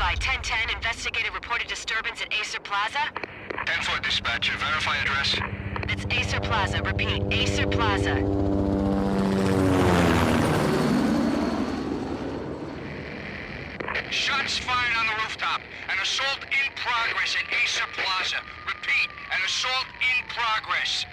by 1010, investigator reported disturbance at Acer Plaza. 10-4 dispatcher, verify address. It's Acer Plaza, repeat, Acer Plaza. Shots fired on the rooftop. An assault in progress at Acer Plaza. Repeat, an assault in progress.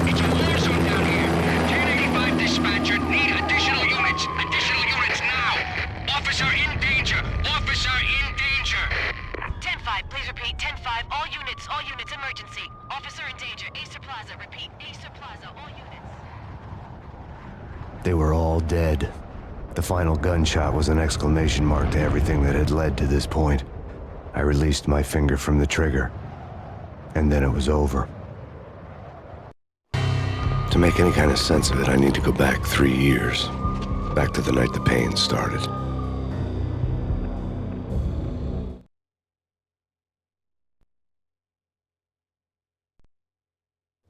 It's a war zone down here. 1085 dispatcher, need additional units. Additional units now. Officer in danger. Officer in danger. 10-5, please repeat, 10-5, all units, emergency. Officer in danger, Acer Plaza, repeat, Acer Plaza, all units. They were all dead. The final gunshot was an exclamation mark to everything that had led to this point. I released my finger from the trigger, and then it was over. To make any kind of sense of it, I need to go back 3 years. Back to the night the pain started.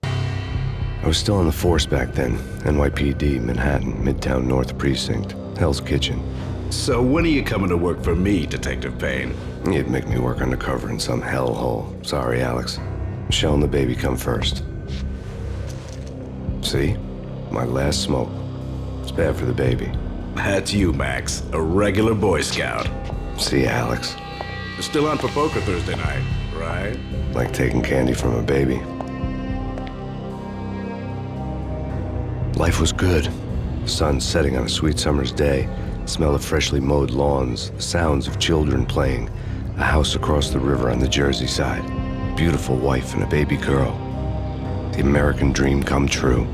I was still on the force back then. NYPD, Manhattan, Midtown North Precinct, Hell's Kitchen. So when are you coming to work for me, Detective Payne? You'd make me work undercover in some hellhole. Sorry, Alex. Michelle and the baby come first. See? My last smoke. It's bad for the baby. That's you, Max. A regular Boy Scout. See, Alex? You're still on for poker Thursday night, right? Like taking candy from a baby. Life was good. The sun setting on a sweet summer's day, the smell of freshly mowed lawns, the sounds of children playing, a house across the river on the Jersey side, beautiful wife and a baby girl. The American dream come true.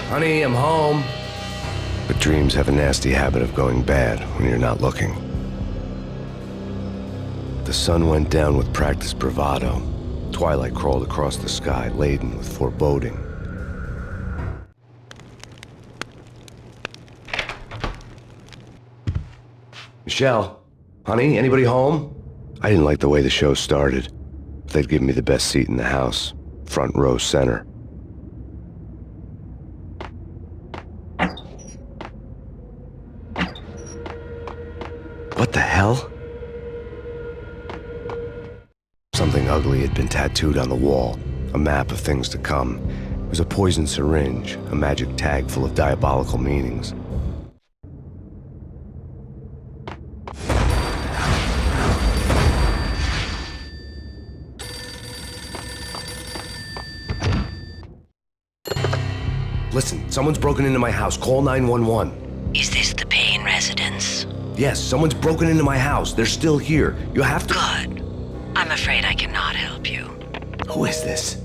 Honey, I'm home. But dreams have a nasty habit of going bad when you're not looking. The sun went down with practiced bravado. Twilight crawled across the sky, laden with foreboding. Michelle, honey, anybody home? I didn't like the way the show started. They'd give me the best seat in the house, front row center. What the hell? Something ugly had been tattooed on the wall, a map of things to come. It was a poison syringe, a magic tag full of diabolical meanings. Listen, someone's broken into my house. Call 911. Is this the Payne residence? Yes, someone's broken into my house. They're still here. You have to... Good. I'm afraid I cannot help you. Who is this?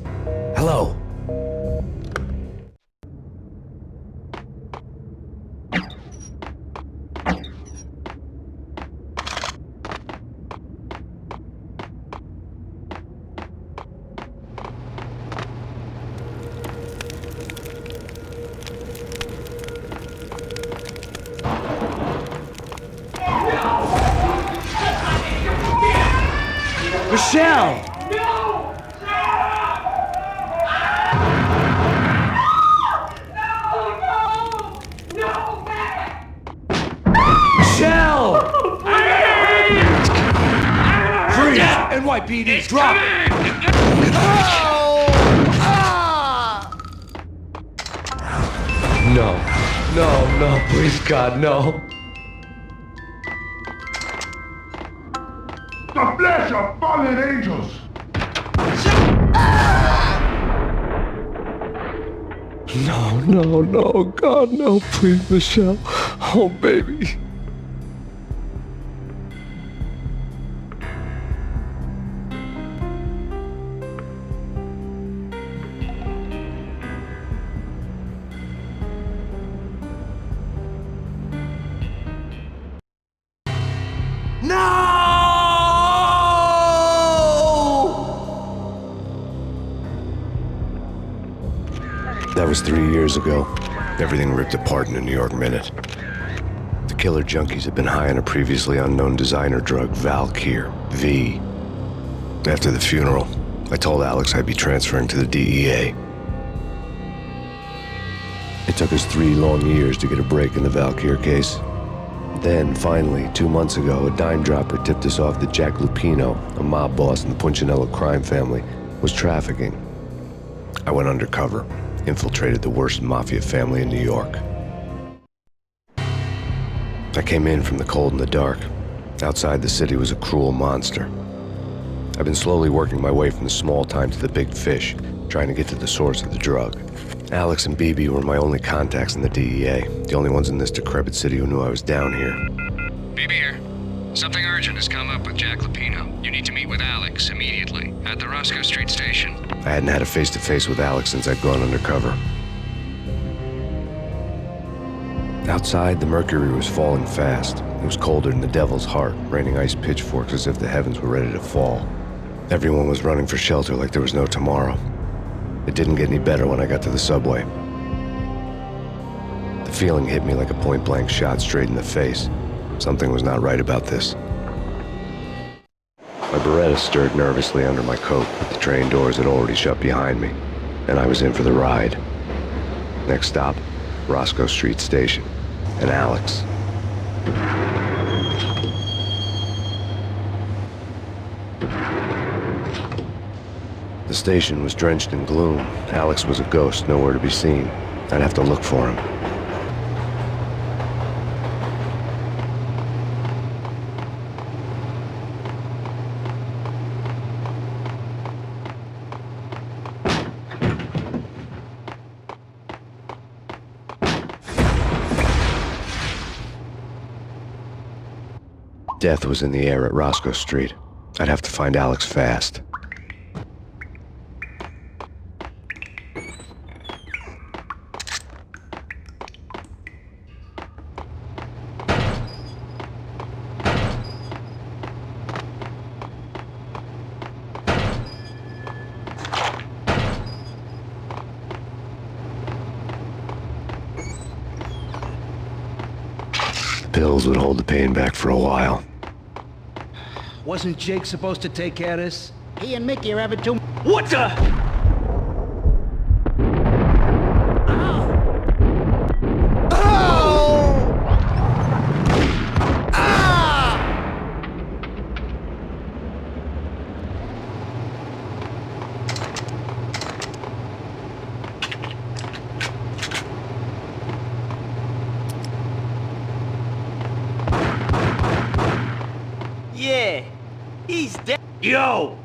Hello? Michelle! Michelle! Freeze! NYPD, drop! No, please God, no. The flesh of fallen angels! No, God, no, please, Michelle. Oh, baby. That was 3 years ago. Everything ripped apart in a New York minute. The killer junkies had been high on a previously unknown designer drug, Valkyr, V. After the funeral, I told Alex I'd be transferring to the DEA. It took us 3 long years to get a break in the Valkyr case. Then, finally, 2 months ago, a dime dropper tipped us off that Jack Lupino, a mob boss in the Punchinello crime family, was trafficking. I went undercover, infiltrated the worst mafia family in New York. I came in from the cold and the dark. Outside the city was a cruel monster. I've been slowly working my way from the small time to the big fish, trying to get to the source of the drug. Alex and BB were my only contacts in the DEA, the only ones in this decrepit city who knew I was down here. BB here. Something urgent has come up with Jack Lupino. You need to meet with Alex immediately at the Rosco Street station. I hadn't had a face-to-face with Alex since I'd gone undercover. Outside, the mercury was falling fast. It was colder than the devil's heart, raining ice pitchforks as if the heavens were ready to fall. Everyone was running for shelter like there was no tomorrow. It didn't get any better when I got to the subway. The feeling hit me like a point-blank shot straight in the face. Something was not right about this. My Beretta stirred nervously under my coat, but the train doors had already shut behind me, and I was in for the ride. Next stop, Rosco Street Station, and Alex. The station was drenched in gloom. Alex was a ghost, nowhere to be seen. I'd have to look for him. Death was in the air at Rosco Street. I'd have to find Alex fast. Pills would hold the pain back for a while. Wasn't Jake supposed to take care of this? He and Mickey are having too... What the? Yeah, he's dead. Yo!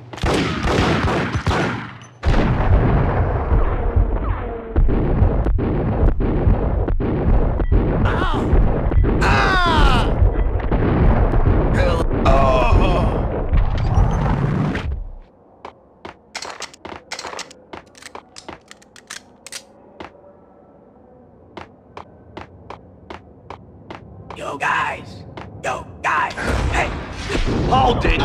Yo, guys. Yo, guys. Hey. Hold it!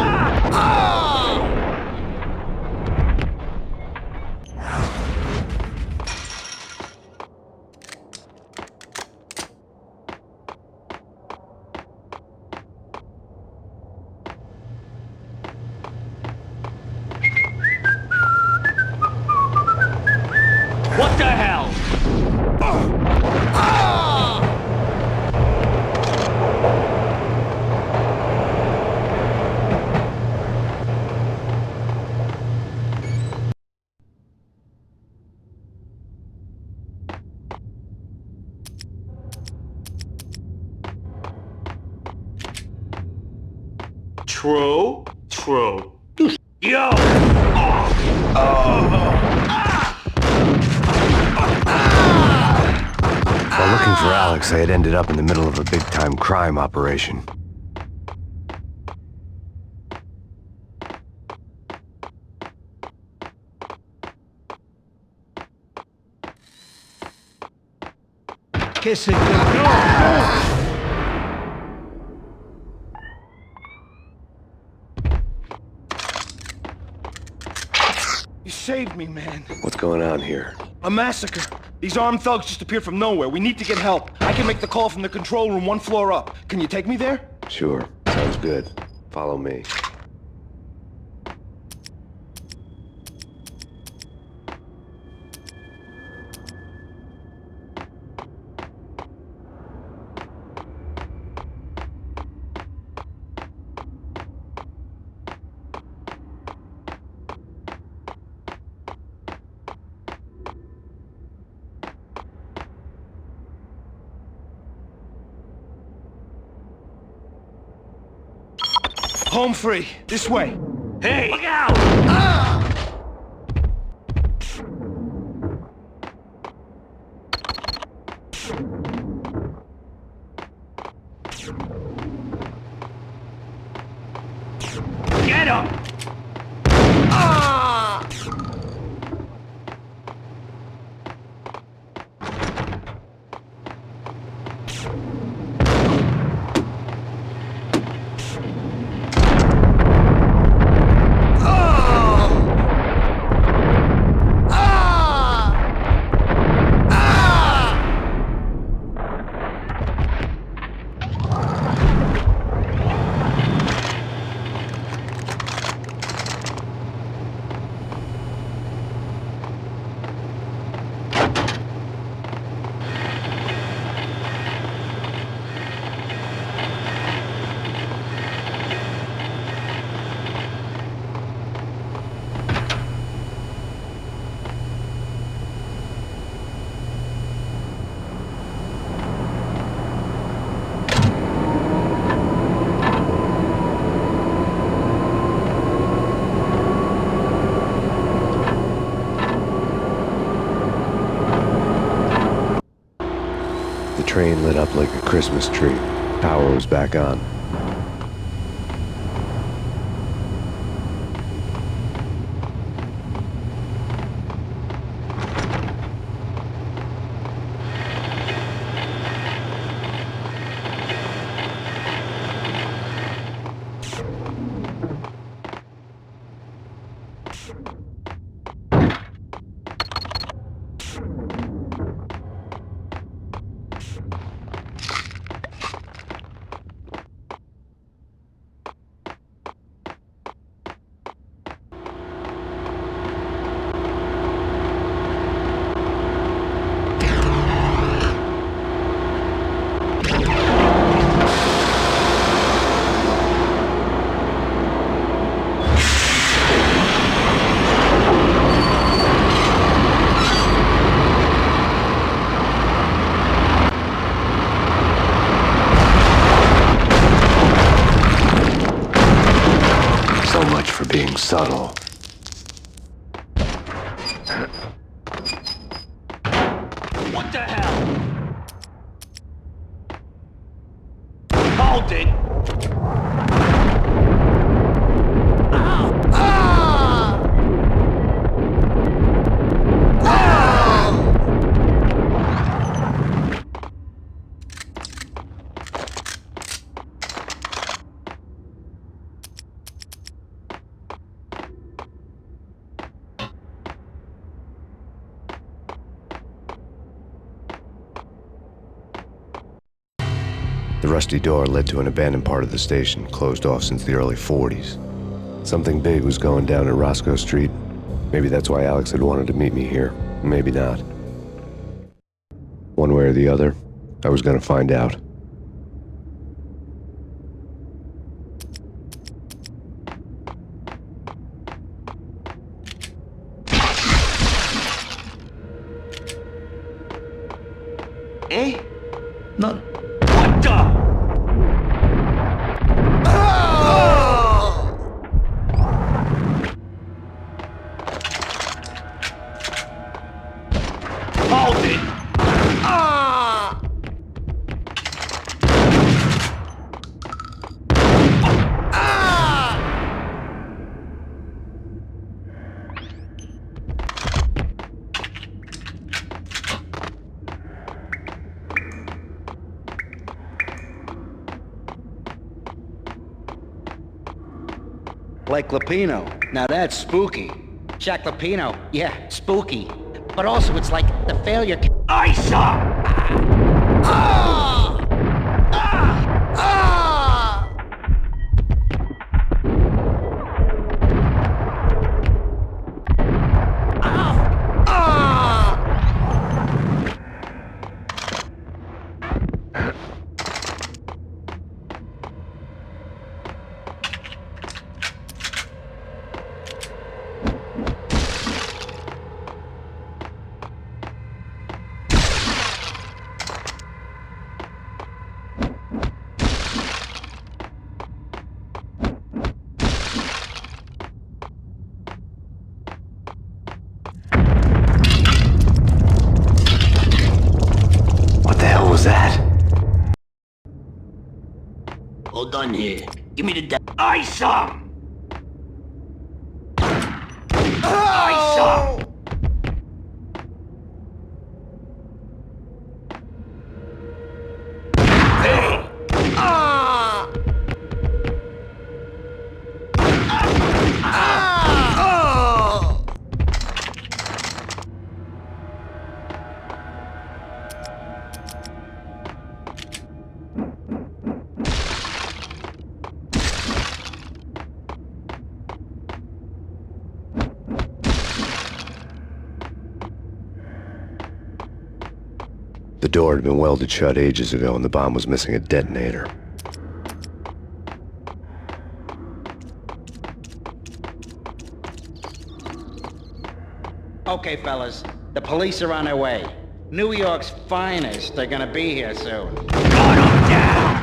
What the hell? True. Yo! While looking for Alex, I had ended up in the middle of a big-time crime operation. Kiss it. No! You saved me, man. What's going on here? A massacre. These armed thugs just appeared from nowhere. We need to get help. I can make the call from the control room 1 floor up. Can you take me there? Sure, sounds good. Follow me. Home free. This way. Hey! Look out! Get him! The train lit up like a Christmas tree. Power was back on. Being subtle. What the hell? Hold it! Ow! Ah! Ah! The rusty door led to an abandoned part of the station, closed off since the early 40s. Something big was going down at Rosco Street. Maybe that's why Alex had wanted to meet me here. Maybe not. One way or the other, I was gonna find out. Eh? No. What the? Hold it! Ah! Ah! Like Lupino. Now that's spooky. Jack Lupino. Yeah, spooky. but also it's like the failure. I saw. Hold on here. Give me the I saw. I saw. The door had been welded shut ages ago and the bomb was missing a detonator. Okay, fellas. The police are on their way. New York's finest are gonna be here soon. Gun 'em down.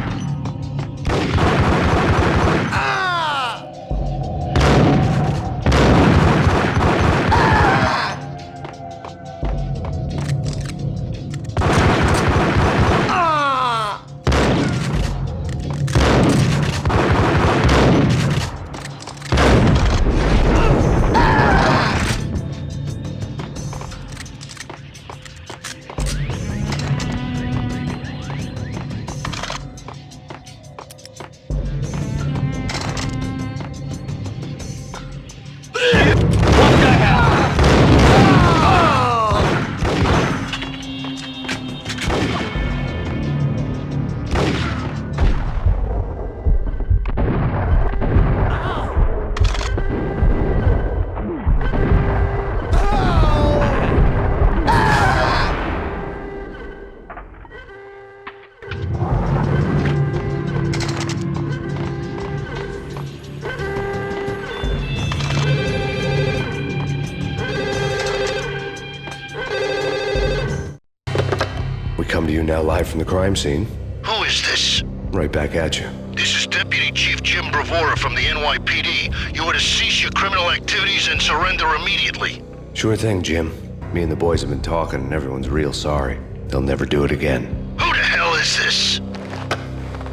Come to you now live from the crime scene. Who is this? Right back at you. This is Deputy Chief Jim Bravura from the NYPD. You are to cease your criminal activities and surrender immediately. Sure thing, Jim. Me and the boys have been talking and everyone's real sorry. They'll never do it again. Who the hell is this?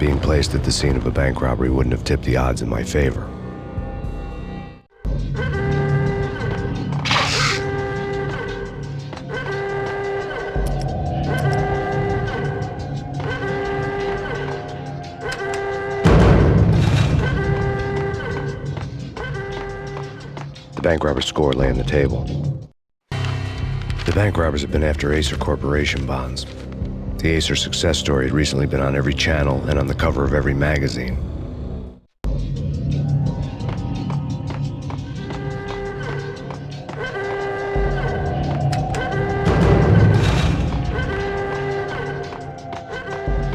Being placed at the scene of a bank robbery wouldn't have tipped the odds in my favor. The bank robber's score lay on the table. The bank robbers have been after Acer Corporation bonds. The Acer success story had recently been on every channel and on the cover of every magazine.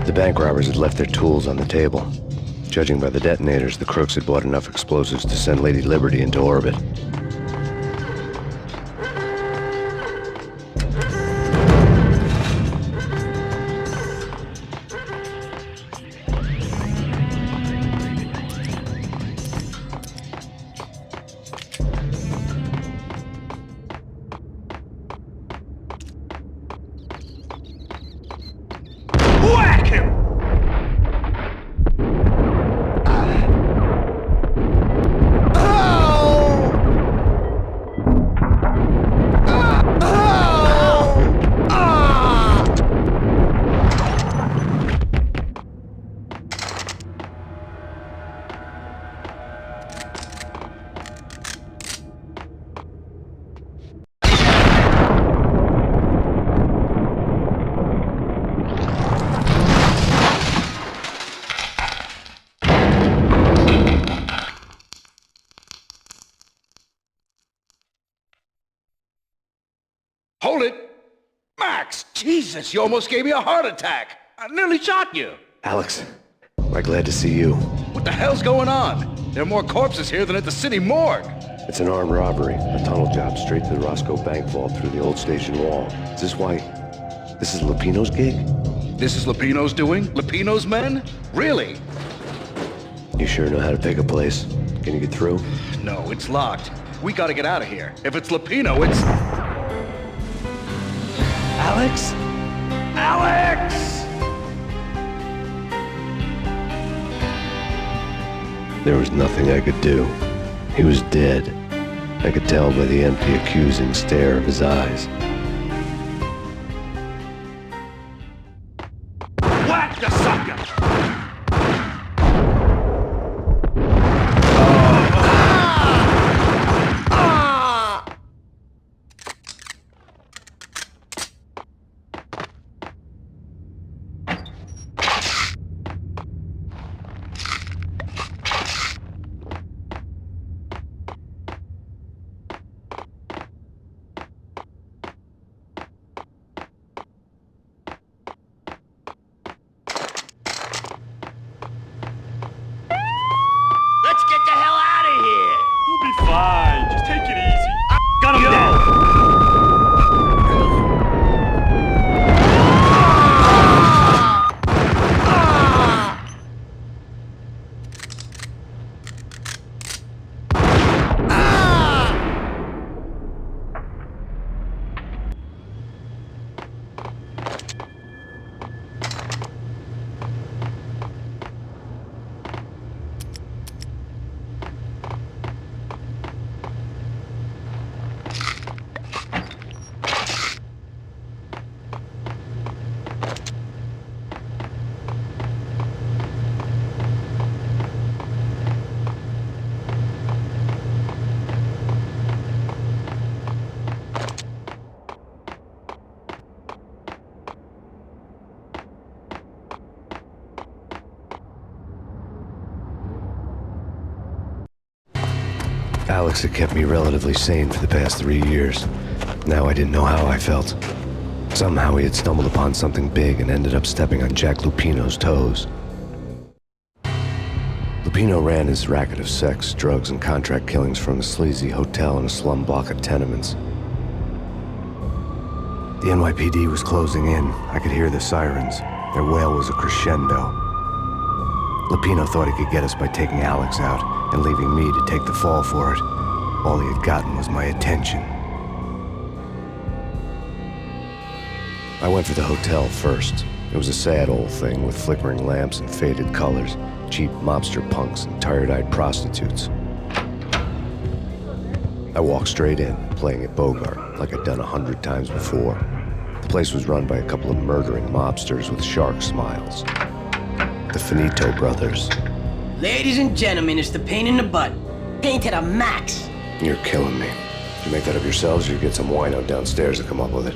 The bank robbers had left their tools on the table. Judging by the detonators, the crooks had bought enough explosives to send Lady Liberty into orbit. Whack him! Jesus, you almost gave me a heart attack. I nearly shot you. Alex, I'm glad to see you. What the hell's going on? There are more corpses here than at the city morgue. It's an armed robbery, a tunnel job straight to the Rosco bank vault through the old station wall. Is this why... this is Lupino's gig? This is Lupino's doing? Lupino's men? Really? You sure know how to pick a place? Can you get through? No, it's locked. We gotta get out of here. If it's Lupino, it's... Alex? Alex! There was nothing I could do. He was dead. I could tell by the empty, accusing stare of his eyes. Whack the sucker! Fine, just take it easy. Got him down. Alex had kept me relatively sane for the past 3 years. Now I didn't know how I felt. Somehow he had stumbled upon something big and ended up stepping on Jack Lupino's toes. Lupino ran his racket of sex, drugs, and contract killings from a sleazy hotel in a slum block of tenements. The NYPD was closing in. I could hear the sirens. Their wail was a crescendo. Lupino thought he could get us by taking Alex out and leaving me to take the fall for it. All he had gotten was my attention. I went for the hotel first. It was a sad old thing with flickering lamps and faded colors, cheap mobster punks and tired-eyed prostitutes. I walked straight in, playing at Bogart, like I'd done 100 times before. The place was run by a couple of murdering mobsters with shark smiles. The Finito brothers. Ladies and gentlemen, it's the pain in the butt. Pain to the max. You're killing me. Did you make that up yourselves, or you get some wino downstairs to come up with it?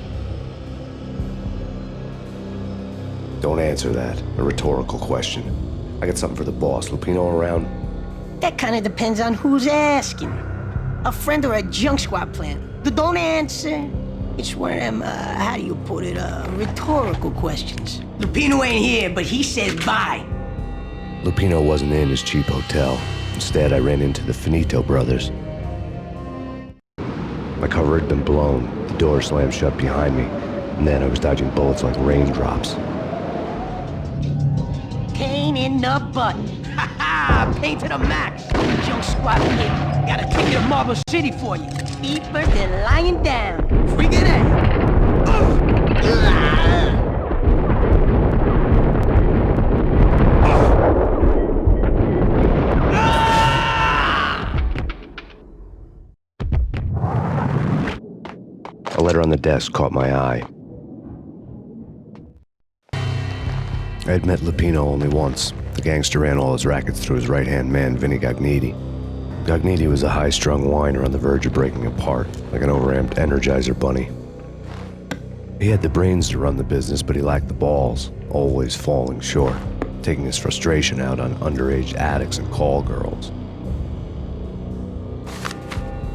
Don't answer that. A rhetorical question. I got something for the boss. Lupino around? That kind of depends on who's asking. A friend or a junk squad plan. Don't answer. It's one of them, how do you put it, rhetorical questions. Lupino ain't here, but he says bye. Lupino wasn't in his cheap hotel. Instead, I ran into the Finito brothers. My cover had been blown. The door slammed shut behind me. And then I was dodging bullets like raindrops. Pain in the butt. Ha ha! Pain to the max. Junk squad kid. Gotta take you to Marble City for you. Deeper than lying down. Freak it out. A letter on the desk caught my eye. I had met Lupino only once. The gangster ran all his rackets through his right-hand man, Vinnie Gognitti. Gognitti was a high-strung whiner on the verge of breaking apart, like an overamped Energizer bunny. He had the brains to run the business, but he lacked the balls, always falling short, taking his frustration out on underage addicts and call girls.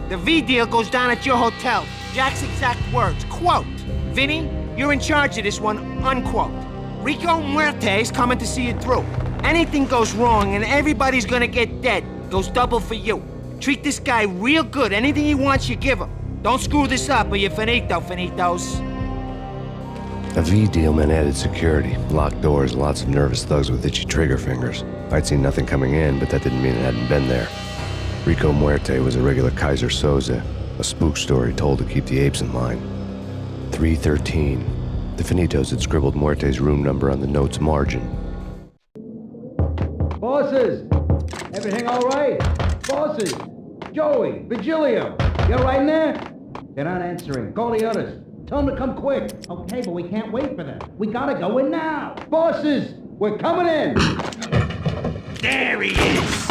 The V deal goes down at your hotel. Jack's exact words, quote, Vinnie, You're in charge of this one, unquote. Rico Muerte is coming to see it through. Anything goes wrong and everybody's gonna get dead, goes double for you. Treat this guy real good. Anything he wants, you give him. Don't screw this up or you're finito, finitos. A V deal meant added security, locked doors, lots of nervous thugs with itchy trigger fingers. I'd seen nothing coming in, but that didn't mean it hadn't been there. Rico Muerte was a regular Kaiser Soze, a spook story told to keep the apes in line. 313. The finitos had scribbled Muerte's room number on the note's margin. Bosses! Everything all right? Bosses! Joey! Vigilio! You all right in there? They're not answering. Call the others. Tell them to come quick. Okay, but we can't wait for them. We gotta go in now. Bosses! We're coming in! There he is!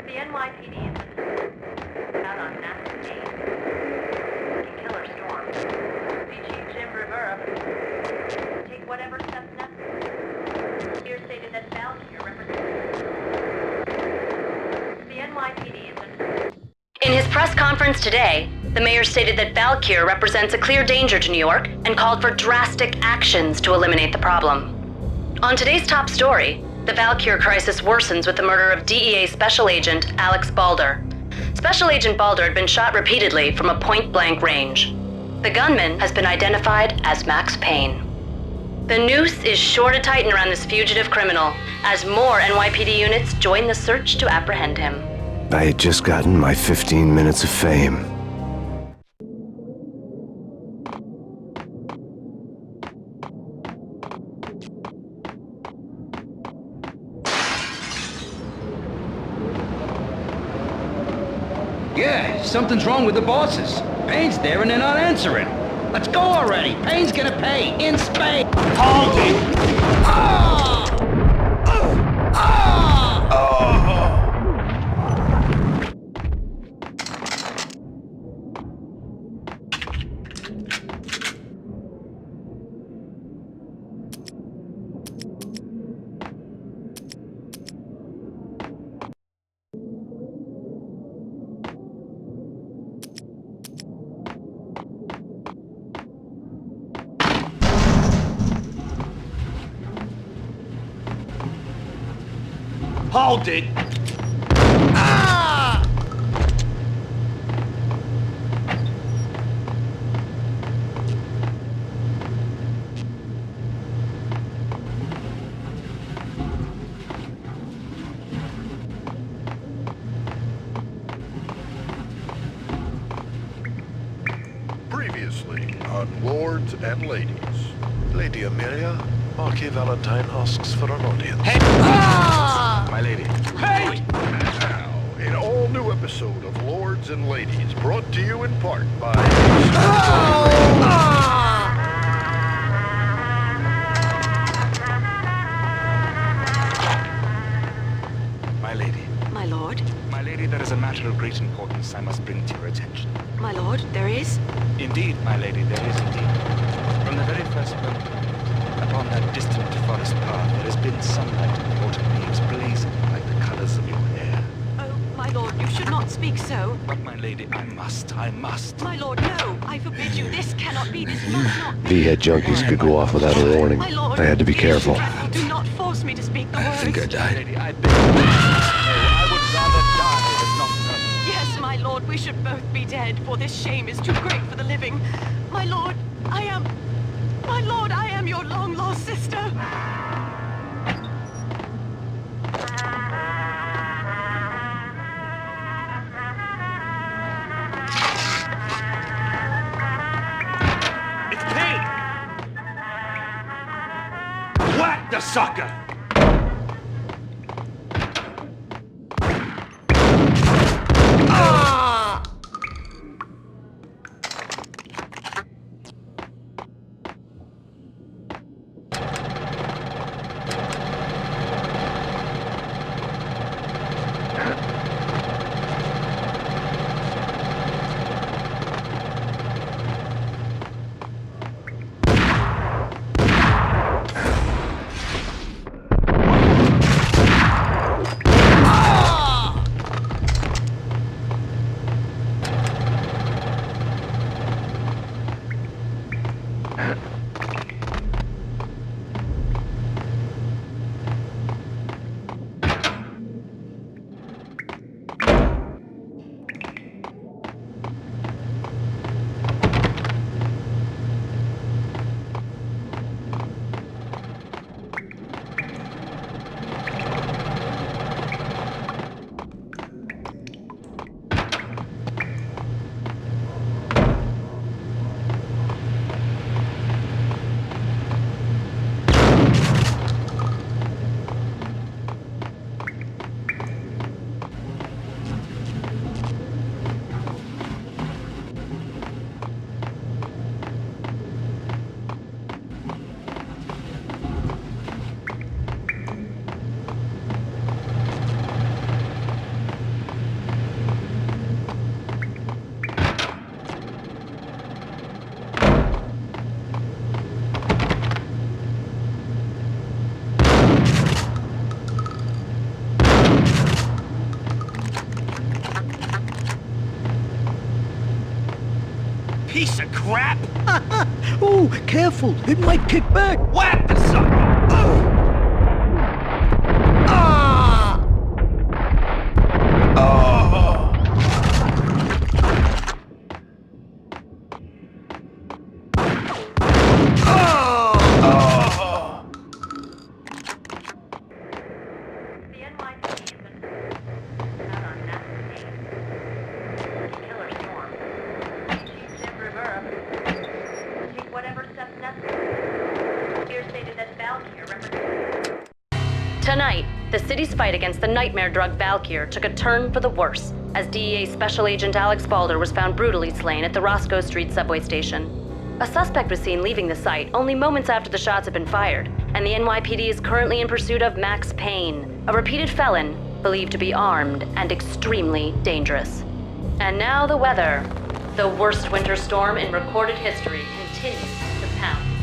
The NYPD is out on Max Payne. Killer storm. Chief Jim Rivera. Take whatever steps necessary. Here stated that Valkyr represents the NYPD is in his press conference today, the mayor stated that Valkyr represents a clear danger to New York and called for drastic actions to eliminate the problem. On today's top story, the Valkyr crisis worsens with the murder of DEA Special Agent Alex Balder. Special Agent Balder had been shot repeatedly from a point-blank range. The gunman has been identified as Max Payne. The noose is sure to tighten around this fugitive criminal as more NYPD units join the search to apprehend him. I had just gotten my 15 minutes of fame. Yeah, something's wrong with the bosses. Payne's there and they're not answering. Let's go already. Payne's gonna pay in spades. Hold it! Hold it! Ah! Previously on Lords and Ladies. Lady Amelia, Marquis Valentine asks for an audience. Hey! Ah! My lady. Hey! Now, an all-new episode of Lords and Ladies, brought to you in part by... My lady. My lord? My lady, there is a matter of great importance I must bring to your attention. My lord, there is? Indeed, my lady, there is indeed. From the very first moment, upon that distant forest path, there has been sunlight in the autumn leaves blazing like the colors of your hair. Oh, my lord, you should not speak so. But, my lady, I must. My lord, no! I forbid you. This cannot be. This must not be. V-head junkies could go off without a warning. My lord, I had to be careful. Do not force me to speak the words. I think I died. Lady, I beg you, I would rather die than not know. Yes, my lord, we should both be dead, for this shame is too great for the living. My lord, I am your long-lost sister. It's Payne! Whack the sucker! piece of crap! Oh, careful, it might kick back. Whack the sucker! Tonight, the city's fight against the nightmare drug Valkyr took a turn for the worse, as DEA Special Agent Alex Balder was found brutally slain at the Rosco Street subway station. A suspect was seen leaving the site only moments after the shots had been fired, and the NYPD is currently in pursuit of Max Payne, a repeated felon believed to be armed and extremely dangerous. And now the weather. The worst winter storm in recorded history continues to pound the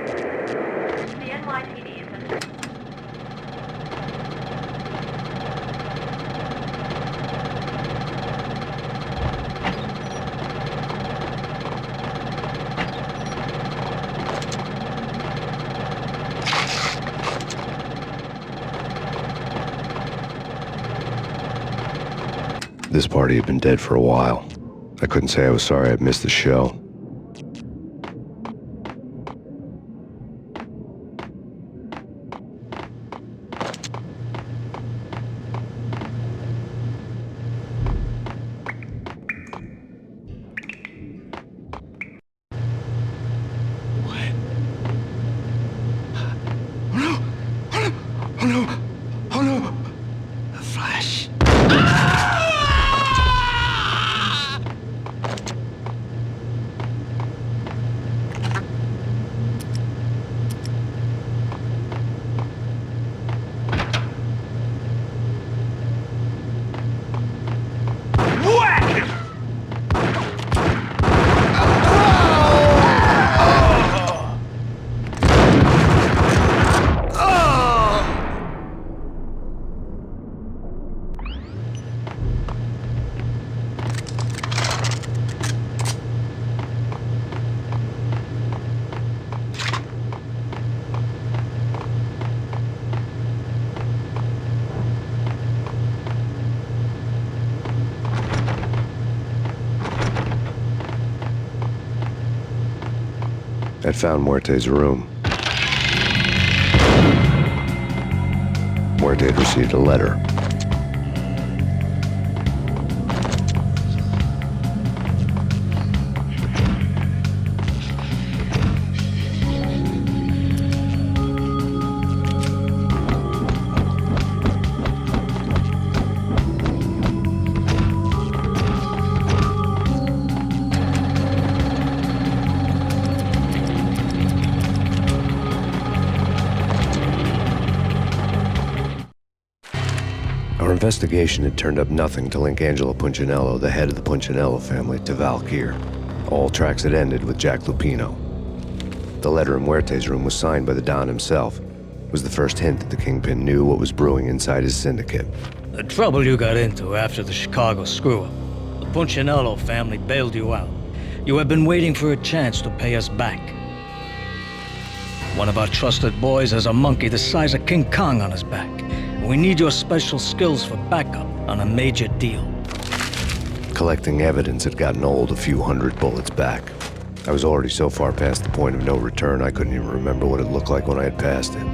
city. The NYPD is in... This party had been dead for a while. I couldn't say I was sorry I'd missed the show. I found Muerte's room. Muerte had received a letter. Our investigation had turned up nothing to link Angelo Punchinello, the head of the Punchinello family, to Valkyr. All tracks had ended with Jack Lupino. The letter in Muerte's room was signed by the Don himself. It was the first hint that the Kingpin knew what was brewing inside his syndicate. The trouble you got into after the Chicago screw-up. The Punchinello family bailed you out. You have been waiting for a chance to pay us back. One of our trusted boys has a monkey the size of King Kong on his back. We need your special skills for backup on a major deal. Collecting evidence had gotten old a few hundred bullets back. I was already so far past the point of no return, I couldn't even remember what it looked like when I had passed it.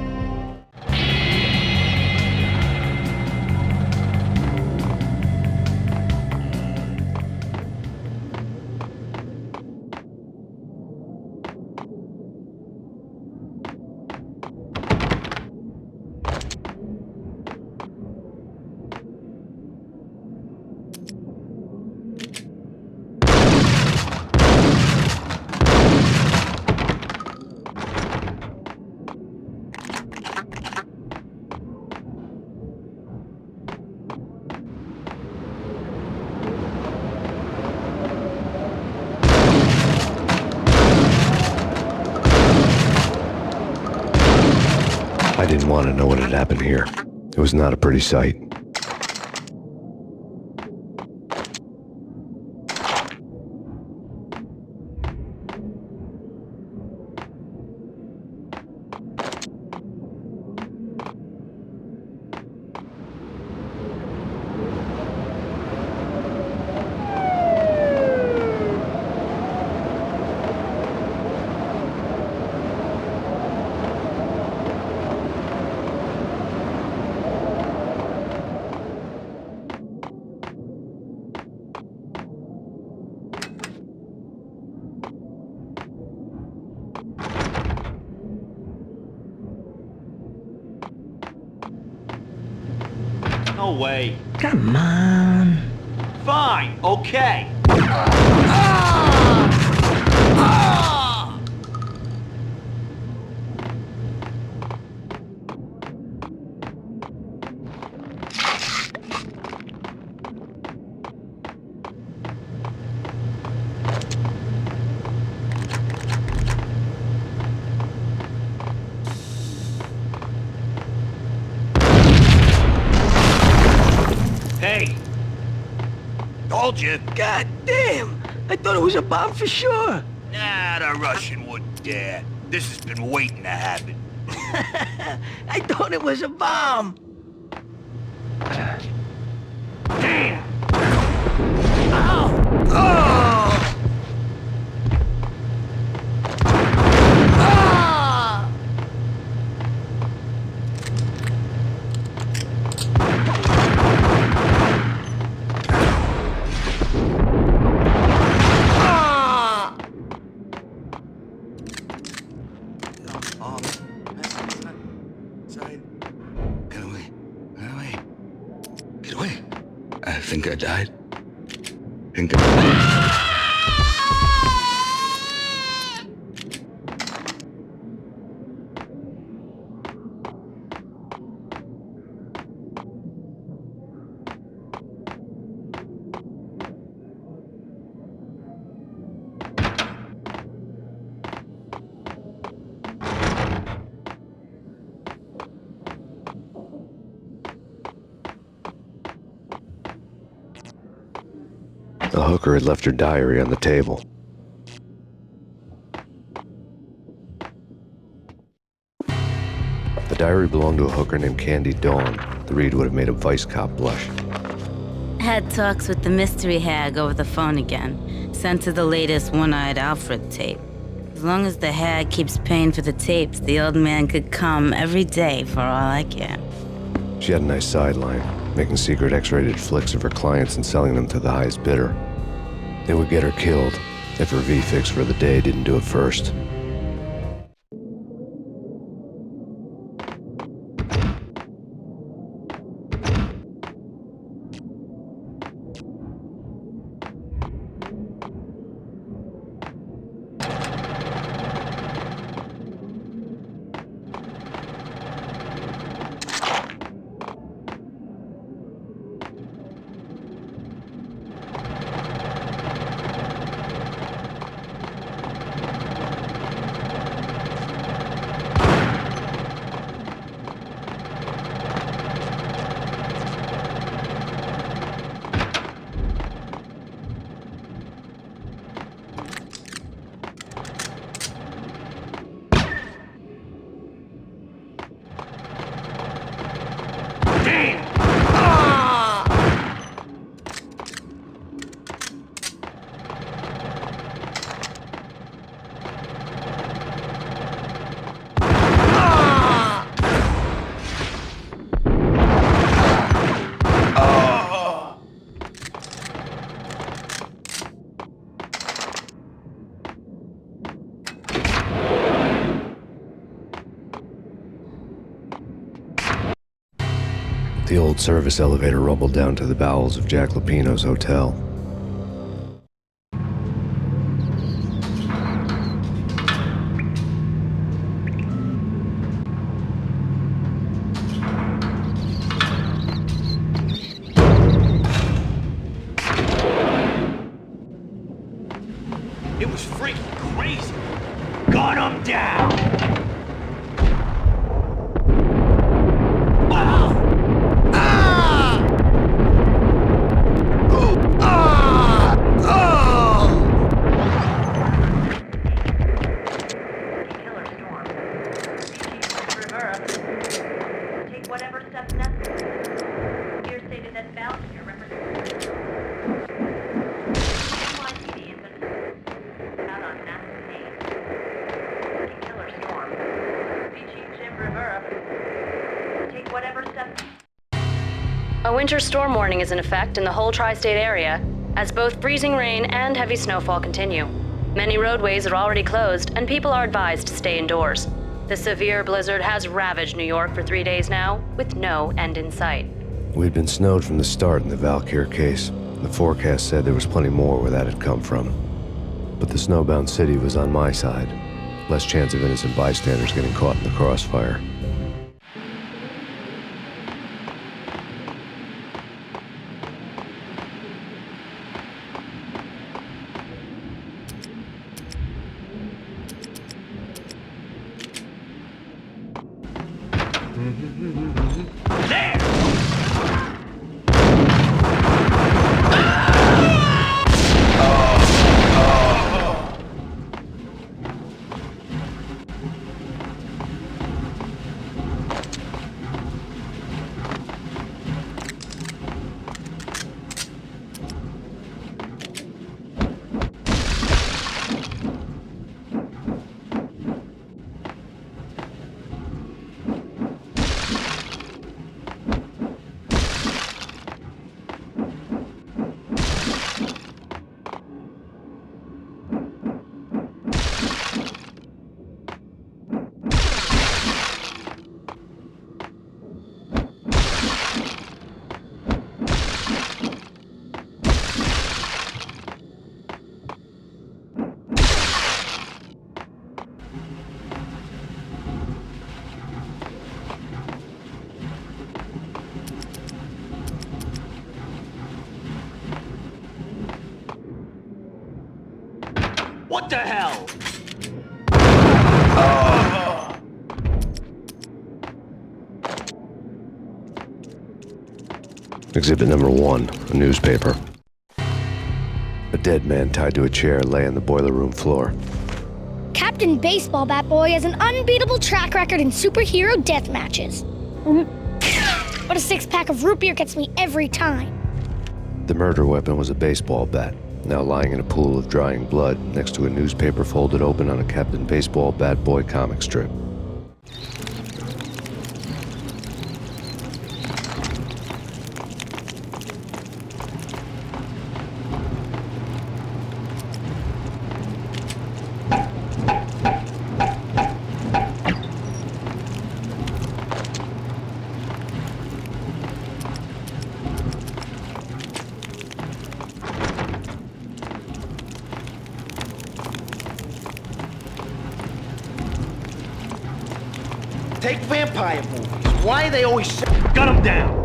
I didn't want to know what had happened here. It was not a pretty sight. No way. Come on. Fine, okay. Hey! Told you. God damn! I thought it was a bomb for sure. Nah, the Russian wouldn't dare. This has been waiting to happen. I thought it was a bomb. Damn! Ow! Oh! Ah! Ah! Sorry. Get away. Get away. Get away. I think I died. Think I... The hooker had left her diary on the table. The diary belonged to a hooker named Candy Dawn. The read would have made a vice cop blush. Had talks with the mystery hag over the phone again. Sent her the latest One-Eyed Alfred tape. As long as the hag keeps paying for the tapes, the old man could come every day for all I care. She had a nice sideline, making secret X-rated flicks of her clients and selling them to the highest bidder. It would get her killed if her V-fix for the day didn't do it first. The old service elevator rumbled down to the bowels of Jack Lupino's hotel. It was freaking crazy. Gun him down. A winter storm warning is in effect in the whole tri-state area, as both freezing rain and heavy snowfall continue. Many roadways are already closed, and people are advised to stay indoors. The severe blizzard has ravaged New York for 3 days now, with no end in sight. We'd been snowed from the start in the Valkyr case. The forecast said there was plenty more where that had come from. But the snowbound city was on my side. Less chance of innocent bystanders getting caught in the crossfire. What the hell? Exhibit number 1, a newspaper. A dead man tied to a chair lay on the boiler room floor. Captain Baseball Bat Boy has an unbeatable track record in superhero death matches. But a 6-pack of root beer gets me every time. The murder weapon was a baseball bat, now lying in a pool of drying blood next to a newspaper folded open on a Captain Baseball Bat Boy comic strip. Take vampire movies. Why they always gun them down?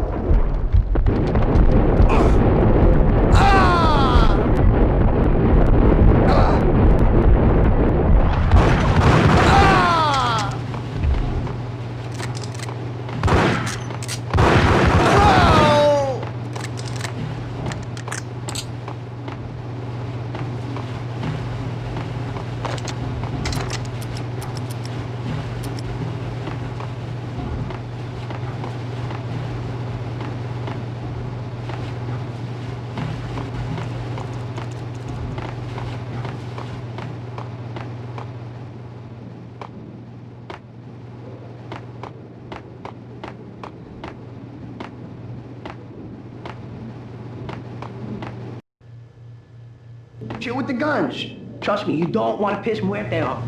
Chill with the guns. Trust me, you don't want to piss Muerte off.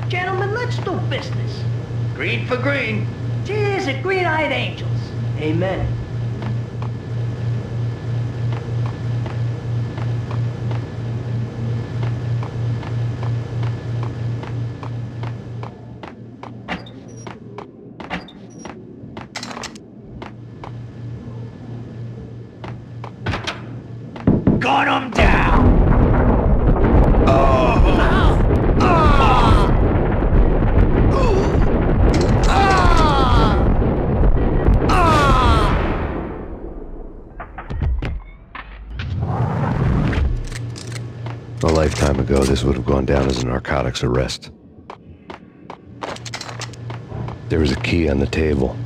Gentlemen, let's do business. Green for green. Cheers at green-eyed angels. Amen. Gun 'em down! A lifetime ago, this would have gone down as a narcotics arrest. There was a key on the table.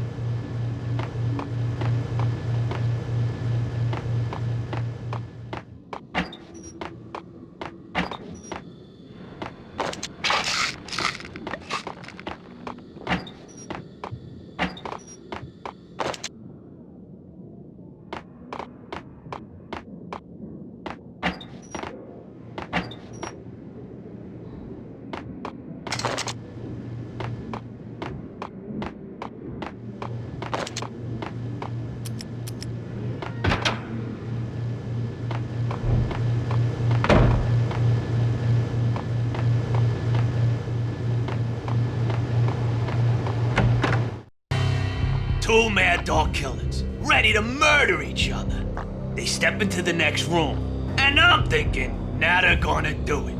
Two mad dog killers, ready to murder each other. They step into the next room, and I'm thinking, now they're gonna do it.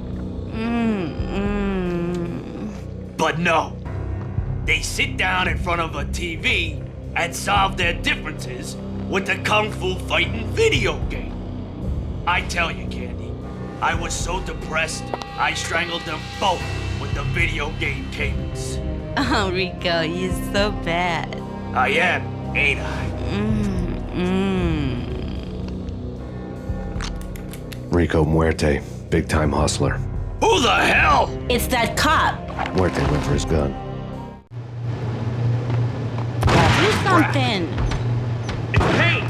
But no. They sit down in front of a TV and solve their differences with the kung fu fighting video game. I tell you, Candy, I was so depressed, I strangled them both with the video game cables. Oh, Rico, you're so bad. I am, ain't I? Rico Muerte, big-time hustler. Who the hell? It's that cop. Muerte went for his gun. Do something. It's Payne!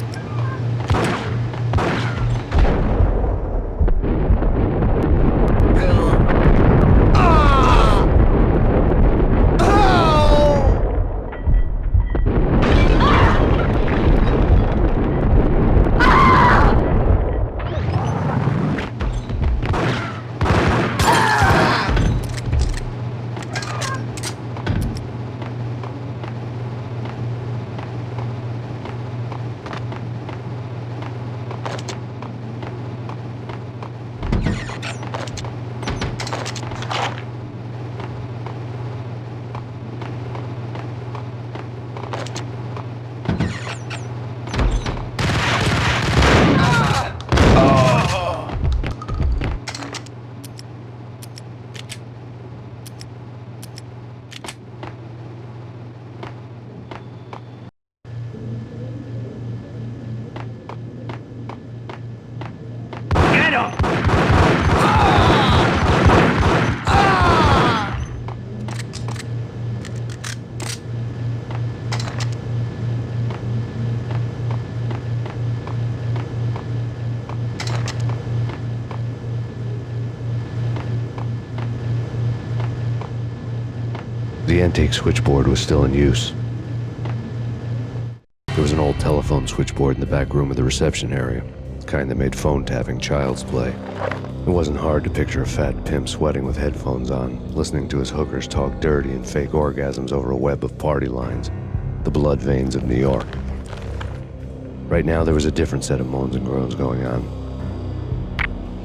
The antique switchboard was still in use. There was an old telephone switchboard in the back room of the reception area, the kind that made phone tapping child's play. It wasn't hard to picture a fat pimp sweating with headphones on, listening to his hookers talk dirty and fake orgasms over a web of party lines, the blood veins of New York. Right now, there was a different set of moans and groans going on.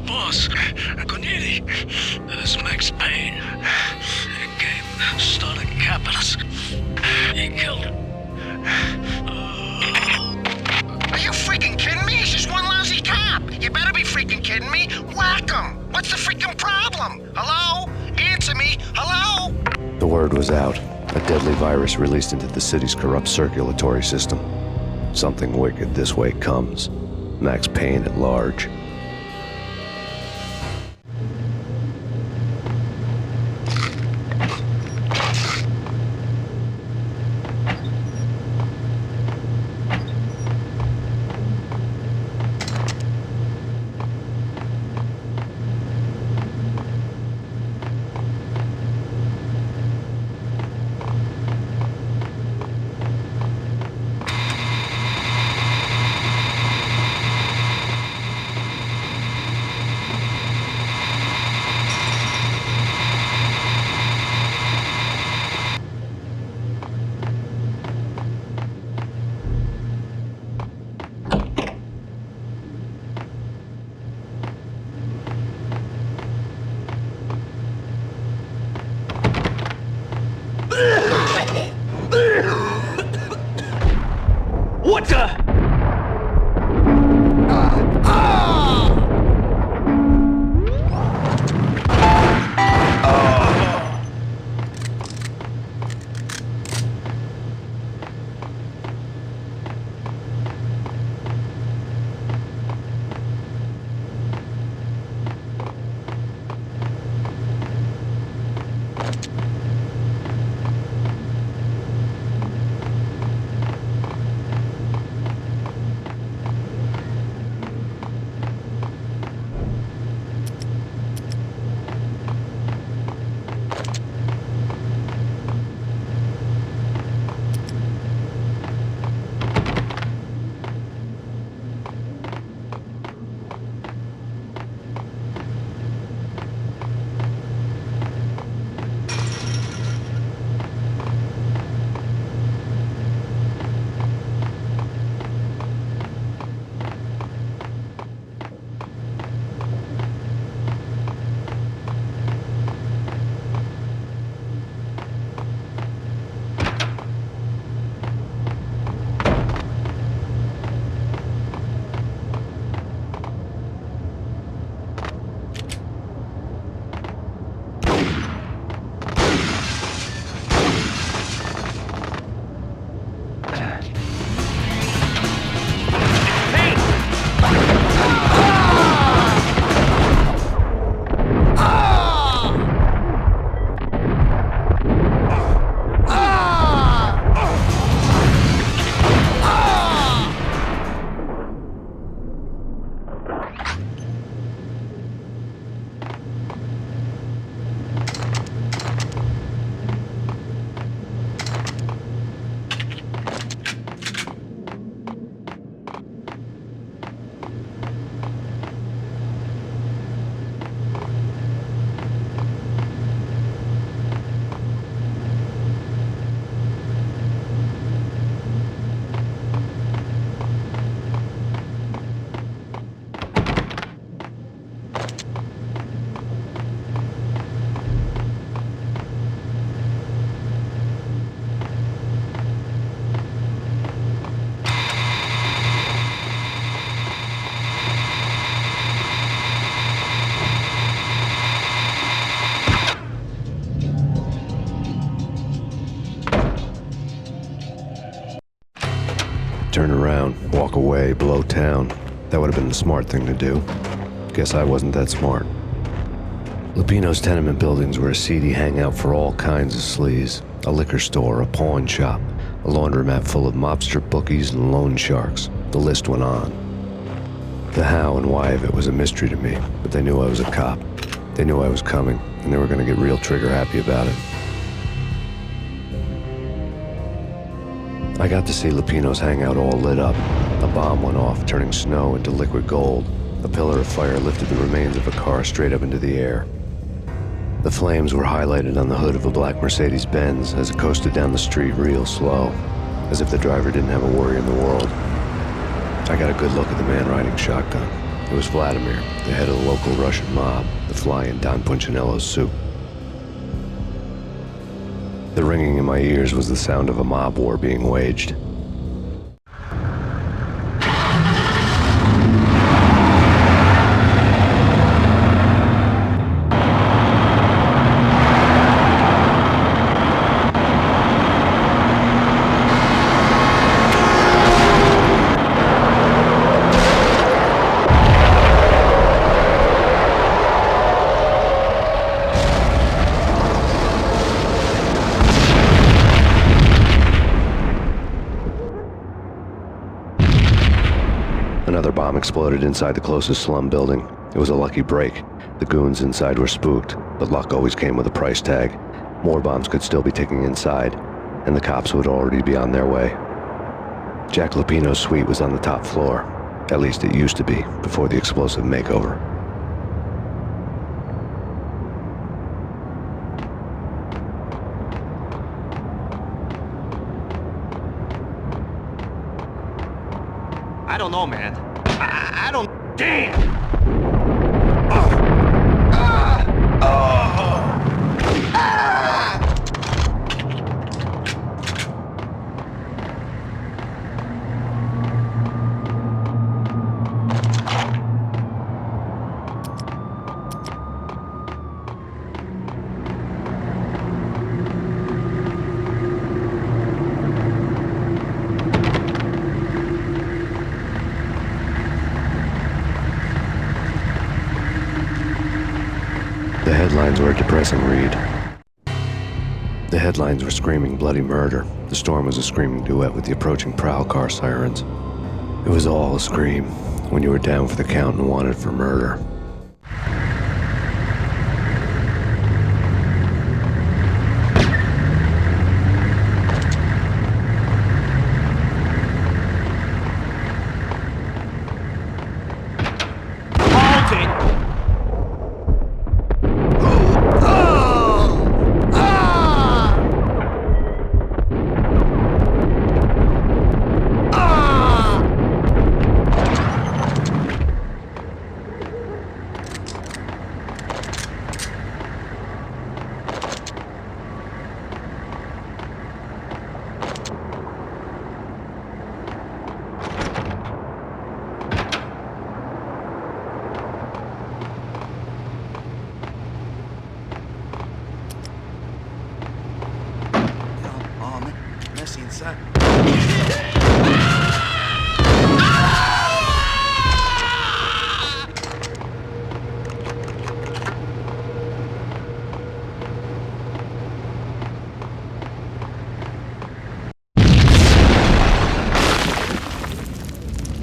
Boss, Corneli, this is Max Payne. He came, started capping us. He killed him. Are you freaking kidding me? He's just one lousy cop. You better be freaking kidding me. Whack him. What's the freaking problem? Hello? Answer me. Hello? The word was out. A deadly virus released into the city's corrupt circulatory system. Something wicked this way comes. Max Payne at large. What the? turn around, walk away, blow town. That would have been the smart thing to do. Guess I wasn't that smart. Lupino's tenement buildings were a seedy hangout for all kinds of sleaze. A liquor store, a pawn shop, a laundromat full of mobster bookies and loan sharks. The list went on. The how and why of it was a mystery to me, but they knew I was a cop. They knew I was coming, and they were going to get real trigger happy about it. I got to see Lupino's hangout all lit up. A bomb went off, turning snow into liquid gold. A pillar of fire lifted the remains of a car straight up into the air. The flames were highlighted on the hood of a black Mercedes-Benz as it coasted down the street real slow, as if the driver didn't have a worry in the world. I got a good look at the man riding shotgun. It was Vladimir, the head of the local Russian mob, the fly in Don Punchinello's soup. The ringing in my ears was the sound of a mob war being waged. Another bomb exploded inside the closest slum building. It was a lucky break. The goons inside were spooked, but luck always came with a price tag. More bombs could still be ticking inside, and the cops would already be on their way. Jack Lupino's suite was on the top floor. At least it used to be, before the explosive makeover. I don't know, man. I don't... Damn! The headlines were a depressing read. The headlines were screaming bloody murder. The storm was a screaming duet with the approaching prowl car sirens. It was all a scream when you were down for the count and wanted for murder.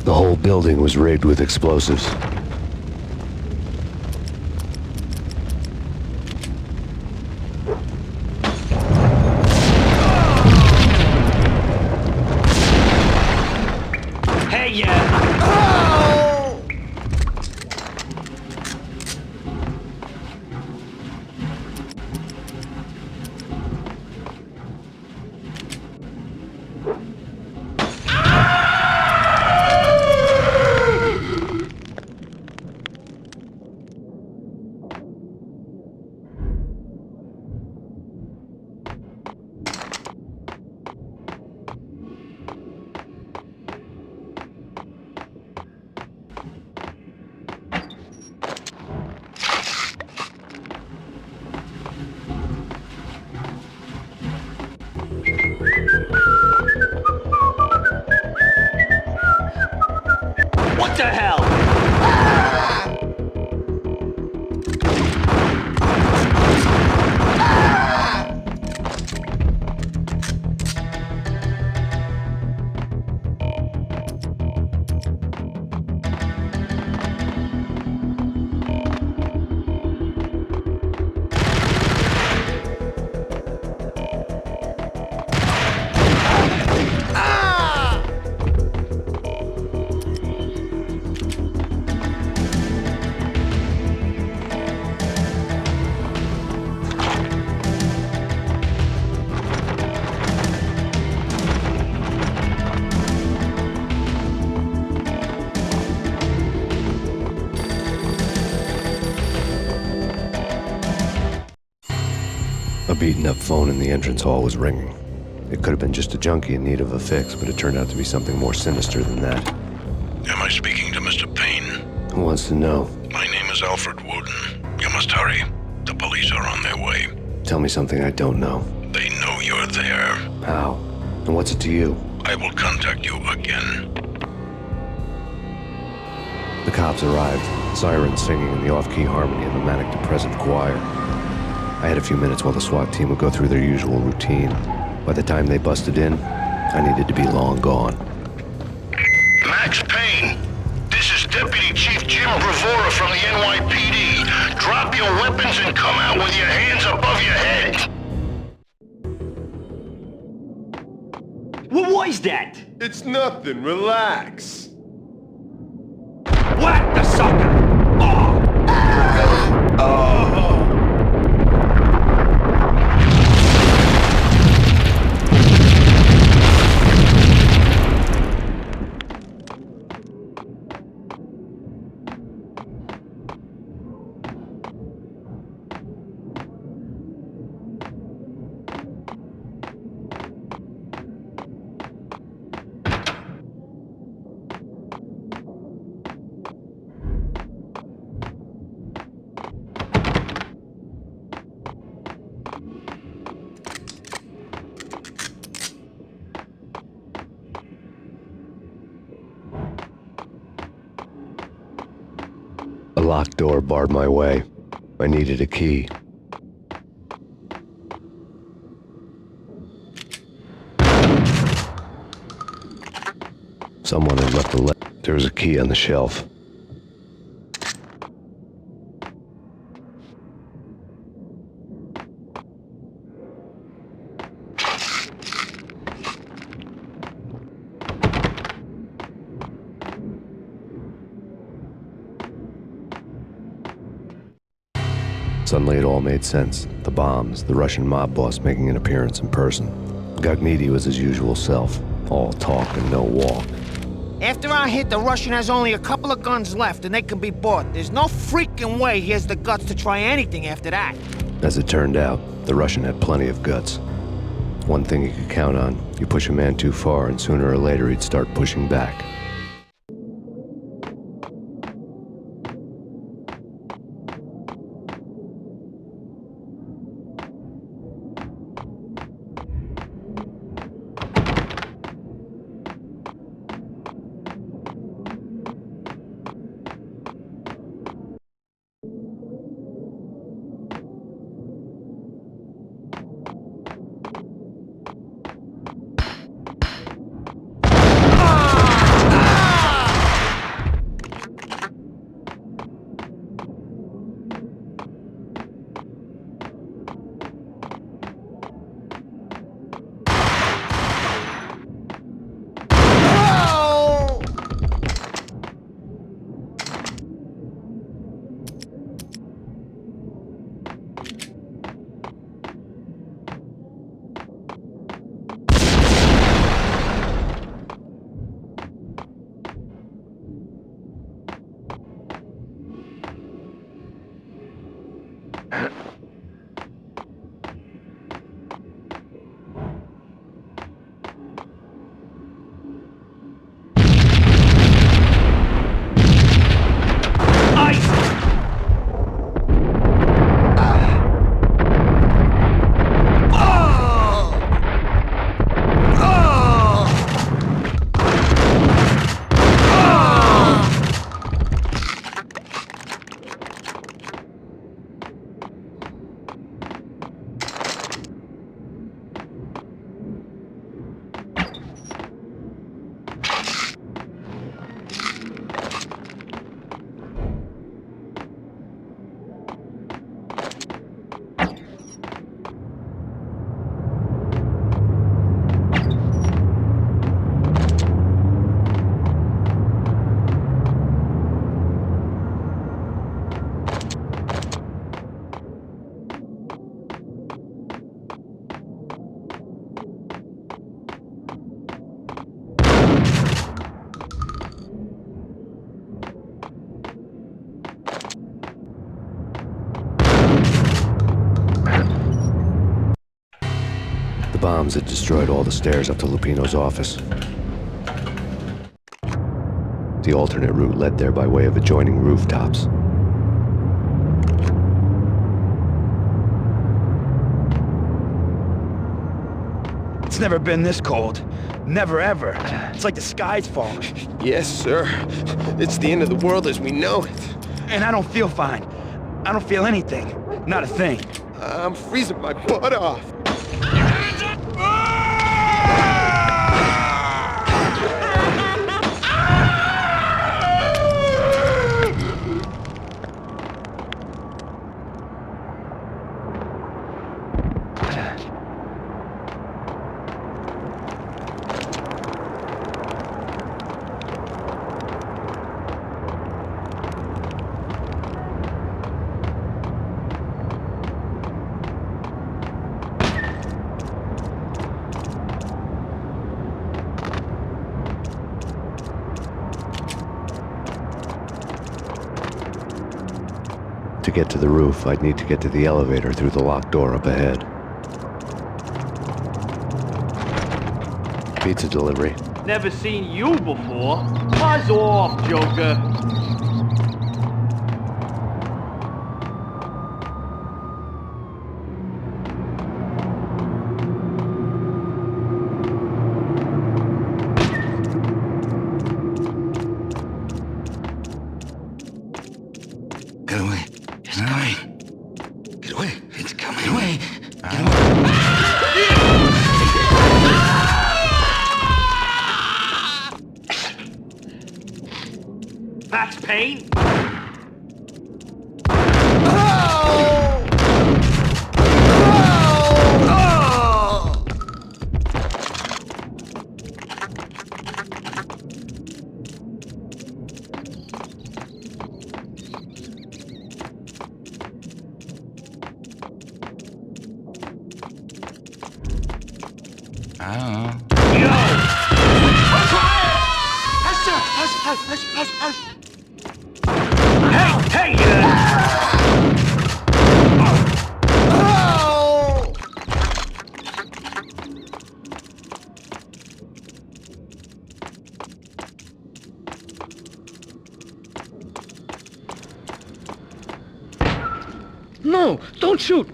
The whole building was rigged with explosives. the hell? A beaten-up phone in the entrance hall was ringing. It could have been just a junkie in need of a fix, but it turned out to be something more sinister than that. Am I speaking to Mr. Payne? Who wants to know? My name is Alfred Wooden. You must hurry. The police are on their way. Tell me something I don't know. They know you're there. How? And what's it to you? I will contact you again. The cops arrived, sirens singing in the off-key harmony of a manic-depressive choir. I had a few minutes while the SWAT team would go through their usual routine. By the time they busted in, I needed to be long gone. Max Payne, this is Deputy Chief Jim Bravura from the NYPD. Drop your weapons and come out with your hands above your head. What was that? It's nothing. Relax. Whack the sucker! Oh! A locked door barred my way. I needed a key. Someone had left a letter. There was a key on the shelf. Suddenly it all made sense. The bombs, the Russian mob boss making an appearance in person. Gagnidi was his usual self, all talk and no walk. After our hit, the Russian has only a couple of guns left and they can be bought. There's no freaking way he has the guts to try anything after that. As it turned out, the Russian had plenty of guts. One thing you could count on, you push a man too far and sooner or later he'd start pushing back. bombs had destroyed all the stairs up to Lupino's office. The alternate route led there by way of adjoining rooftops. It's never been this cold. Never ever. It's like the sky's falling. Yes, sir. It's the end of the world as we know it. And I don't feel fine. I don't feel anything. Not a thing. I'm freezing my butt off. To get to the roof, I'd need to get to the elevator through the locked door up ahead. Pizza delivery. Never seen you before. Buzz off, Joker. Get away. It's coming. Get away. It's coming. Get away. Get away. Max Payne? No, don't shoot.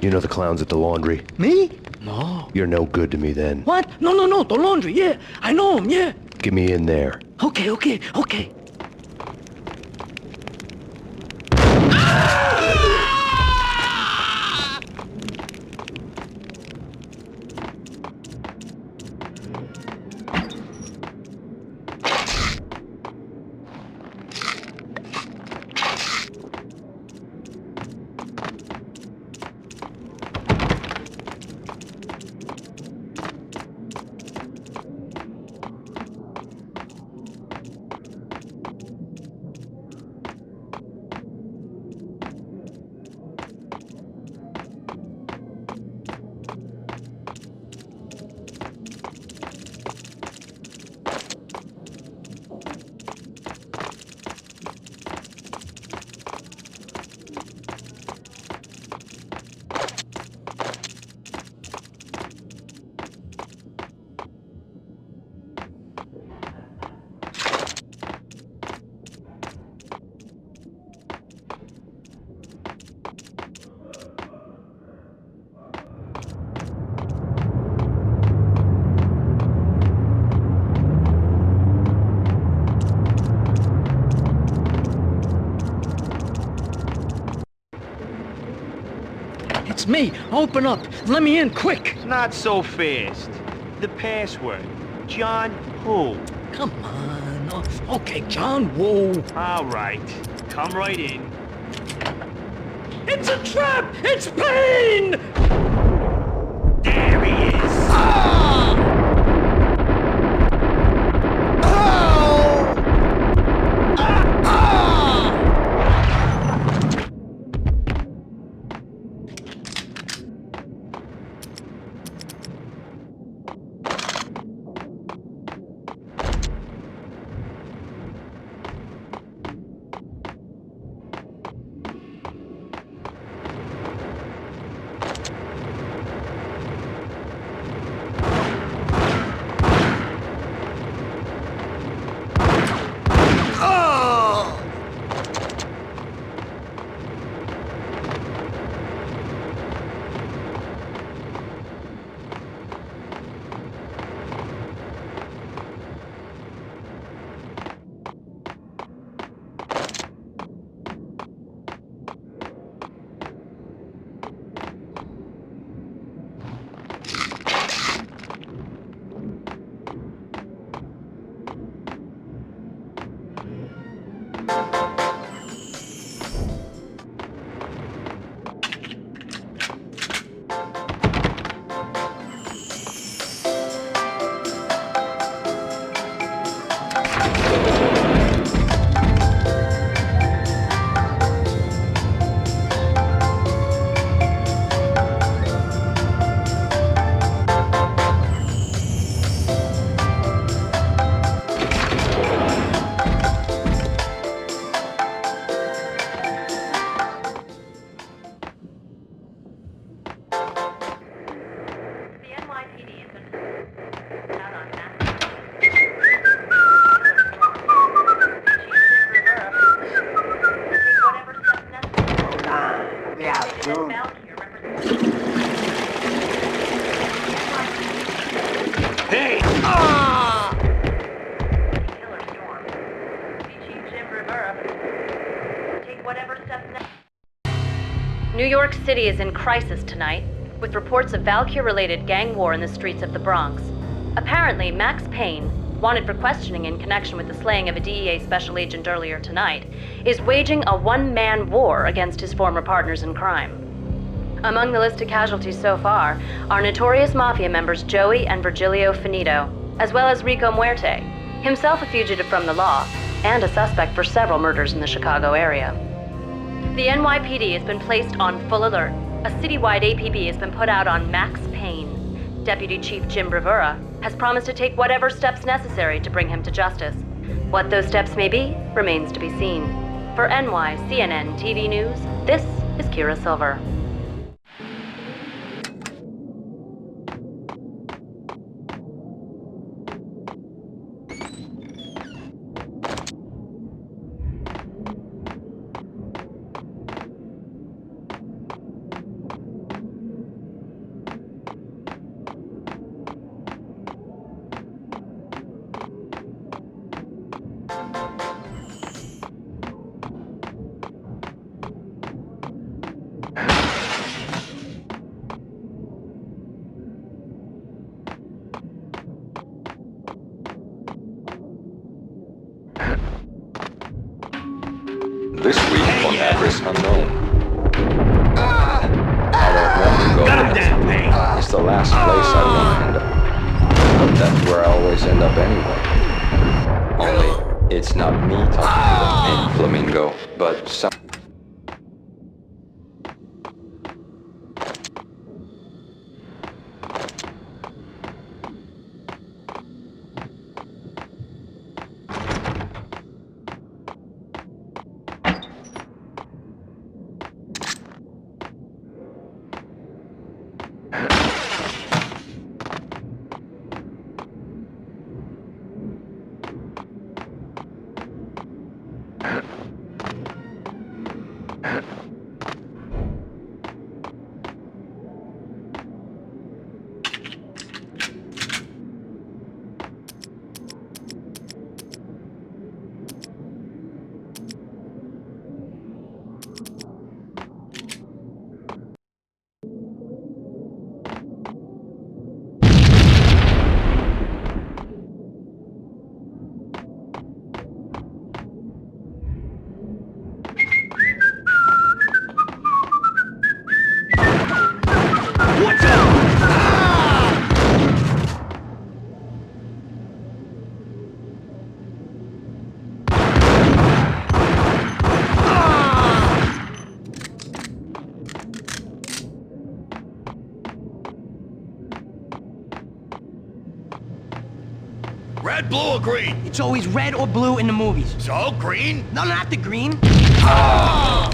You know the clowns at the laundry? Me? No. You're no good to me then. What? No, the laundry, yeah. I know him, yeah. Get me in there. Okay. It's me. Open up. Let me in, quick. Not so fast. The password. John who? Come on. Oh, okay, John Woo. All right. Come right in. It's a trap! It's Payne! There he is. York City is in crisis tonight, with reports of Valkyr-related gang war in the streets of the Bronx. Apparently, Max Payne, wanted for questioning in connection with the slaying of a DEA special agent earlier tonight, is waging a one-man war against his former partners in crime. Among the listed casualties so far are notorious mafia members Joey and Virgilio Finito, as well as Rico Muerte, himself a fugitive from the law, and a suspect for several murders in the Chicago area. The NYPD has been placed on full alert. A citywide APB has been put out on Max Payne. Deputy Chief Jim Bravura has promised to take whatever steps necessary to bring him to justice. What those steps may be remains to be seen. For NYCNN TV News, this is Kira Silver. This week on Address Unknown. I don't want to go there. It's the last place I want to end up. But that's where I always end up anyway. Only, it's not me talking to the flamingo, but some... Red, blue, or green? It's always red or blue in the movies. So, green? No, not the green. Oh!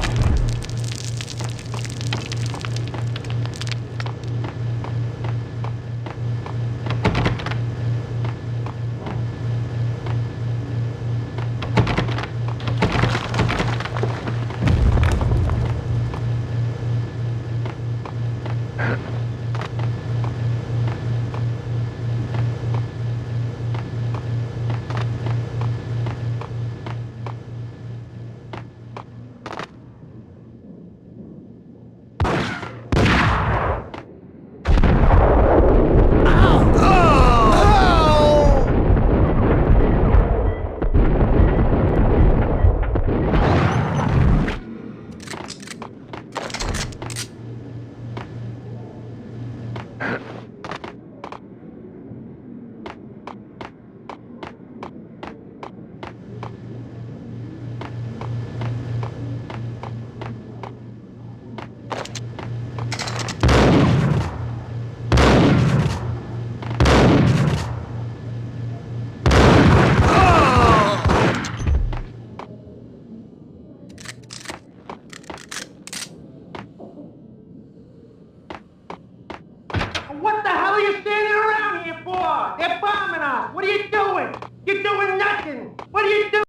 What the hell are you standing around here for? They're bombing us. What are you doing? You're doing nothing. What are you doing?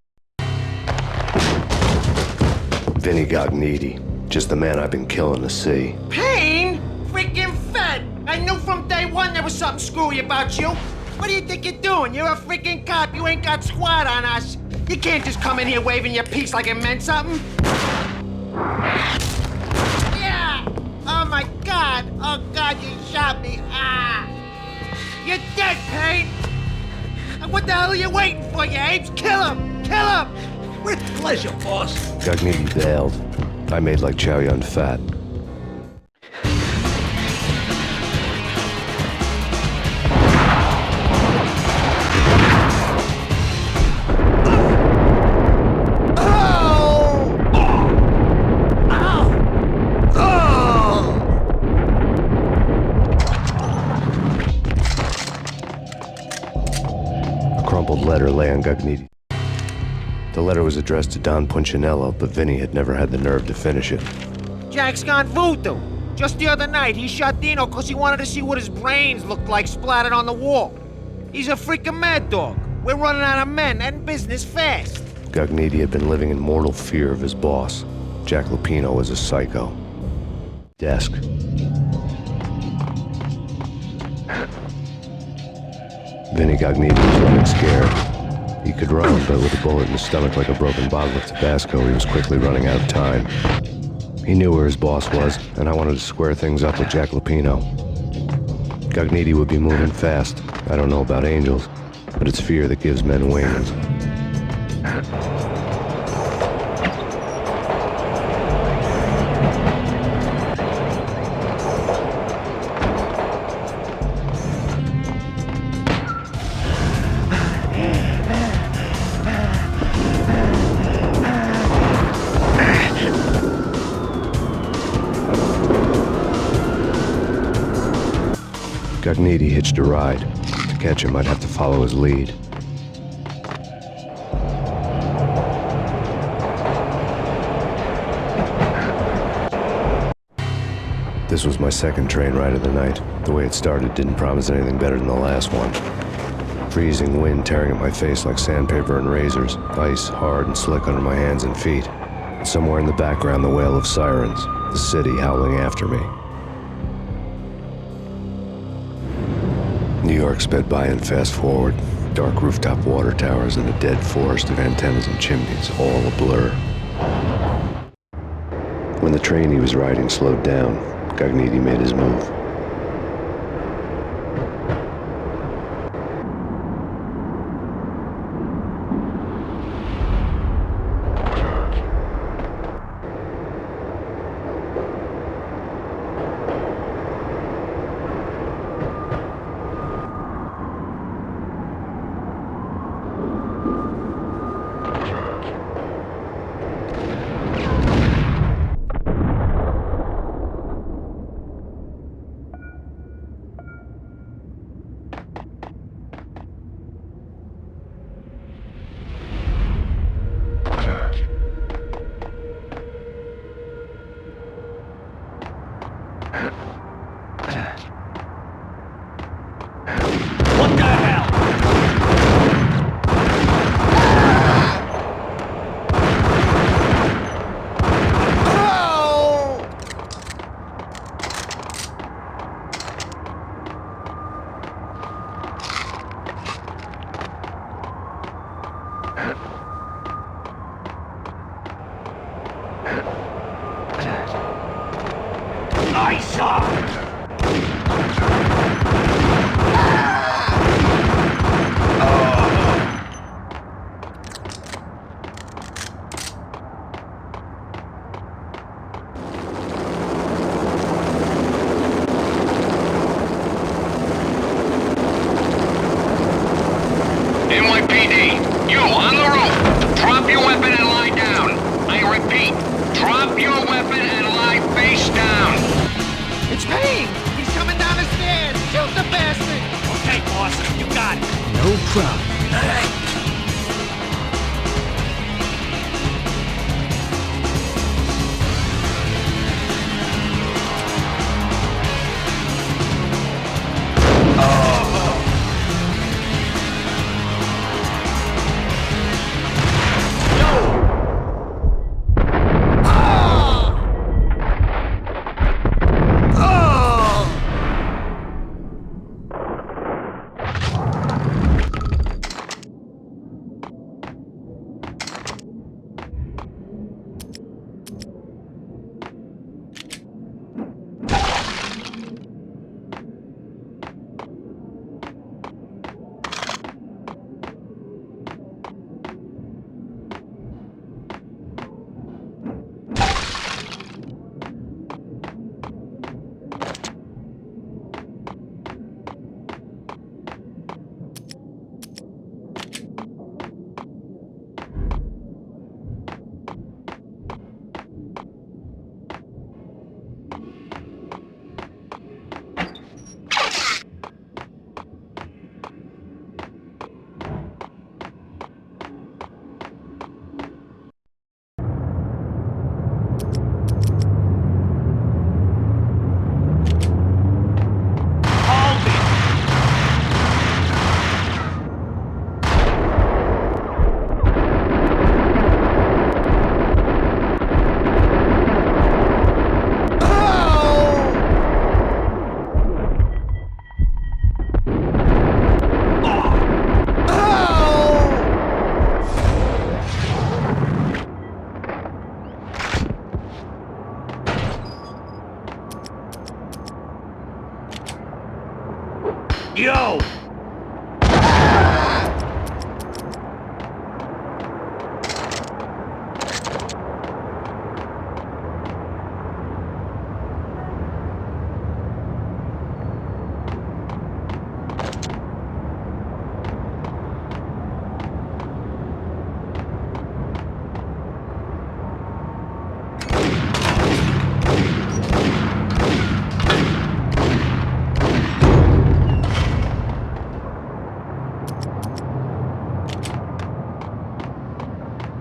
Vinnie got needy. Just the man I've been killing to see. Payne? Freaking Fed! I knew from day one there was something screwy about you. What do you think you're doing? You're a freaking cop. You ain't got squad on us. You can't just come in here waving your piece like it meant something. Yeah! God! Oh, God, you shot me! Ah! You're dead, Payne! And what the hell are you waiting for, you apes? Kill him! Kill him! With pleasure, boss. Gagniti bailed. I made like Chow Yun Fat. Letter lay on Gagniti. The letter was addressed to Don Punchinello, but Vinnie had never had the nerve to finish it. Jack's gone voodoo. Just the other night, he shot Dino because he wanted to see what his brains looked like splattered on the wall. He's a freaking mad dog. We're running out of men and business fast. Gagniti had been living in mortal fear of his boss. Jack Lupino was a psycho. Desk. Vinnie Gagniti was running scared. He could run, but with a bullet in his stomach like a broken bottle of Tabasco, he was quickly running out of time. He knew where his boss was, and I wanted to square things up with Jack Lupino. Gagniti would be moving fast. I don't know about angels, but it's fear that gives men wings. Gagniti hitched a ride. To catch him, I'd have to follow his lead. This was my second train ride of the night. The way it started didn't promise anything better than the last one. Freezing wind tearing at my face like sandpaper and razors, ice hard and slick under my hands and feet. And somewhere in the background, the wail of sirens, the city howling after me. New York sped by in fast forward. Dark rooftop water towers and a dead forest of antennas and chimneys, all a blur. When the train he was riding slowed down, Gagniti made his move. NYPD, you on the roof. Drop your weapon and lie down. I repeat, drop your weapon and lie face down. It's Payne! He's coming down the stairs! Shoot the bastard! Okay, boss, you got it. No problem. All right.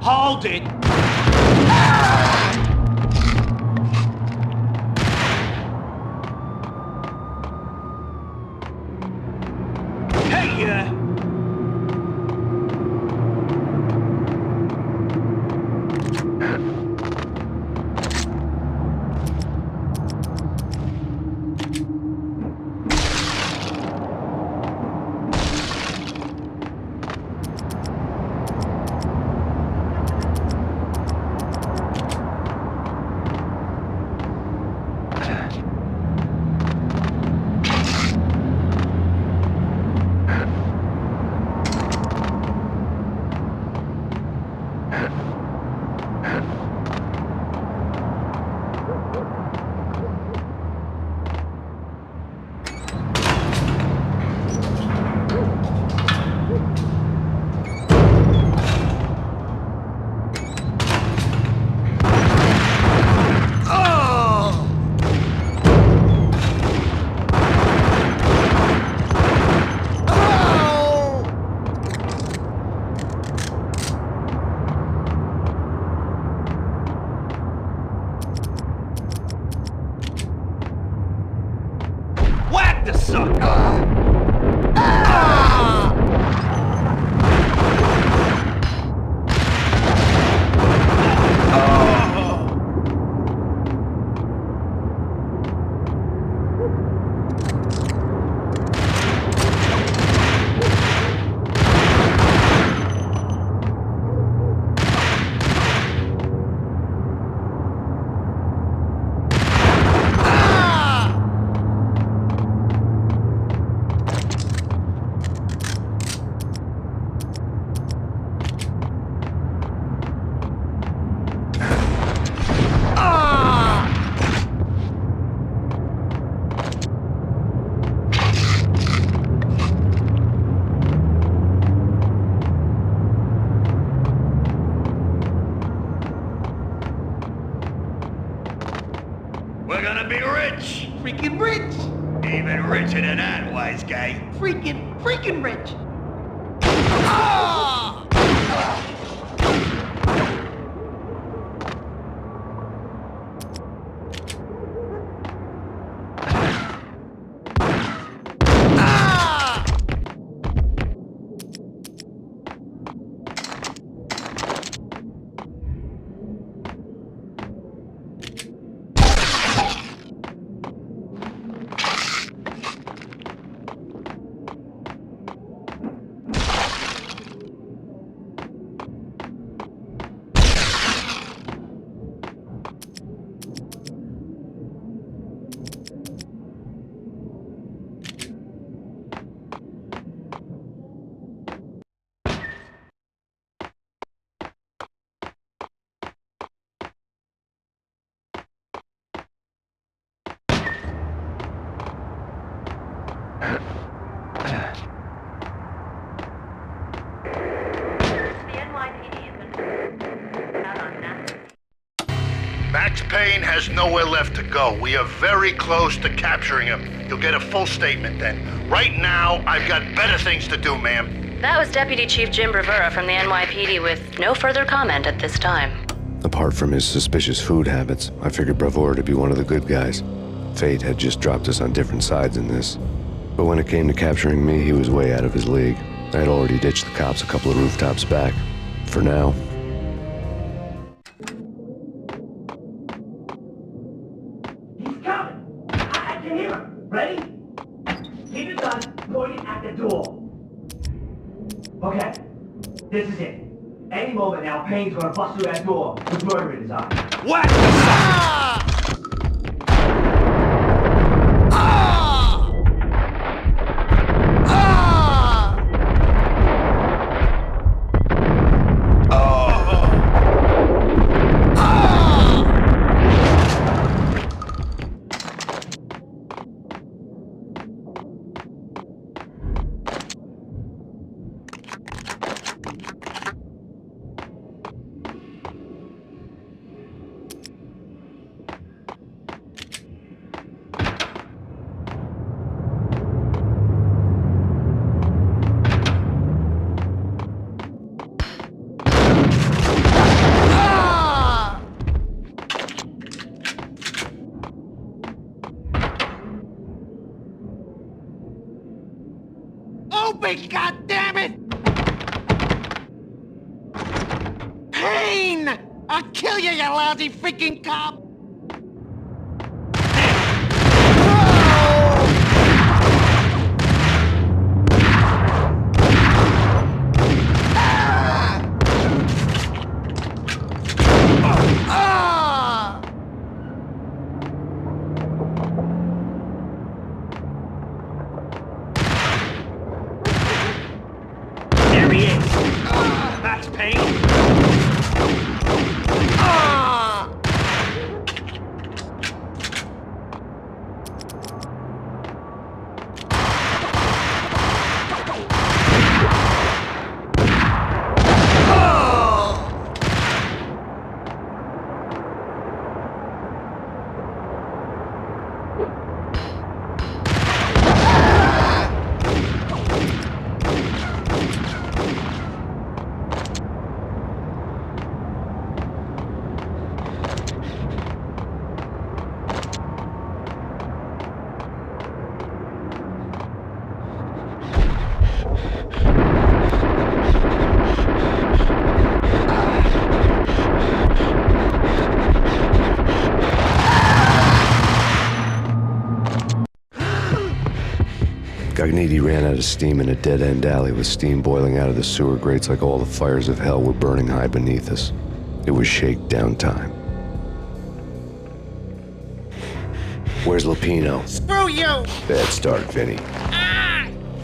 Hold it! Hey, whack the sucker! We're gonna be rich! Freaking rich! Even richer than that, wise guy. Freaking rich! Max Payne has nowhere left to go. We are very close to capturing him. You'll get a full statement then. Right now, I've got better things to do, ma'am. That was Deputy Chief Jim Rivera from the NYPD with no further comment at this time. Apart from his suspicious food habits, I figured Bravura to be one of the good guys. Fate had just dropped us on different sides in this. But when it came to capturing me, he was way out of his league. I had already ditched the cops a couple of rooftops back. For now. He's coming! I can hear him! Ready? Keep your gun pointed at the door. Okay, this is it. Any moment now, Payne's gonna bust through that door with murder in his eye. What the me, goddammit! Payne! I'll kill you, you lousy freaking cop! There he is! Max Payne! Gognitti ran out of steam in a dead-end alley with steam boiling out of the sewer grates like all the fires of hell were burning high beneath us. It was shakedown time. Where's Lupino? Screw you! Bad start, Vinnie.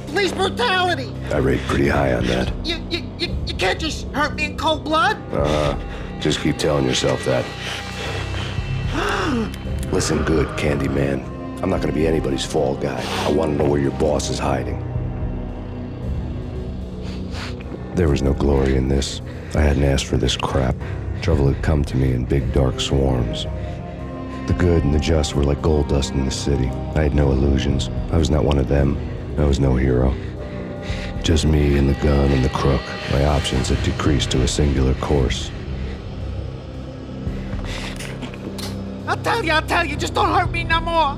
Police brutality! I rate pretty high on that. You can't just hurt me in cold blood? Just keep telling yourself that. Listen good, Candyman. I'm not gonna be anybody's fall guy. I want to know where your boss is hiding. There was no glory in this. I hadn't asked for this crap. Trouble had come to me in big dark swarms. The good and the just were like gold dust in the city. I had no illusions. I was not one of them. I was no hero. Just me and the gun and the crook. My options had decreased to a singular course. I'll tell you, just don't hurt me no more.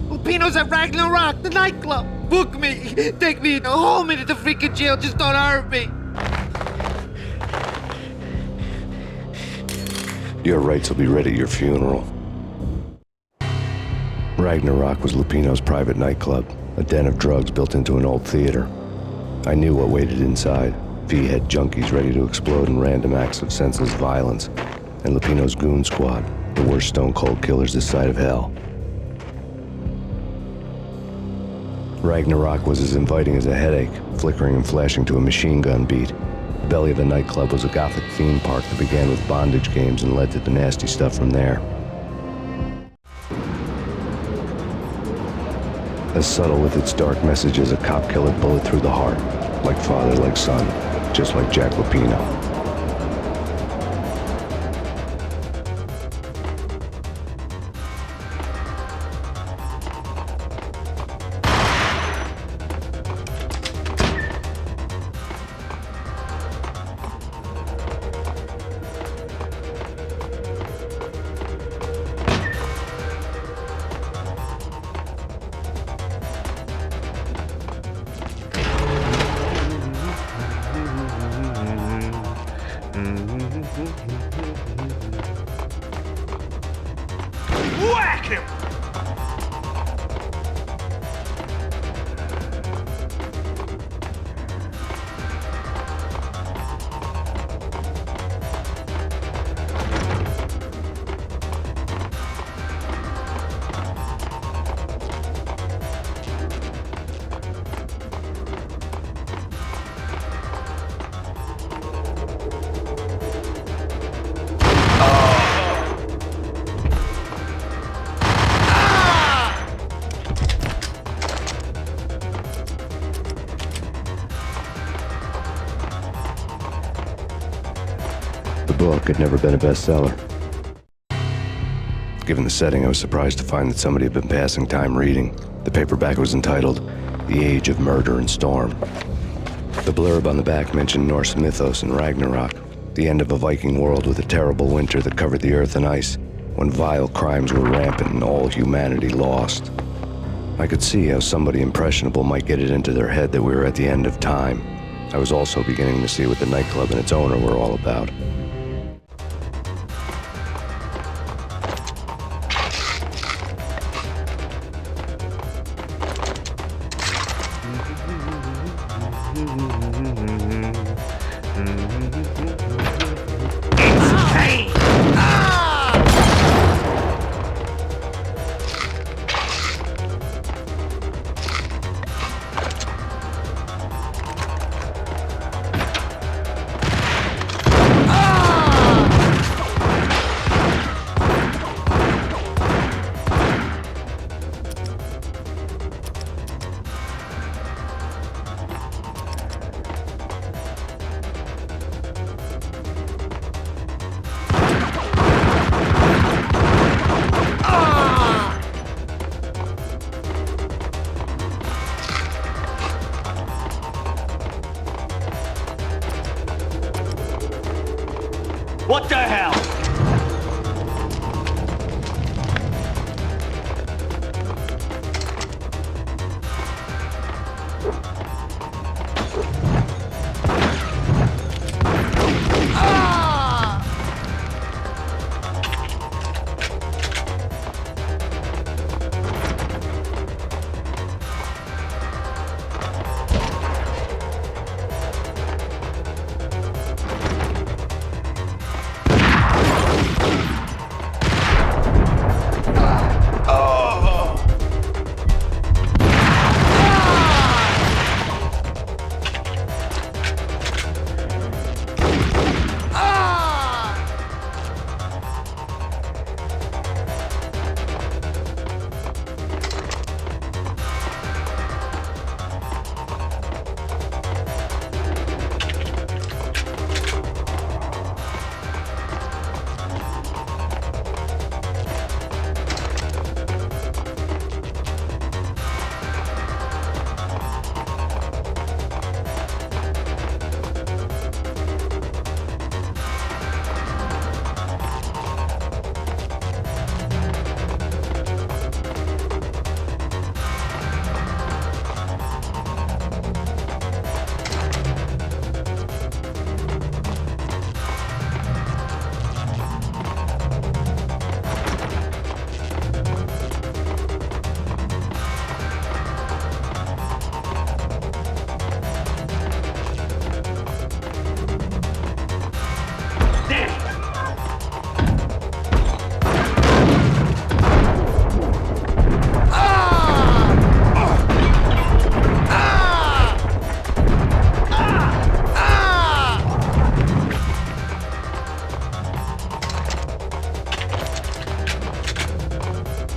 Lupino's at Ragnarok, the nightclub. Book me, take me, hold me to the freaking jail, just don't hurt me. Your rights will be ready at your funeral. Ragnarok was Lupino's private nightclub, a den of drugs built into an old theater. I knew what waited inside. V-head junkies ready to explode in random acts of senseless violence, and Lupino's goon squad, the worst stone-cold killers this side of hell. Ragnarok was as inviting as a headache, flickering and flashing to a machine gun beat. The belly of the nightclub was a gothic theme park that began with bondage games and led to the nasty stuff from there. As subtle with its dark message as a cop killer bullet through the heart, like father, like son, just like Jack Lupino. Whack him! The book had never been a bestseller. Given the setting, I was surprised to find that somebody had been passing time reading. The paperback was entitled, The Age of Murder and Storm. The blurb on the back mentioned Norse mythos and Ragnarok, the end of a Viking world with a terrible winter that covered the earth in ice, when vile crimes were rampant and all humanity lost. I could see how somebody impressionable might get it into their head that we were at the end of time. I was also beginning to see what the nightclub and its owner were all about. What the hell?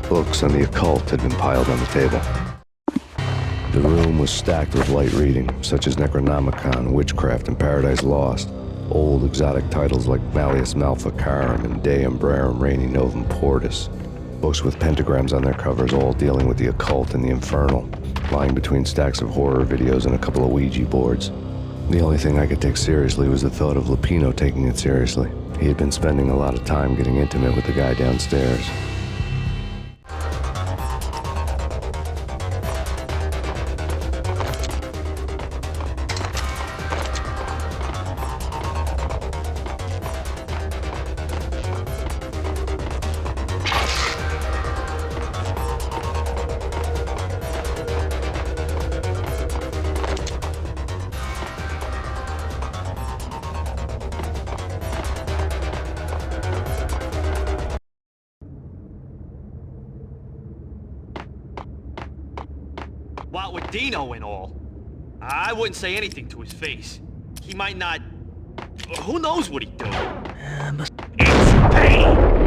Books on the occult had been piled on the table. The room was stacked with light reading, such as Necronomicon, Witchcraft, and Paradise Lost. Old exotic titles like Malleus Maleficarum and De Umbrarum Reini Novum Portus. Books with pentagrams on their covers, all dealing with the occult and the infernal, lying between stacks of horror videos and a couple of Ouija boards. The only thing I could take seriously was the thought of Lupino taking it seriously. He had been spending a lot of time getting intimate with the guy downstairs. What with Dino and all, I wouldn't say anything to his face. He might not... Who knows what he'd do? It's Payne!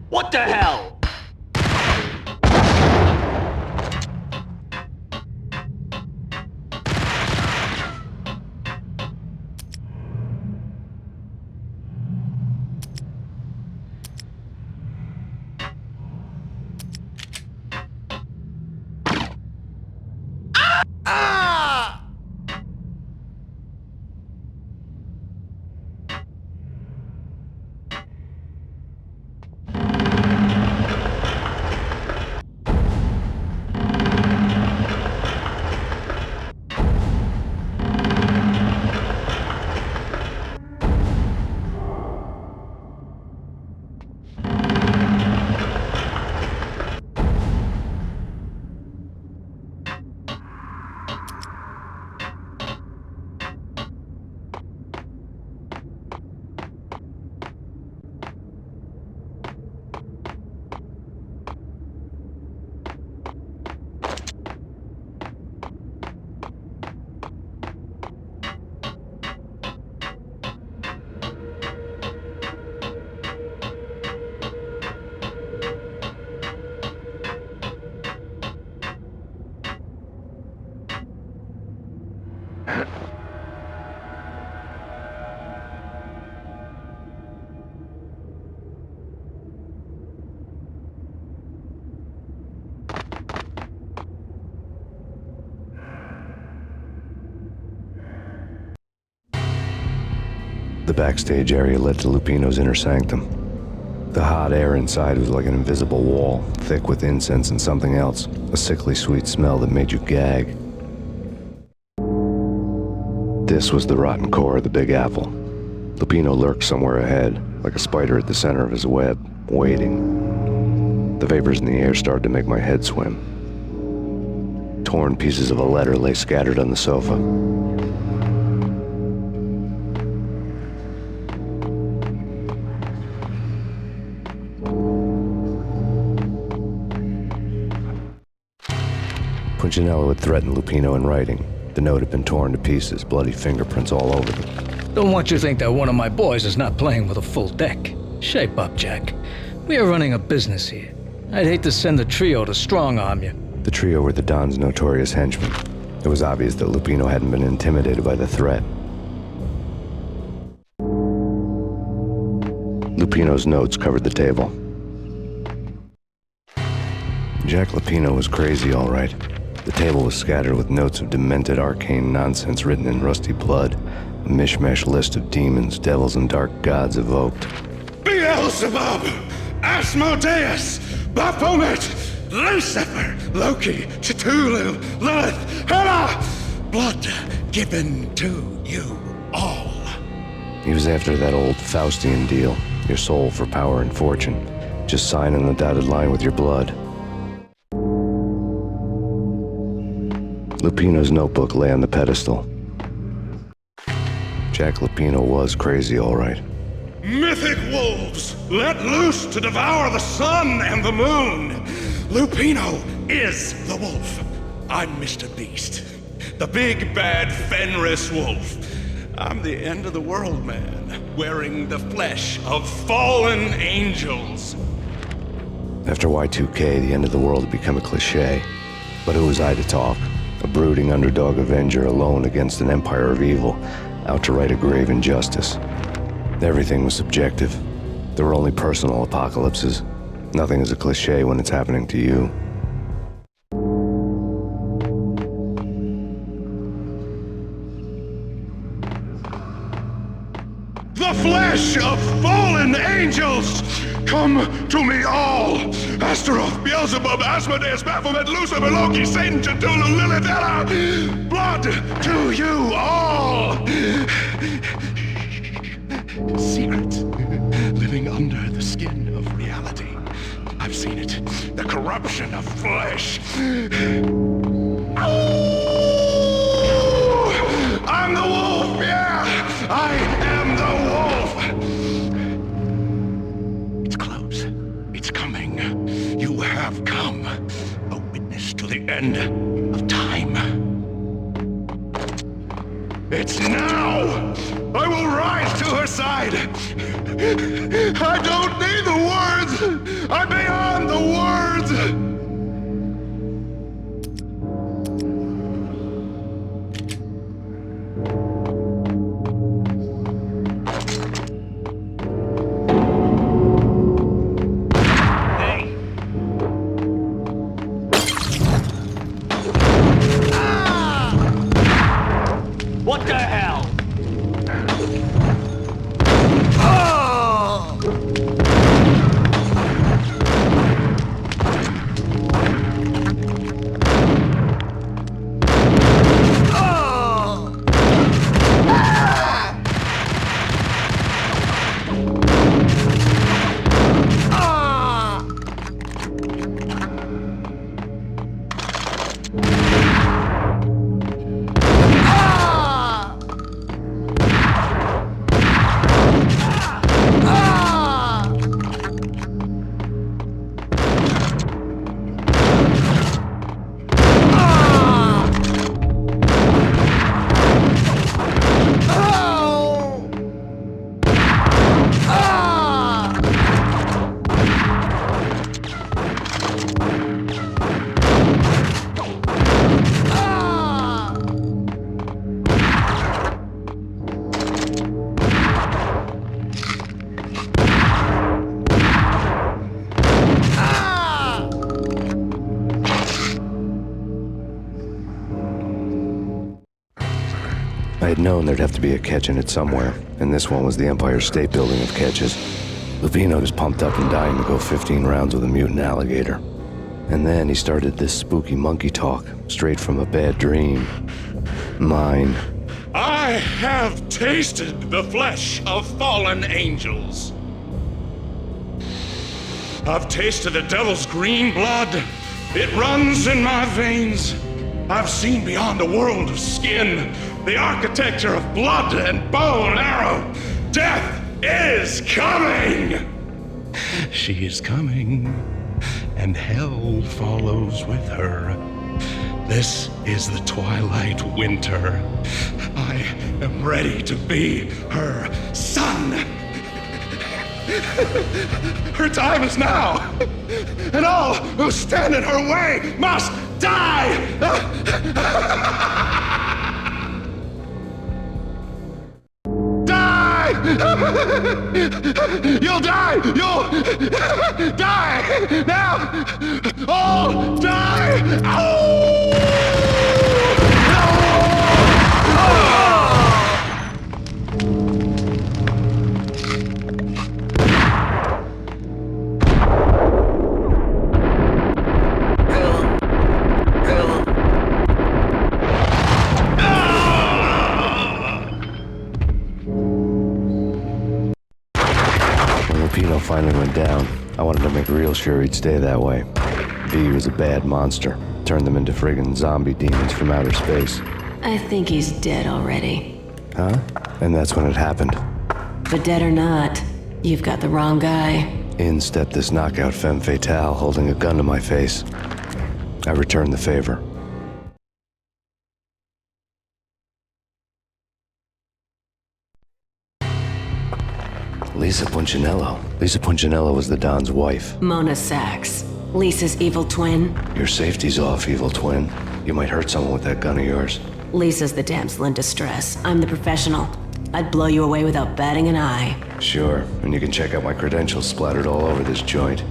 What the hell? The backstage area led to Lupino's inner sanctum. The hot air inside was like an invisible wall, thick with incense and something else, a sickly sweet smell that made you gag. This was the rotten core of the Big Apple. Lupino lurked somewhere ahead, like a spider at the center of his web, waiting. The vapors in the air started to make my head swim. Torn pieces of a letter lay scattered on the sofa. Punchinello had threatened Lupino in writing. The note had been torn to pieces, bloody fingerprints all over them. Don't want you to think that one of my boys is not playing with a full deck. Shape up, Jack. We are running a business here. I'd hate to send the trio to strong-arm you. The trio were the Don's notorious henchmen. It was obvious that Lupino hadn't been intimidated by the threat. Lupino's notes covered the table. Jack Lupino was crazy, all right. The table was scattered with notes of demented arcane nonsense written in rusty blood, a mishmash list of demons, devils, and dark gods evoked. Beelzebub, Asmodeus, Baphomet, Lucifer, Loki, Cthulhu, Lilith, Hela! Blood given to you all. He was after that old Faustian deal, your soul for power and fortune. Just sign on the dotted line with your blood. Lupino's notebook lay on the pedestal. Jack Lupino was crazy, all right. Mythic wolves, let loose to devour the sun and the moon. Lupino is the wolf. I'm Mr. Beast, the big bad Fenris wolf. I'm the end of the world man, wearing the flesh of fallen angels. After Y2K, the end of the world had become a cliché. But who was I to talk? A brooding underdog avenger alone against an empire of evil, out to right a grave injustice. Everything was subjective. There were only personal apocalypses. Nothing is a cliché when it's happening to you. The flesh of fallen angels! Come to me all! Astaroth, Beelzebub, Asmodeus, Baphomet, Lucifer, Loki, Satan, Cthulhu, Lilith, Hela! Blood to you all! Secret, living under the skin of reality. I've seen it. The corruption of flesh. I'm the wolf, yeah! I am the wolf! It's close. It's coming. You have come. A witness to the end of time. It's now! I will rise to her side! I don't need the words! I'm beyond the words! What the hell? I had known there'd have to be a catch in it somewhere, and this one was the Empire State Building of catches. Lupino was pumped up and dying to go 15 rounds with a mutant alligator. And then he started this spooky monkey talk, straight from a bad dream. Mine. I have tasted the flesh of fallen angels. I've tasted the devil's green blood. It runs in my veins. I've seen beyond a world of skin, the architecture of blood and bow and arrow. Death is coming! She is coming, and hell follows with her. This is the twilight winter. I am ready to be her son. Her time is now, and all who stand in her way must die! Die! You'll die! You'll die! Now! All die! Lupino finally went down. I wanted to make real sure he'd stay that way. V was a bad monster. Turned them into friggin' zombie demons from outer space. I think he's dead already. Huh? And that's when it happened. But dead or not, you've got the wrong guy. In stepped this knockout femme fatale holding a gun to my face. I returned the favor. Lisa Punchinello. Lisa Punchinello was the Don's wife. Mona Sax. Lisa's evil twin. Your safety's off, evil twin. You might hurt someone with that gun of yours. Lisa's the damsel in distress. I'm the professional. I'd blow you away without batting an eye. Sure, and you can check out my credentials splattered all over this joint.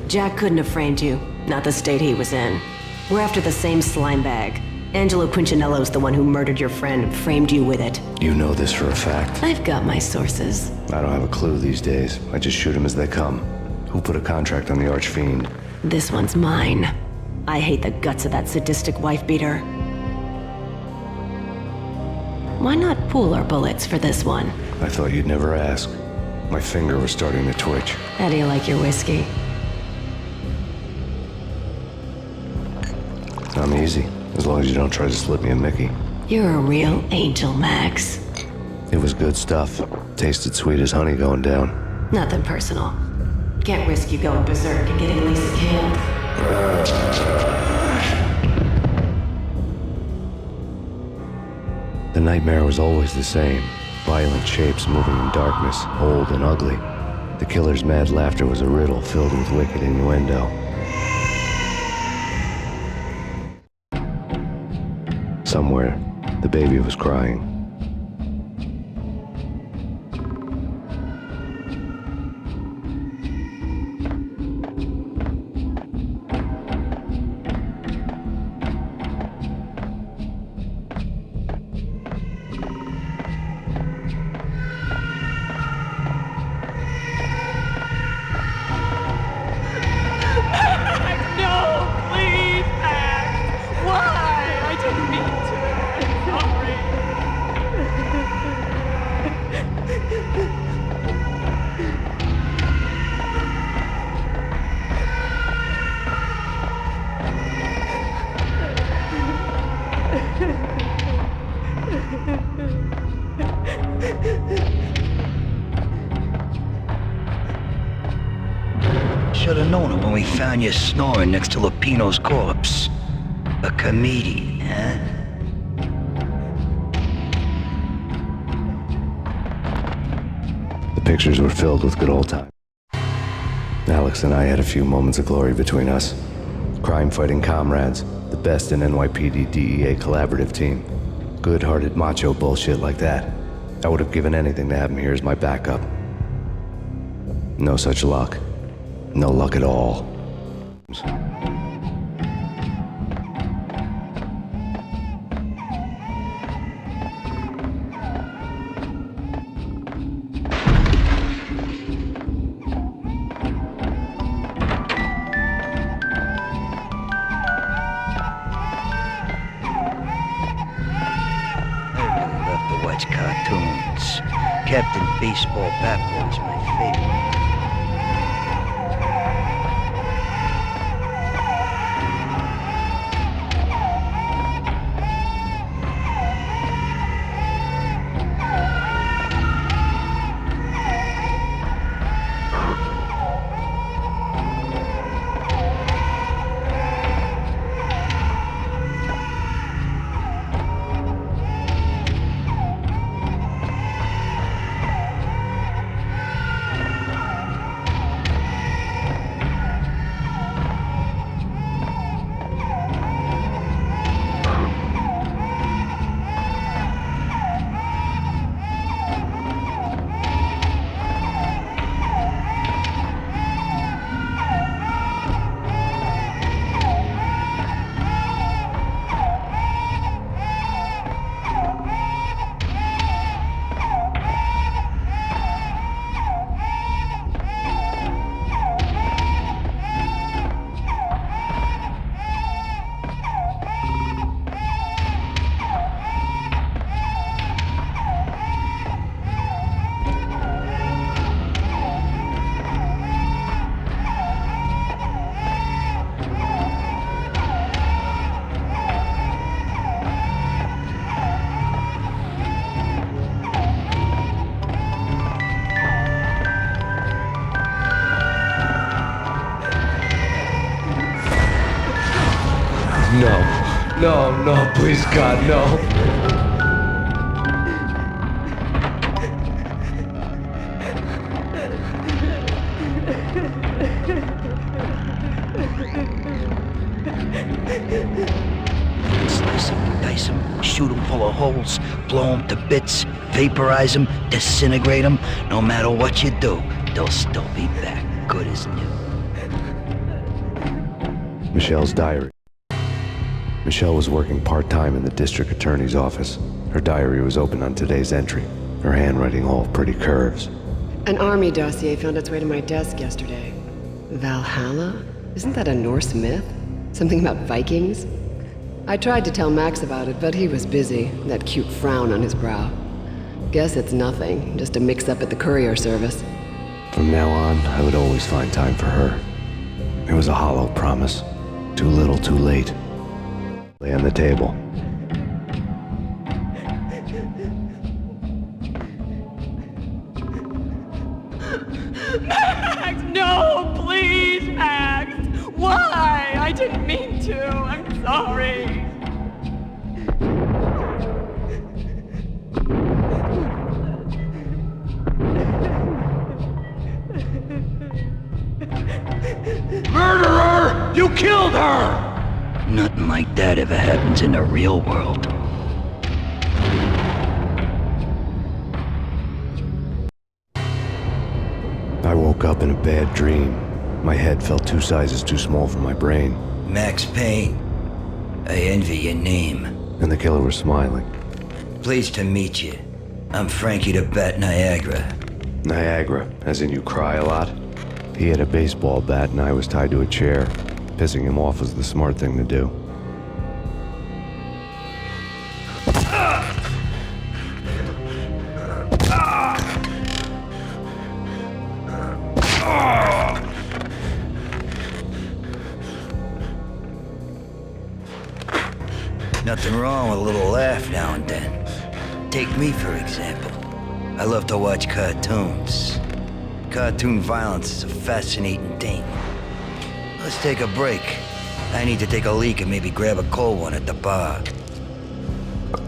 Jack couldn't have framed you. Not the state he was in. We're after the same slime bag. Angelo Punchinello's the one who murdered your friend and framed you with it. You know this for a fact. I've got my sources. I don't have a clue these days. I just shoot them as they come. Who put a contract on the Archfiend? This one's mine. I hate the guts of that sadistic wife-beater. Why not pool our bullets for this one? I thought you'd never ask. My finger was starting to twitch. How do you like your whiskey? I'm easy, as long as you don't try to slip me a Mickey. You're a real angel, Max. It was good stuff. Tasted sweet as honey going down. Nothing personal. Can't risk you going berserk and getting Lisa killed. The nightmare was always the same. Violent shapes moving in darkness, old and ugly. The killer's mad laughter was a riddle filled with wicked innuendo. Somewhere, the baby was crying. Should have known it when we found you snoring next to Lupino's corpse. A comedian, huh? The pictures were filled with good old times. Alex and I had a few moments of glory between us. Crime-fighting comrades, the best in NYPD DEA collaborative team. Good-hearted macho bullshit like that. I would have given anything to have him here as my backup. No such luck. No luck at all. cartoons. Captain Baseball Bat Boy's my favorite. No, please, God, no. Slice them, dice them, shoot them full of holes, blow them to bits, vaporize them, disintegrate them. No matter what you do, they'll still be back, good as new. Michelle's diary. Michelle was working part-time in the district attorney's office. Her diary was open on today's entry, her handwriting all pretty curves. An army dossier found its way to my desk yesterday. Valhalla? Isn't that a Norse myth? Something about Vikings? I tried to tell Max about it, but he was busy, that cute frown on his brow. Guess it's nothing, just a mix-up at the courier service. From now on, I would always find time for her. It was a hollow promise. Too little, too late. Lay on the table. Max, no, please, Max. Why? I didn't mean to. I'm sorry. Murderer! You killed her! Nothing like that ever happens in the real world. I woke up in a bad dream. My head felt 2 sizes too small for my brain. Max Payne. I envy your name. And the killer was smiling. Pleased to meet you. I'm Frankie the Bat Niagara. Niagara, as in you cry a lot? He had a baseball bat and I was tied to a chair. Pissing him off was the smart thing to do. Nothing wrong with a little laugh now and then. Take me, for example. I love to watch cartoons. Cartoon violence is a fascinating thing. Let's take a break. I need to take a leak and maybe grab a cold one at the bar.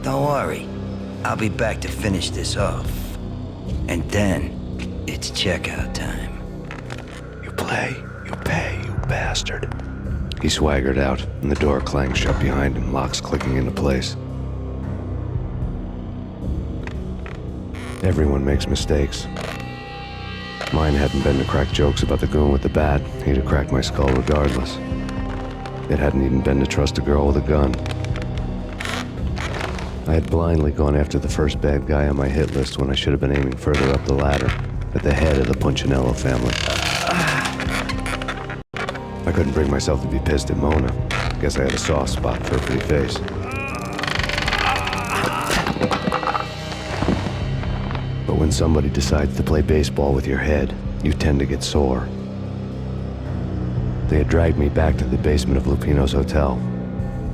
Don't worry. I'll be back to finish this off. And then, it's checkout time. You play, you pay, you bastard. He swaggered out, and the door clanged shut behind him, locks clicking into place. Everyone makes mistakes. Mine hadn't been to crack jokes about the goon with the bat. He'd have cracked my skull regardless. It hadn't even been to trust a girl with a gun. I had blindly gone after the first bad guy on my hit list when I should have been aiming further up the ladder, at the head of the Punchinello family. I couldn't bring myself to be pissed at Mona. Guess I had a soft spot for her pretty face. But when somebody decides to play baseball with your head, you tend to get sore. They had dragged me back to the basement of Lupino's hotel.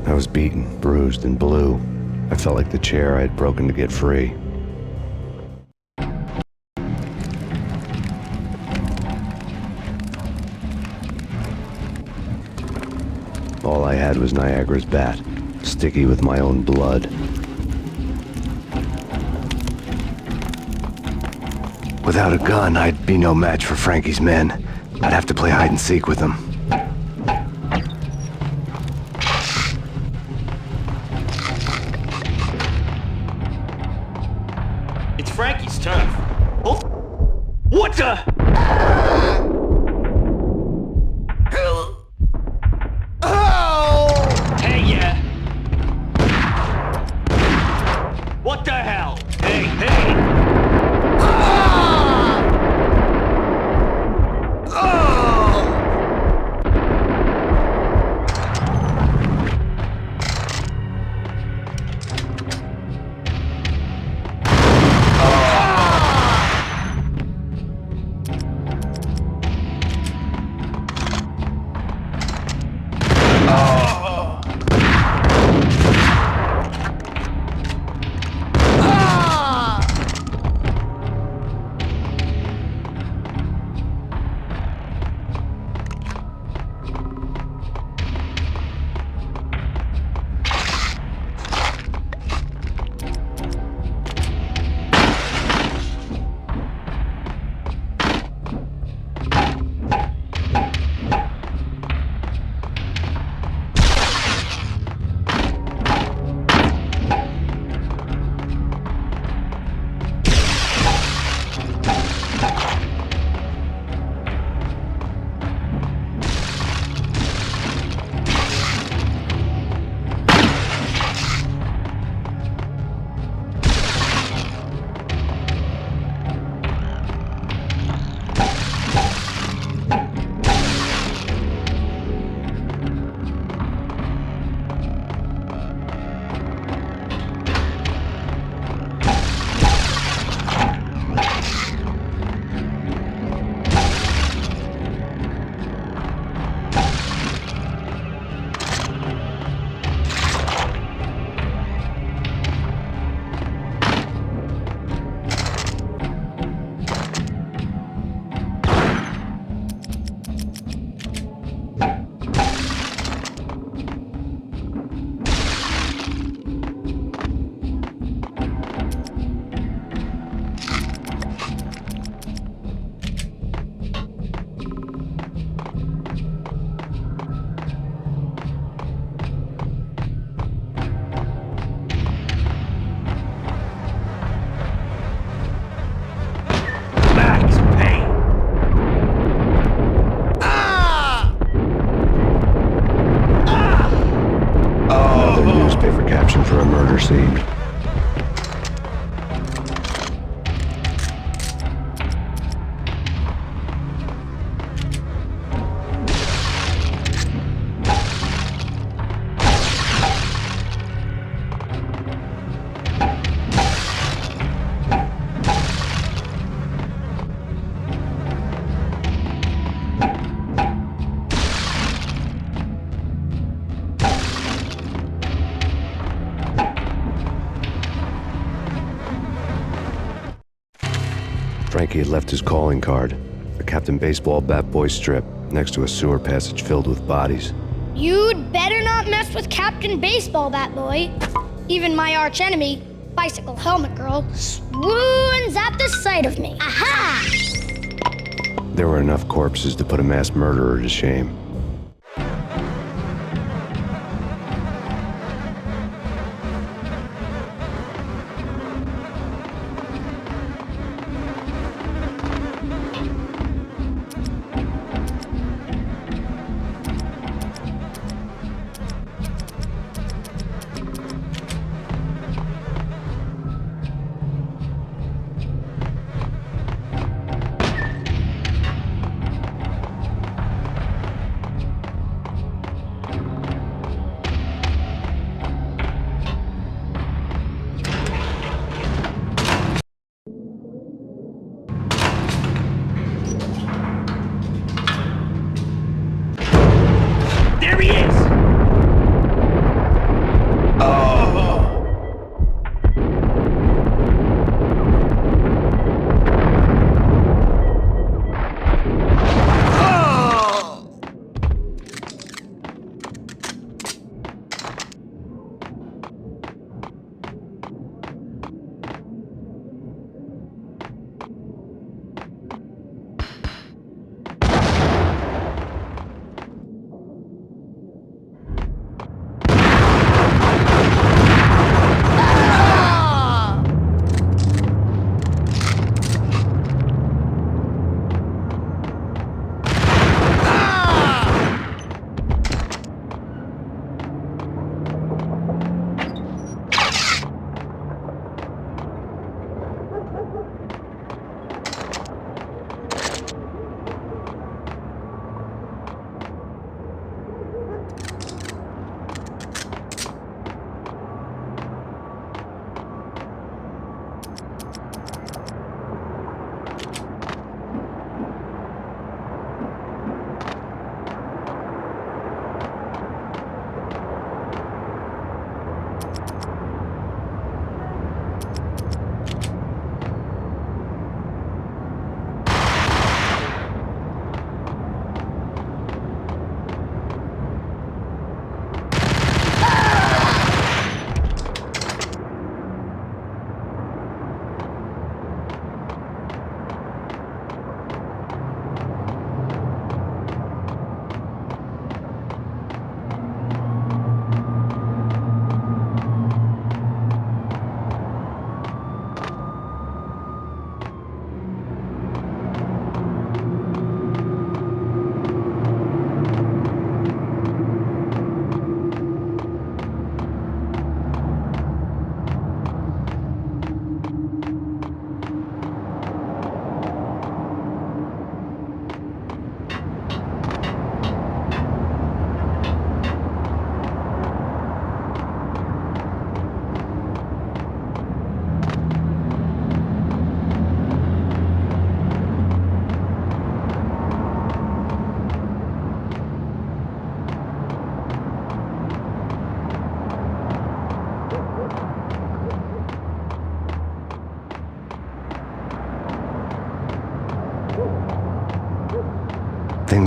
I was beaten, bruised, and blue. I felt like the chair I had broken to get free. All I had was Niagara's bat, sticky with my own blood. Without a gun, I'd be no match for Frankie's men. I'd have to play hide and seek with them. It's Frankie's turn. Oh, what the? Hey, yeah. What the hell? Hey, hey. For a murder scene. Frankie had left his calling card, a Captain Baseball bat boy strip, next to a sewer passage filled with bodies. You'd better not mess with Captain Baseball Bat Boy. Even my archenemy, Bicycle Helmet Girl, swoons at the sight of me. Aha! There were enough corpses to put a mass murderer to shame.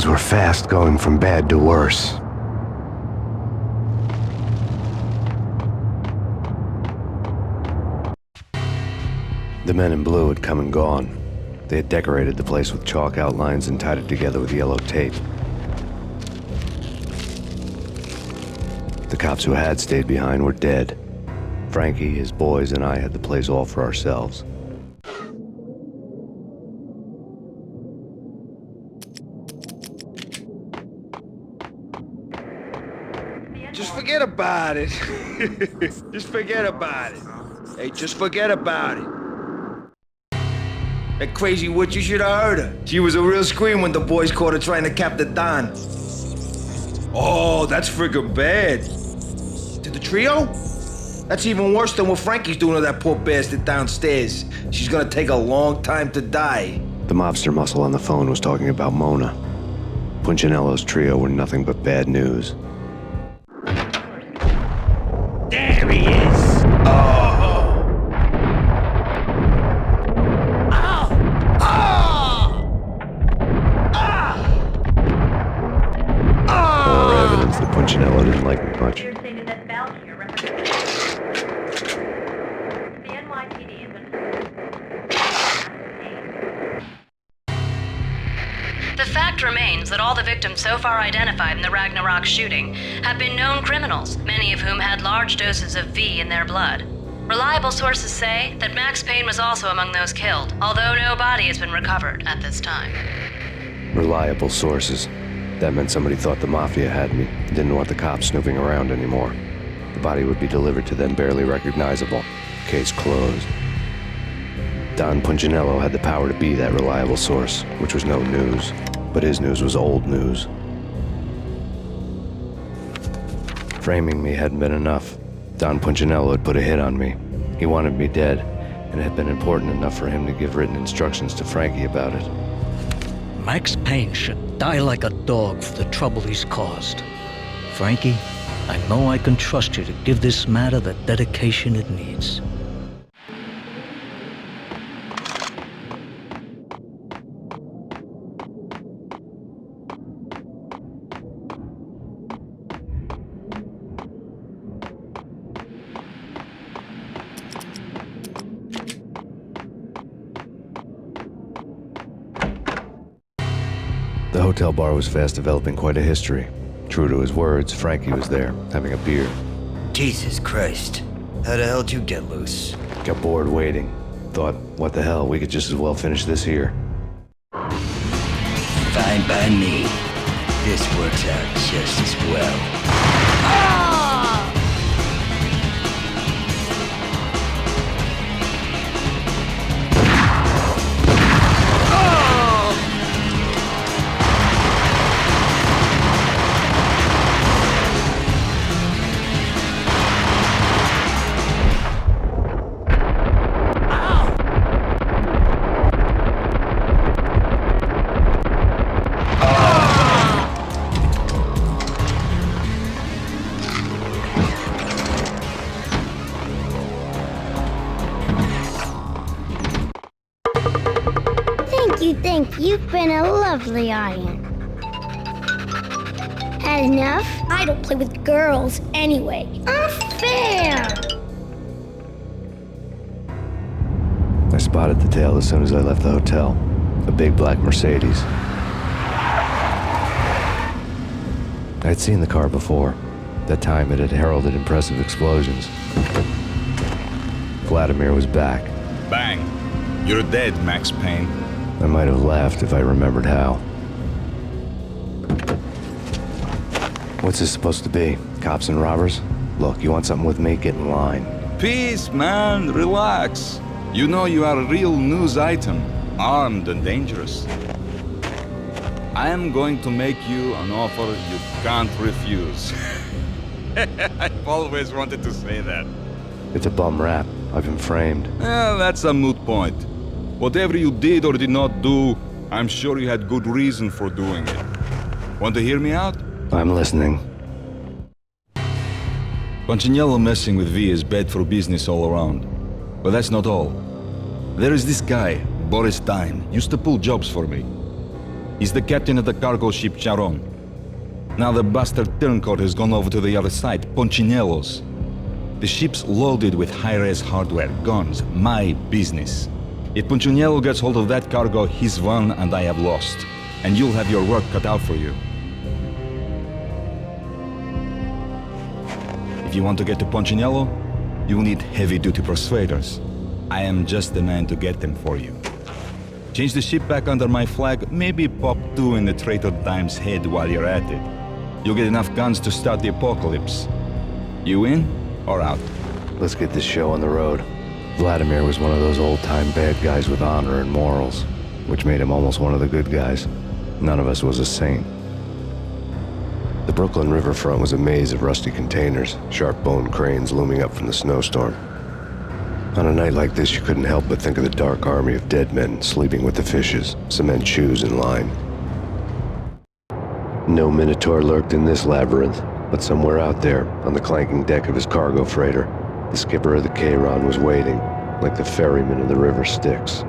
Things were fast going from bad to worse. The men in blue had come and gone. They had decorated the place with chalk outlines and tied it together with yellow tape. The cops who had stayed behind were dead. Frankie, his boys, and I had the place all for ourselves. Just forget about it. Just forget about it. Hey, just forget about it. That crazy witch, you should have heard her. She was a real scream when the boys caught her trying to cap the Don. Oh, that's friggin' bad. To the trio? That's even worse than what Frankie's doing to that poor bastard downstairs. She's gonna take a long time to die. The mobster muscle on the phone was talking about Mona. Punchinello's trio were nothing but bad news. There he is! More evidence that Punchinello didn't like me much. Stated that Valkyr represents the NYPD has been. The fact remains that all the victims so far identified in the Ragnarok shooting have been known criminals, many of whom had large doses of V in their blood. Reliable sources say that Max Payne was also among those killed, although no body has been recovered at this time. Reliable sources. That meant somebody thought the Mafia had me, and didn't want the cops snooping around anymore. The body would be delivered to them barely recognizable. Case closed. Don Punchinello had the power to be that reliable source, which was no news. But his news was old news. Framing me hadn't been enough. Don Punchinello had put a hit on me. He wanted me dead, and it had been important enough for him to give written instructions to Frankie about it. Max Payne should die like a dog for the trouble he's caused. Frankie, I know I can trust you to give this matter the dedication it needs. The hotel bar was fast developing quite a history. True to his words, Frankie was there, having a beer. Jesus Christ. How the hell did you get loose? Got bored waiting. Thought, what the hell, we could just as well finish this here. Fine by me. This works out just as well. Thank you. You've been a lovely iron. Had enough? I don't play with girls anyway. Unfair! I spotted the tail as soon as I left the hotel. A big black Mercedes. I'd seen the car before. That time it had heralded impressive explosions. Vladimir was back. Bang! You're dead, Max Payne. I might have laughed if I remembered how. What's this supposed to be? Cops and robbers? Look, you want something with me? Get in line. Peace, man. Relax. You know you are a real news item. Armed and dangerous. I am going to make you an offer you can't refuse. I've always wanted to say that. It's a bum rap. I've been framed. Well, that's a moot point. Whatever you did or did not do, I'm sure you had good reason for doing it. Want to hear me out? I'm listening. Punchinello messing with V is bad for business all around. But that's not all. There is this guy, Boris Stein, used to pull jobs for me. He's the captain of the cargo ship Charon. Now the bastard turncoat has gone over to the other side, Punchinello's. The ship's loaded with high-res hardware, guns, my business. If Punchinello gets hold of that cargo, he's won and I have lost. And you'll have your work cut out for you. If you want to get to Punchinello, you will need heavy-duty persuaders. I am just the man to get them for you. Change the ship back under my flag, maybe pop 2 in the traitor Dime's head while you're at it. You'll get enough guns to start the apocalypse. You in or out? Let's get this show on the road. Vladimir was one of those old-time bad guys with honor and morals, which made him almost one of the good guys. None of us was a saint. The Brooklyn riverfront was a maze of rusty containers, sharp-boned cranes looming up from the snowstorm. On a night like this, you couldn't help but think of the dark army of dead men sleeping with the fishes, cement shoes in line. No Minotaur lurked in this labyrinth, but somewhere out there, on the clanking deck of his cargo freighter, the skipper of the Chiron was waiting, like the ferryman of the river Styx.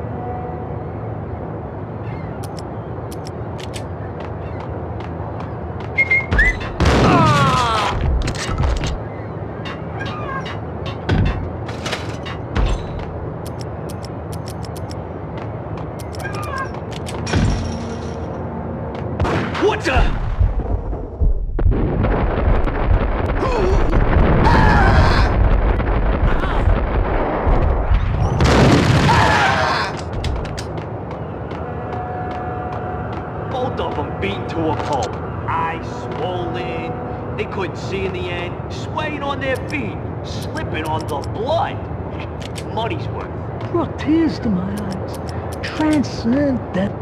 Brought tears to my eyes. Transcendent.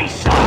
face off!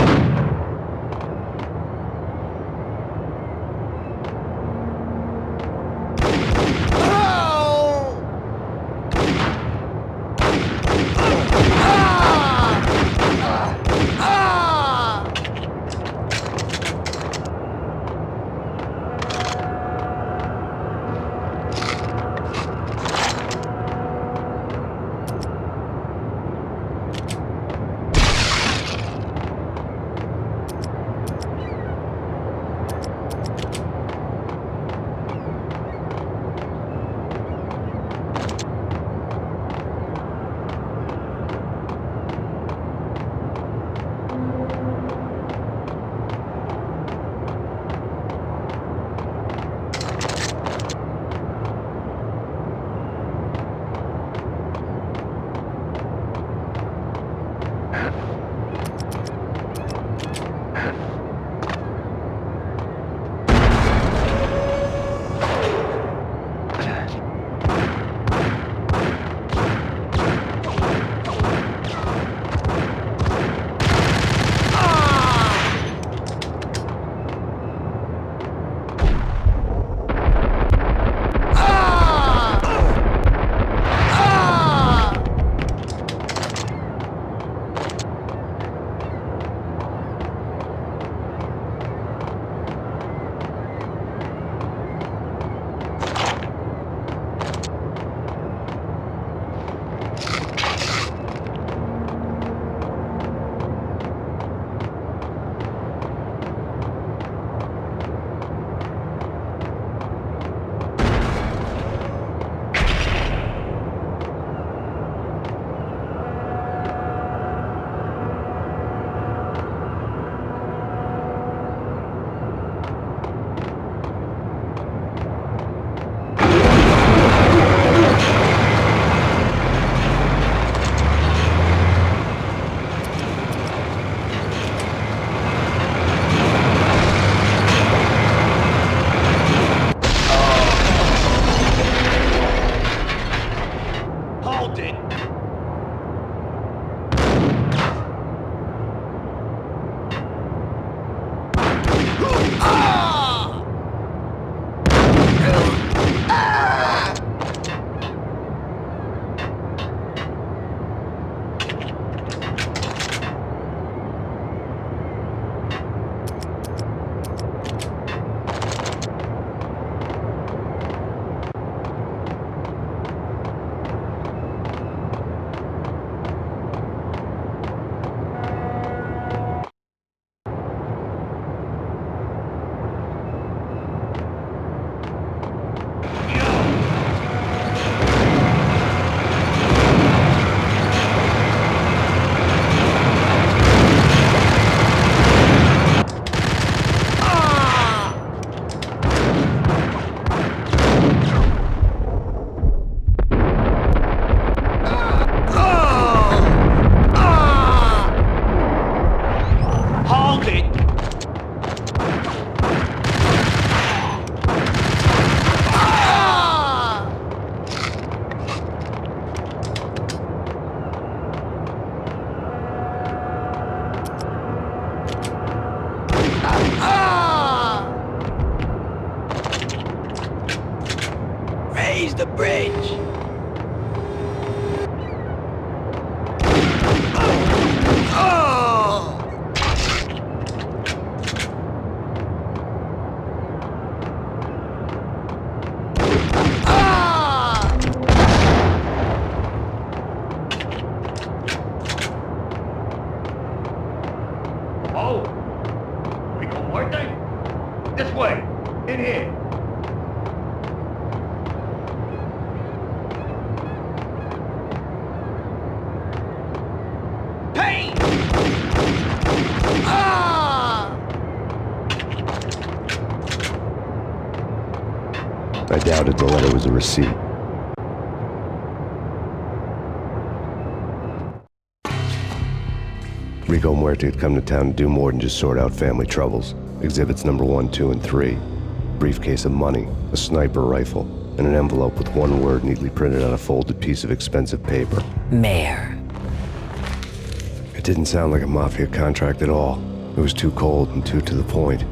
Raise the bridge! Oh! Rico Muerte? This way! In here! Payne! I doubted the letter was a receipt. Rico Muerte had come to town to do more than just sort out family troubles. Exhibits number 1, 2, and 3. Briefcase of money, a sniper rifle, and an envelope with one word neatly printed on a folded piece of expensive paper. Mayor. It didn't sound like a mafia contract at all. It was too cold and too to the point.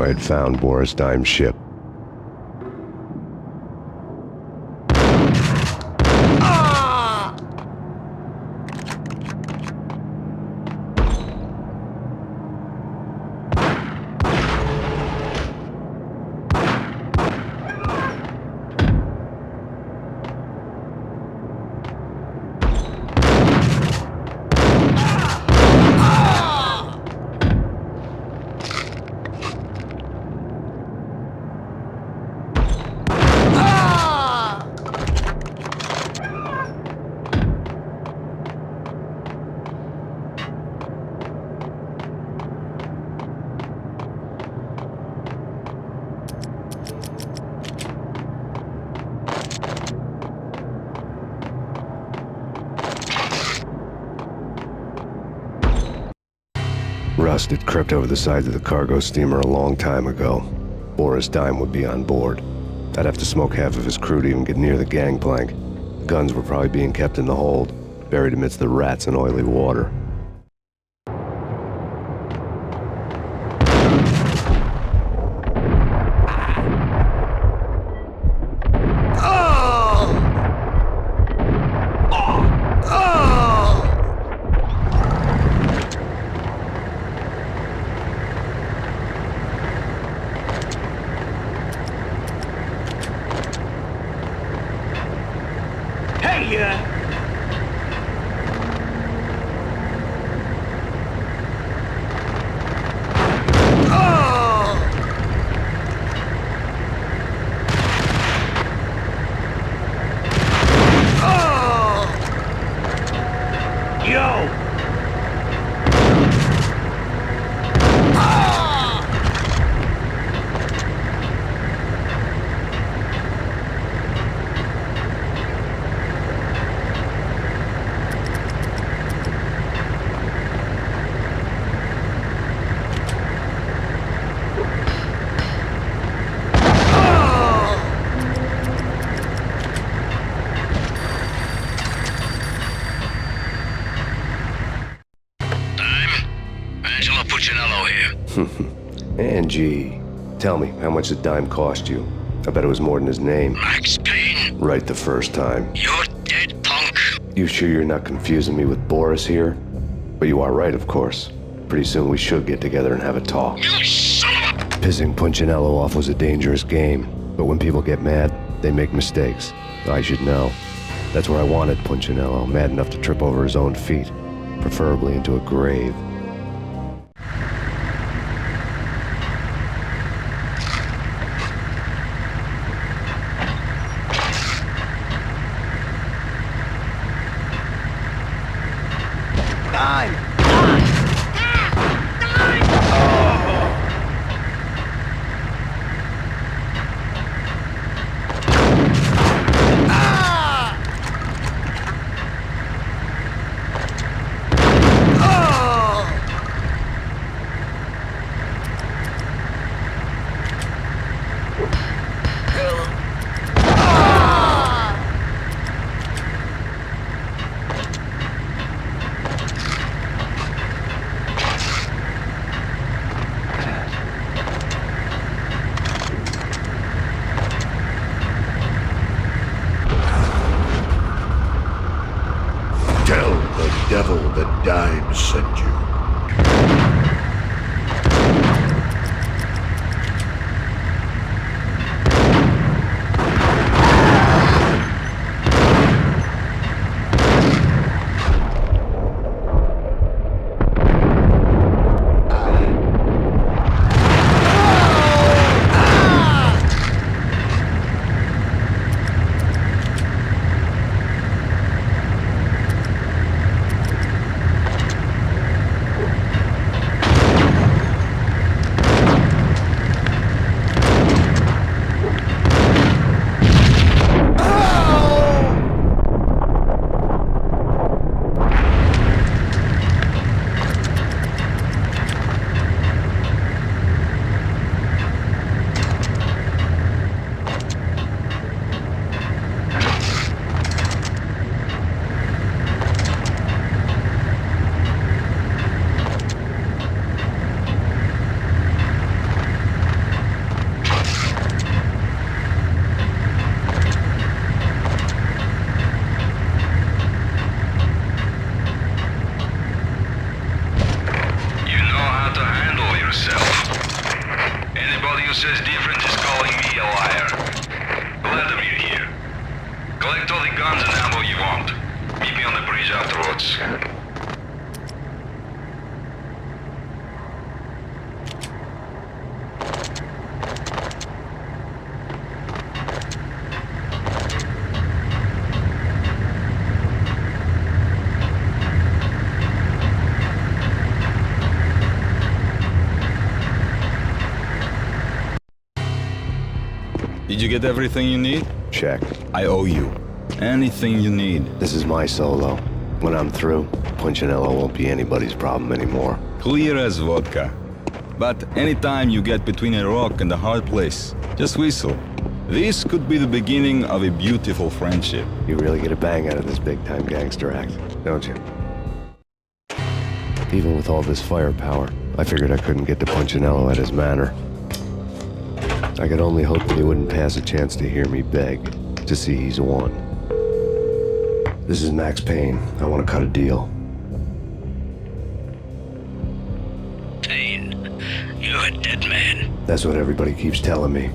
I had found Boris Dime's ship. Rust had crept over the sides of the cargo steamer a long time ago. Boris Dime would be on board. I'd have to smoke half of his crew to even get near the gangplank. The guns were probably being kept in the hold, buried amidst the rats and oily water. Angie, tell me, how much did Dime cost you? I bet it was more than his name. Max Payne. Right the first time. You're dead, punk. You sure you're not confusing me with Boris here? But you are right, of course. Pretty soon we should get together and have a talk. You son of a... Pissing Punchinello off was a dangerous game, but when people get mad, they make mistakes. I should know. That's where I wanted Punchinello, mad enough to trip over his own feet, preferably into a grave. Dime sent you. Anybody who says different is calling me a liar. Vladimir here. Collect all the guns and ammo you want. Meet me on the bridge afterwards. Did you get everything you need? Check. I owe you. Anything you need. This is my solo. When I'm through, Punchinello won't be anybody's problem anymore. Clear as vodka. But anytime you get between a rock and a hard place, just whistle. This could be the beginning of a beautiful friendship. You really get a bang out of this big-time gangster act, don't you? Even with all this firepower, I figured I couldn't get to Punchinello at his manor. I could only hope that he wouldn't pass a chance to hear me beg, to see he's won. This is Max Payne. I want to cut a deal. Payne, you're a dead man. That's what everybody keeps telling me.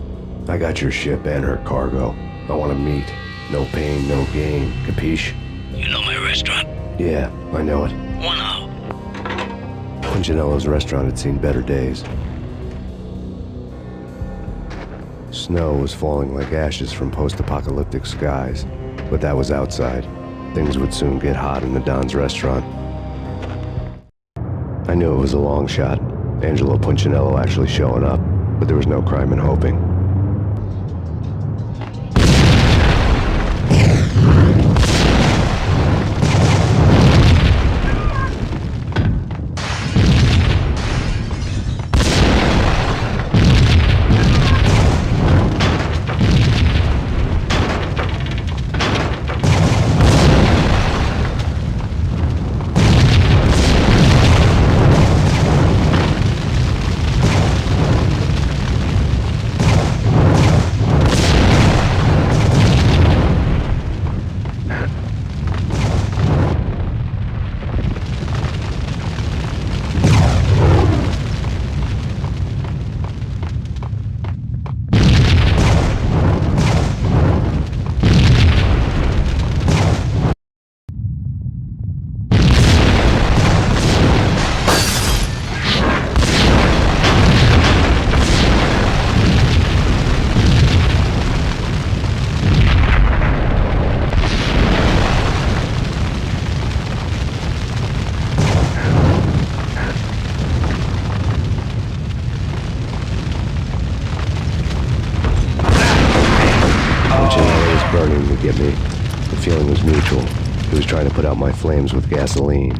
I got your ship and her cargo. I want to meet. No pain, no gain. Capiche? You know my restaurant? Yeah, I know it. 1 hour. Punchinello's restaurant had seen better days. Snow was falling like ashes from post-apocalyptic skies, but that was outside. Things would soon get hot in the Don's restaurant. I knew it was a long shot, Angelo Punchinello actually showing up, but there was no crime in hoping. Burning to get me. The feeling was mutual. He was trying to put out my flames with gasoline.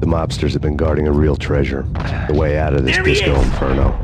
The mobsters have been guarding a real treasure. The way out of this disco inferno.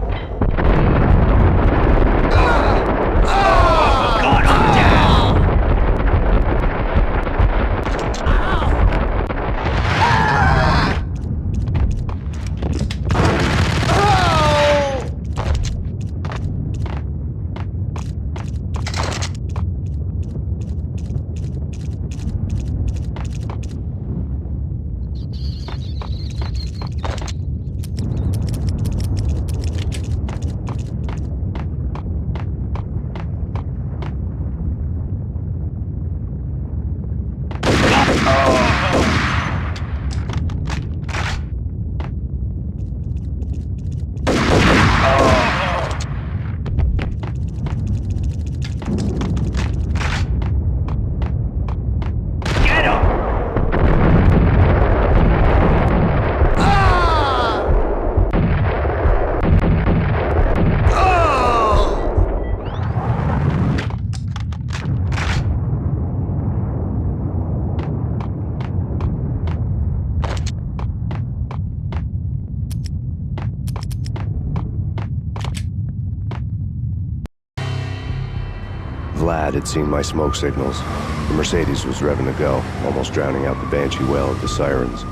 Vlad had seen my smoke signals. The Mercedes was revving to go, almost drowning out the banshee wail of the sirens.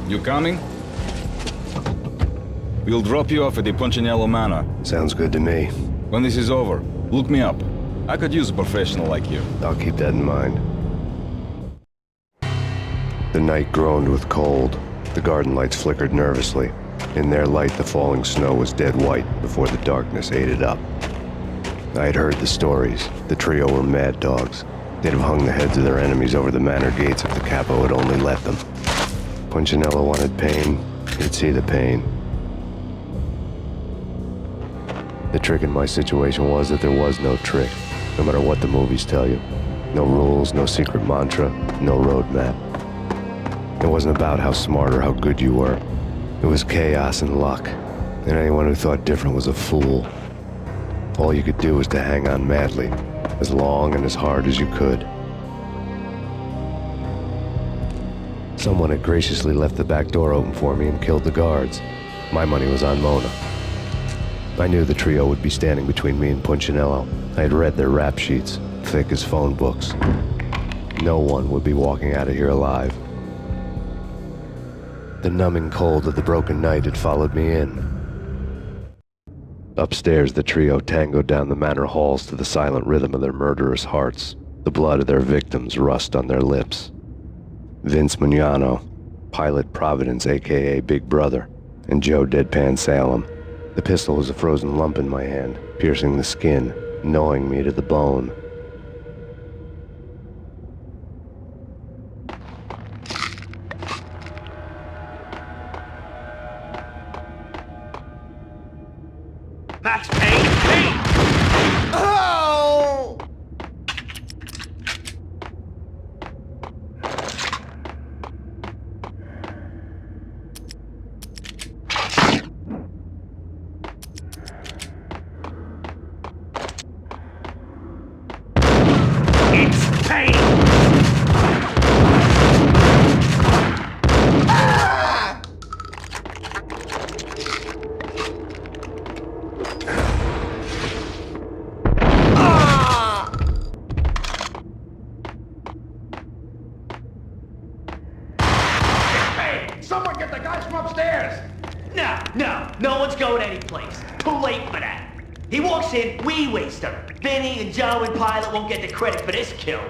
You coming? We'll drop you off at the Punchinello Manor. Sounds good to me. When this is over, look me up. I could use a professional like you. I'll keep that in mind. The night groaned with cold. The garden lights flickered nervously. In their light, the falling snow was dead white before the darkness ate it up. I had heard the stories. The trio were mad dogs. They'd have hung the heads of their enemies over the manor gates if the capo had only let them. Punchinello wanted pain. He'd see the pain. The trick in my situation was that there was no trick, no matter what the movies tell you. No rules, no secret mantra, no roadmap. It wasn't about how smart or how good you were. It was chaos and luck, and anyone who thought different was a fool. All you could do was to hang on madly, as long and as hard as you could. Someone had graciously left the back door open for me and killed the guards. My money was on Mona. I knew the trio would be standing between me and Punchinello. I had read their rap sheets, thick as phone books. No one would be walking out of here alive. The numbing cold of the broken night had followed me in. Upstairs, the trio tangoed down the manor halls to the silent rhythm of their murderous hearts, the blood of their victims rust on their lips. Vince Mugnano, Pilot Providence, a.k.a. Big Brother, and Joe Deadpan Salem. The pistol was a frozen lump in my hand, piercing the skin, gnawing me to the bone. Max Payne! Oh! It's Payne! Someone get the guys from upstairs! No one's going anyplace. Too late for that. He walks in, we waste him. Vinnie and Joe and Pilot won't get the credit for this kill.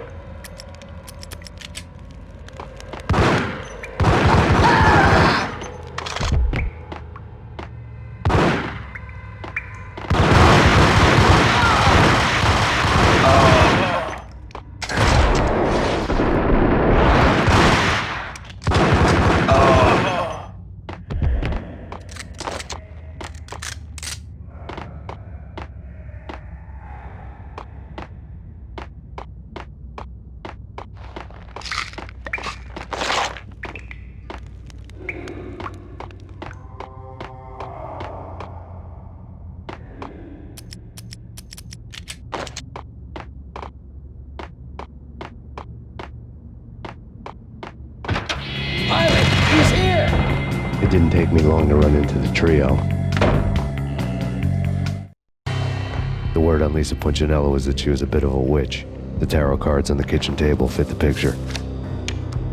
It didn't take me long to run into the trio. The word on Lisa Punchinello was that she was a bit of a witch. The tarot cards on the kitchen table fit the picture.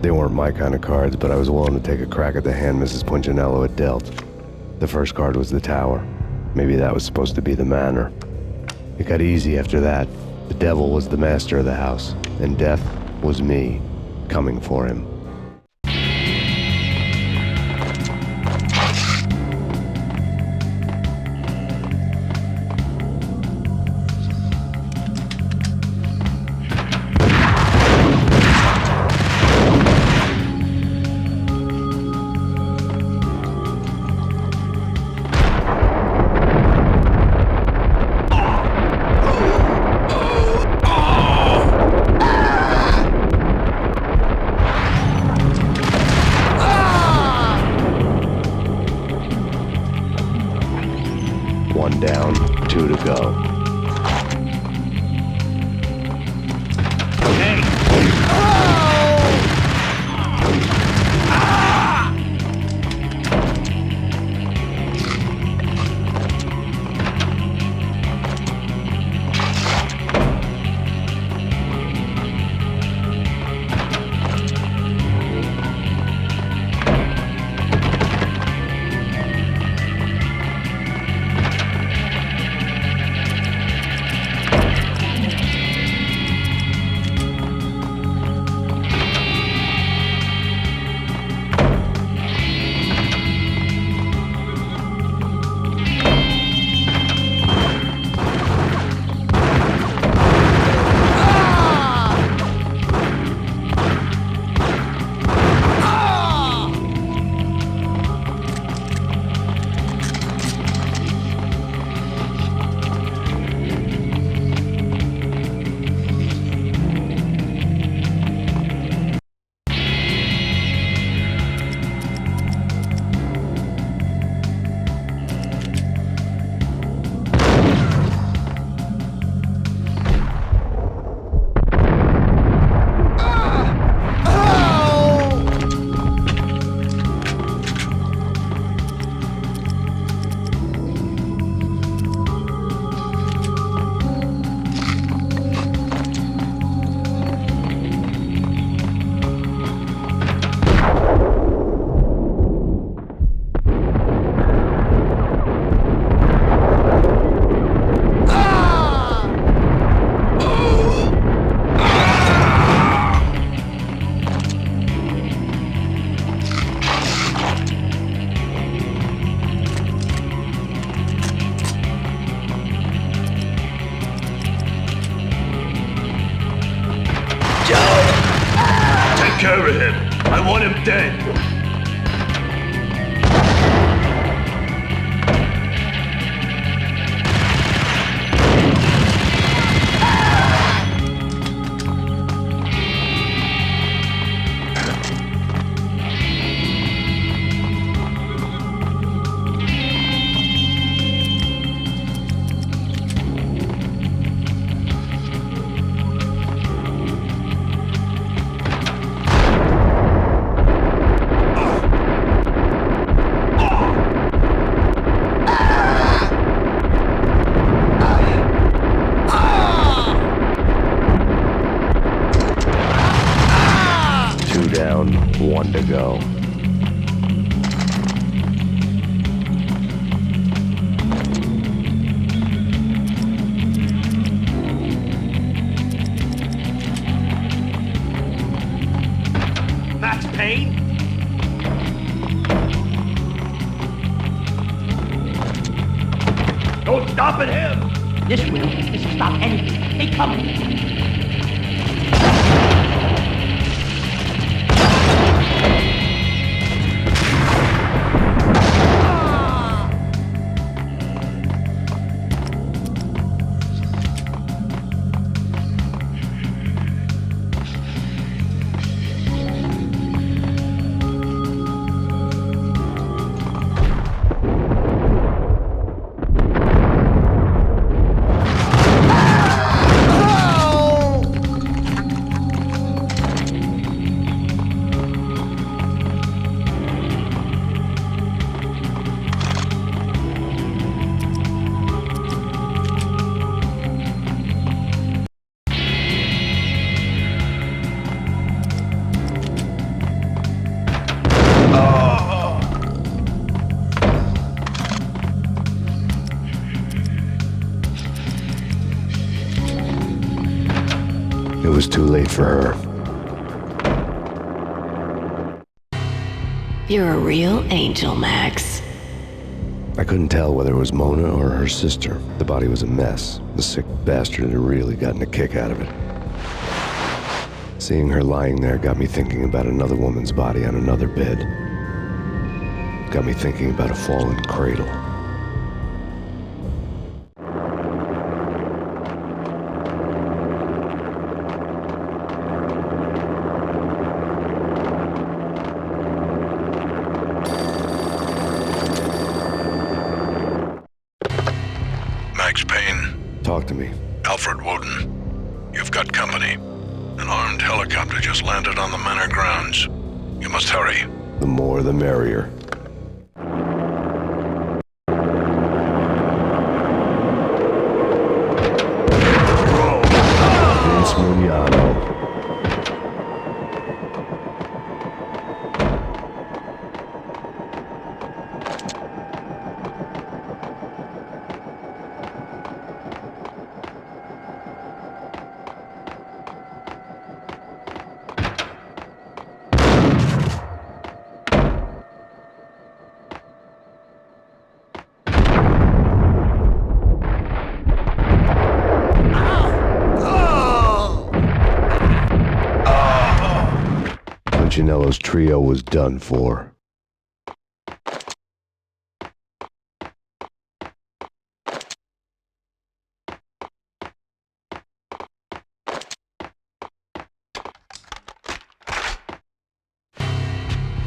They weren't my kind of cards, but I was willing to take a crack at the hand Mrs. Punchinello had dealt. The first card was the tower. Maybe that was supposed to be the manor. It got easy after that. The devil was the master of the house, and death was me, coming for him. care of him. I want him dead. One to go. Max Payne? No stopping him! This will stop anything. They coming. It was too late for her. You're a real angel, Max. I couldn't tell whether it was Mona or her sister. The body was a mess. The sick bastard had really gotten a kick out of it. Seeing her lying there got me thinking about another woman's body on another bed. Got me thinking about a fallen cradle. Max Payne. Talk to me. Alfred Woden. You've got company. An armed helicopter just landed on the manor grounds. You must hurry. The more the merrier. Vince Mugnano. Punchinello's trio was done for.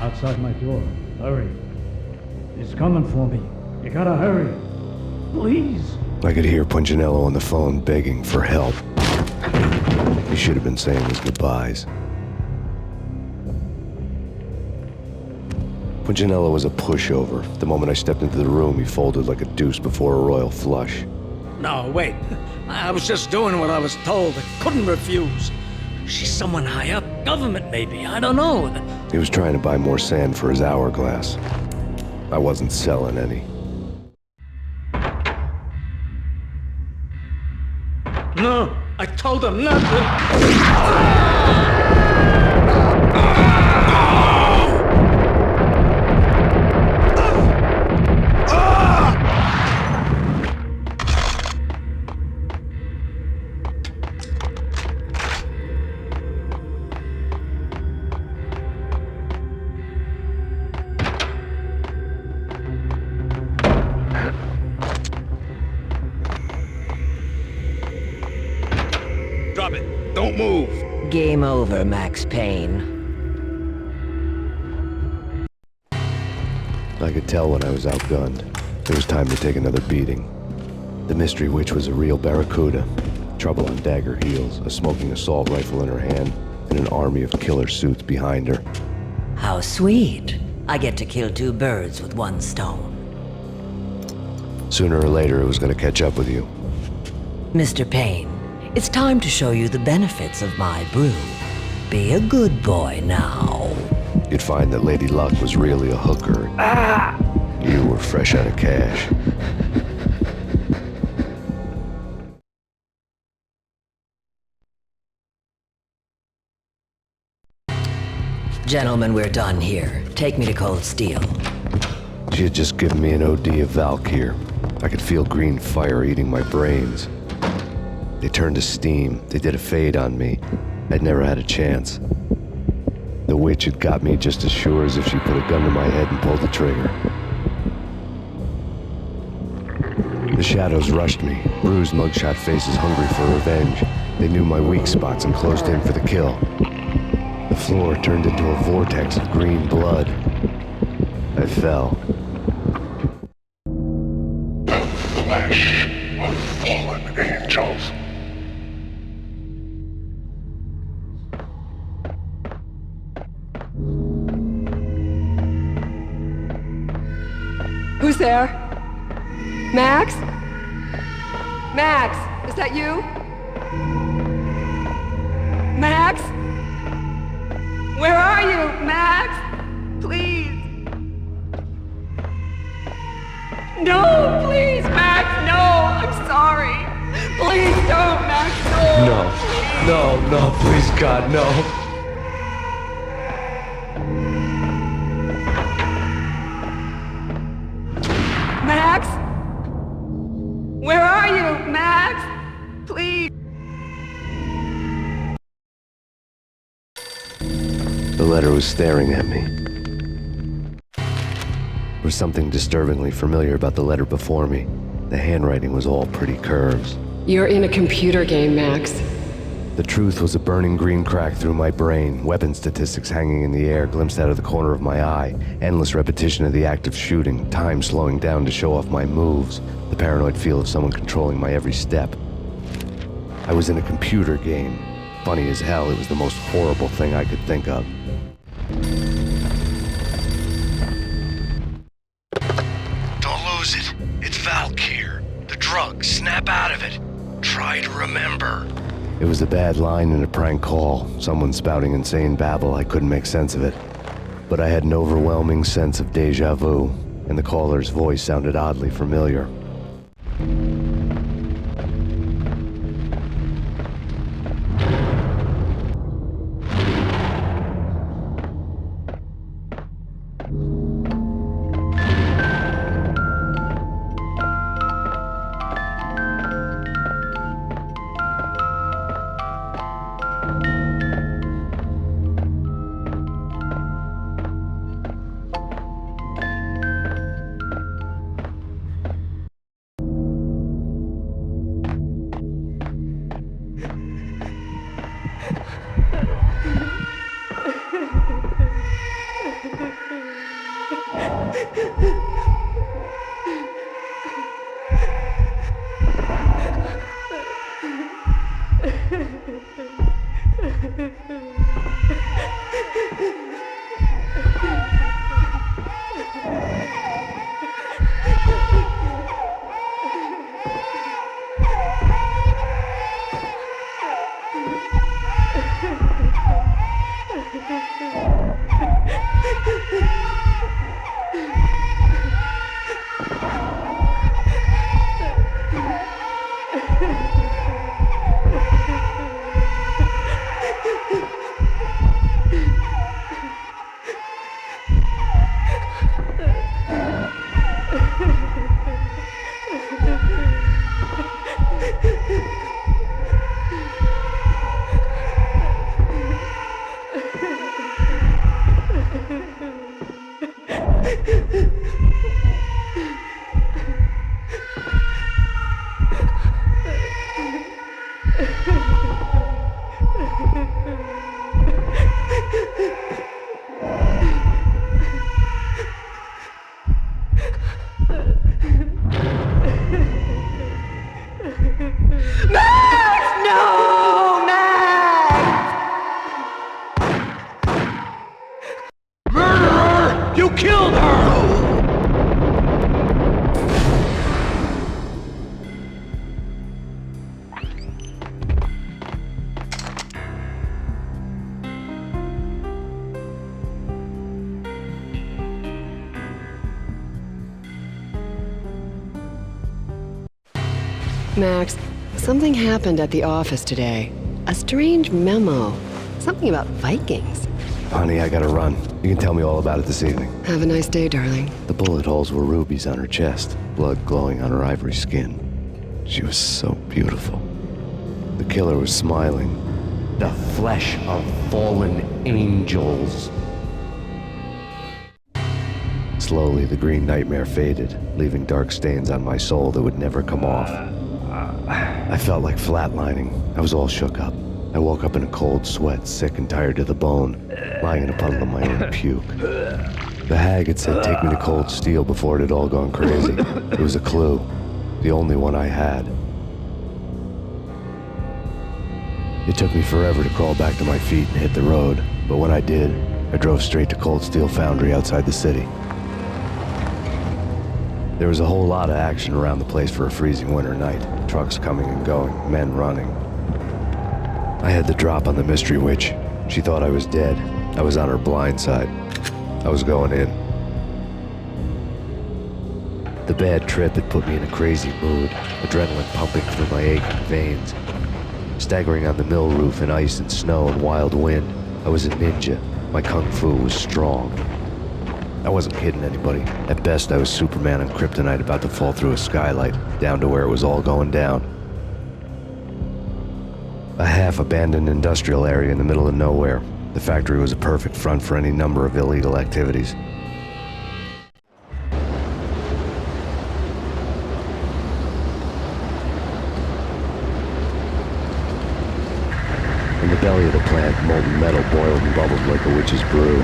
Outside my door. Hurry. He's coming for me. You gotta hurry. Please. I could hear Punchinello on the phone begging for help. He should have been saying his goodbyes. Punchinello was a pushover. The moment I stepped into the room, he folded like a deuce before a royal flush. No, wait. I was just doing what I was told. I couldn't refuse. She's someone high up. Government, maybe. I don't know. He was trying to buy more sand for his hourglass. I wasn't selling any. No, I told him not to. Drop it. Don't move. Game over, Max Payne. I could tell when I was outgunned. It was time to take another beating. The mystery witch was a real barracuda. Trouble on dagger heels, a smoking assault rifle in her hand, and an army of killer suits behind her. How sweet. I get to kill two birds with one stone. Sooner or later, it was going to catch up with you. Mr. Payne, it's time to show you the benefits of my brew. Be a good boy now. You'd find that Lady Luck was really a hooker. You were fresh out of cash. Gentlemen, we're done here. Take me to Cold Steel. She had just given me an OD of Valkyr. I could feel green fire eating my brains. They turned to steam. They did a fade on me. I'd never had a chance. The witch had got me just as sure as if she put a gun to my head and pulled the trigger. The shadows rushed me, bruised mugshot faces hungry for revenge. They knew my weak spots and closed in for the kill. The floor turned into a vortex of green blood. I fell. The flesh of fallen angels. Who's there? Max? Max, is that you? Max? Where are you, Max? Please. No, please, Max, no, I'm sorry. Please don't, Max, no. No, please, God, no. Max? Where are you, Max? Please. The letter was staring at me. There was something disturbingly familiar about the letter before me. The handwriting was all pretty curves. You're in a computer game, Max. The truth was a burning green crack through my brain, weapon statistics hanging in the air, glimpsed out of the corner of my eye, endless repetition of the act of shooting, time slowing down to show off my moves, the paranoid feel of someone controlling my every step. I was in a computer game. Funny as hell, it was the most horrible thing I could think of. Don't lose it. It's Valkyr. The drug. Snap out of it. Try to remember. It was a bad line in a prank call, someone spouting insane babble. I couldn't make sense of it. But I had an overwhelming sense of déjà vu, and the caller's voice sounded oddly familiar. Max, something happened at the office today. A strange memo. Something about Vikings. Honey, I gotta run. You can tell me all about it this evening. Have a nice day, darling. The bullet holes were rubies on her chest, blood glowing on her ivory skin. She was so beautiful. The killer was smiling. The flesh of fallen angels. Slowly, the green nightmare faded, leaving dark stains on my soul that would never come off. I felt like flatlining. I was all shook up. I woke up in a cold sweat, sick and tired to the bone, lying in a puddle of my own puke. The hag had said take me to Cold Steel before it had all gone crazy. It was a clue, the only one I had. It took me forever to crawl back to my feet and hit the road, but when I did, I drove straight to Cold Steel Foundry outside the city. There was a whole lot of action around the place for a freezing winter night. Trucks coming and going, men running. I had the drop on the mystery witch. She thought I was dead. I was on her blind side. I was going in. The bad trip had put me in a crazy mood, adrenaline pumping through my aching veins. Staggering on the mill roof in ice and snow and wild wind, I was a ninja. My kung fu was strong. I wasn't kidding anybody. At best, I was Superman on kryptonite about to fall through a skylight, down to where it was all going down. A half-abandoned industrial area in the middle of nowhere. The factory was a perfect front for any number of illegal activities. In the belly of the plant, molten metal boiled and bubbled like a witch's brew.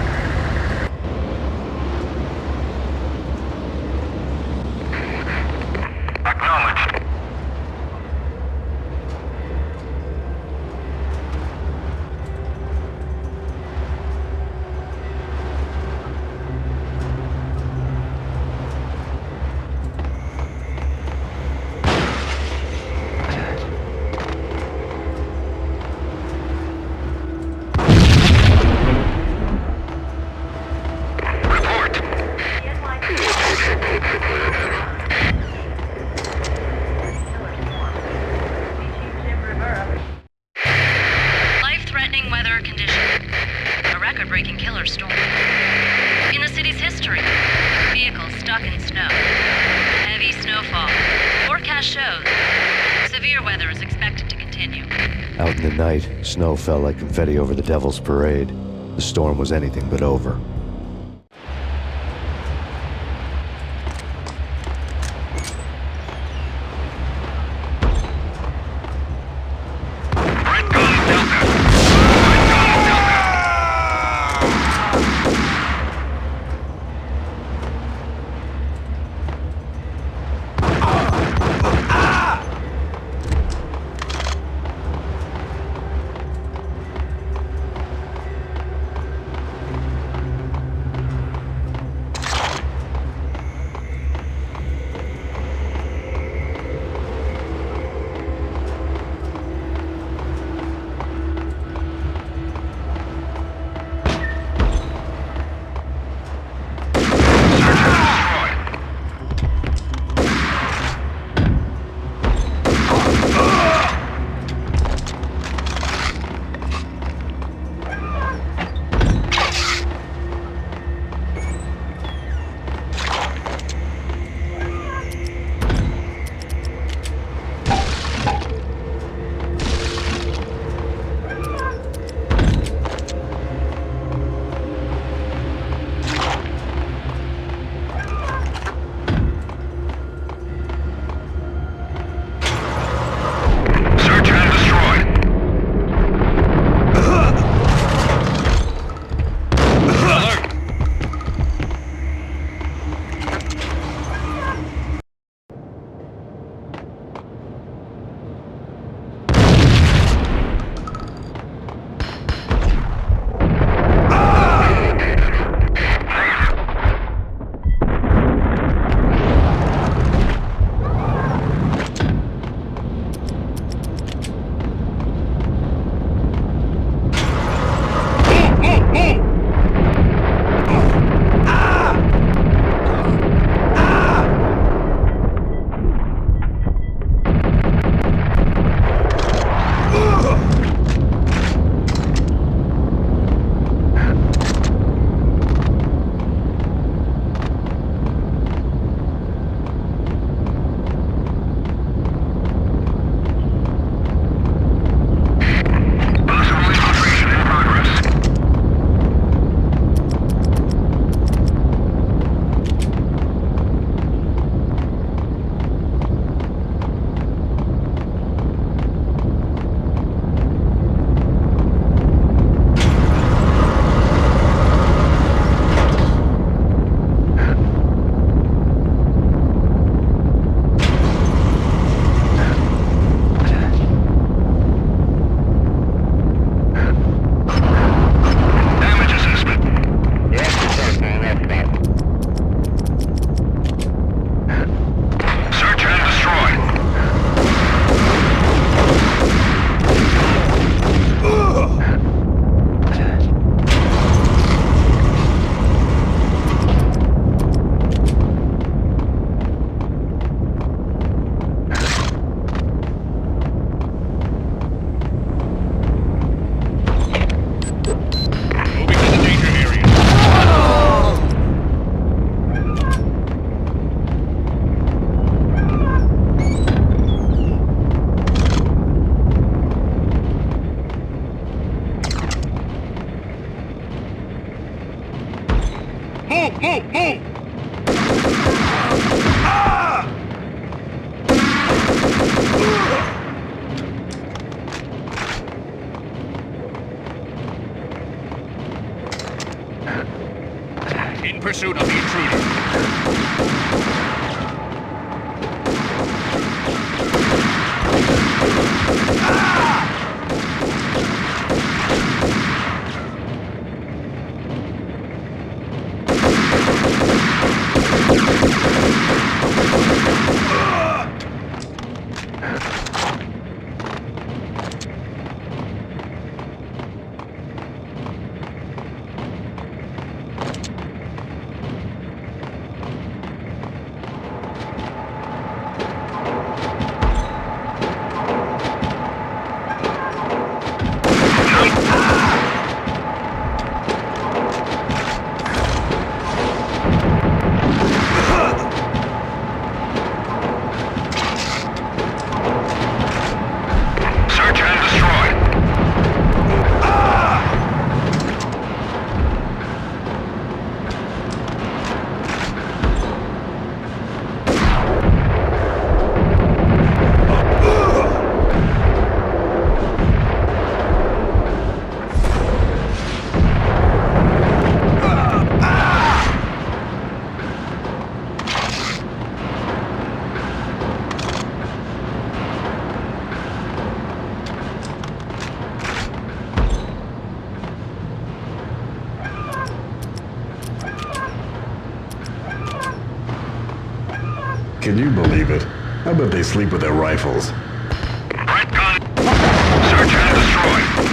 Snow fell like confetti over the Devil's Parade. The storm was anything but over. Move, move, move! Ah! In pursuit of the intruder. Can you believe it? I bet they sleep with their rifles. Red gun. Search and destroy.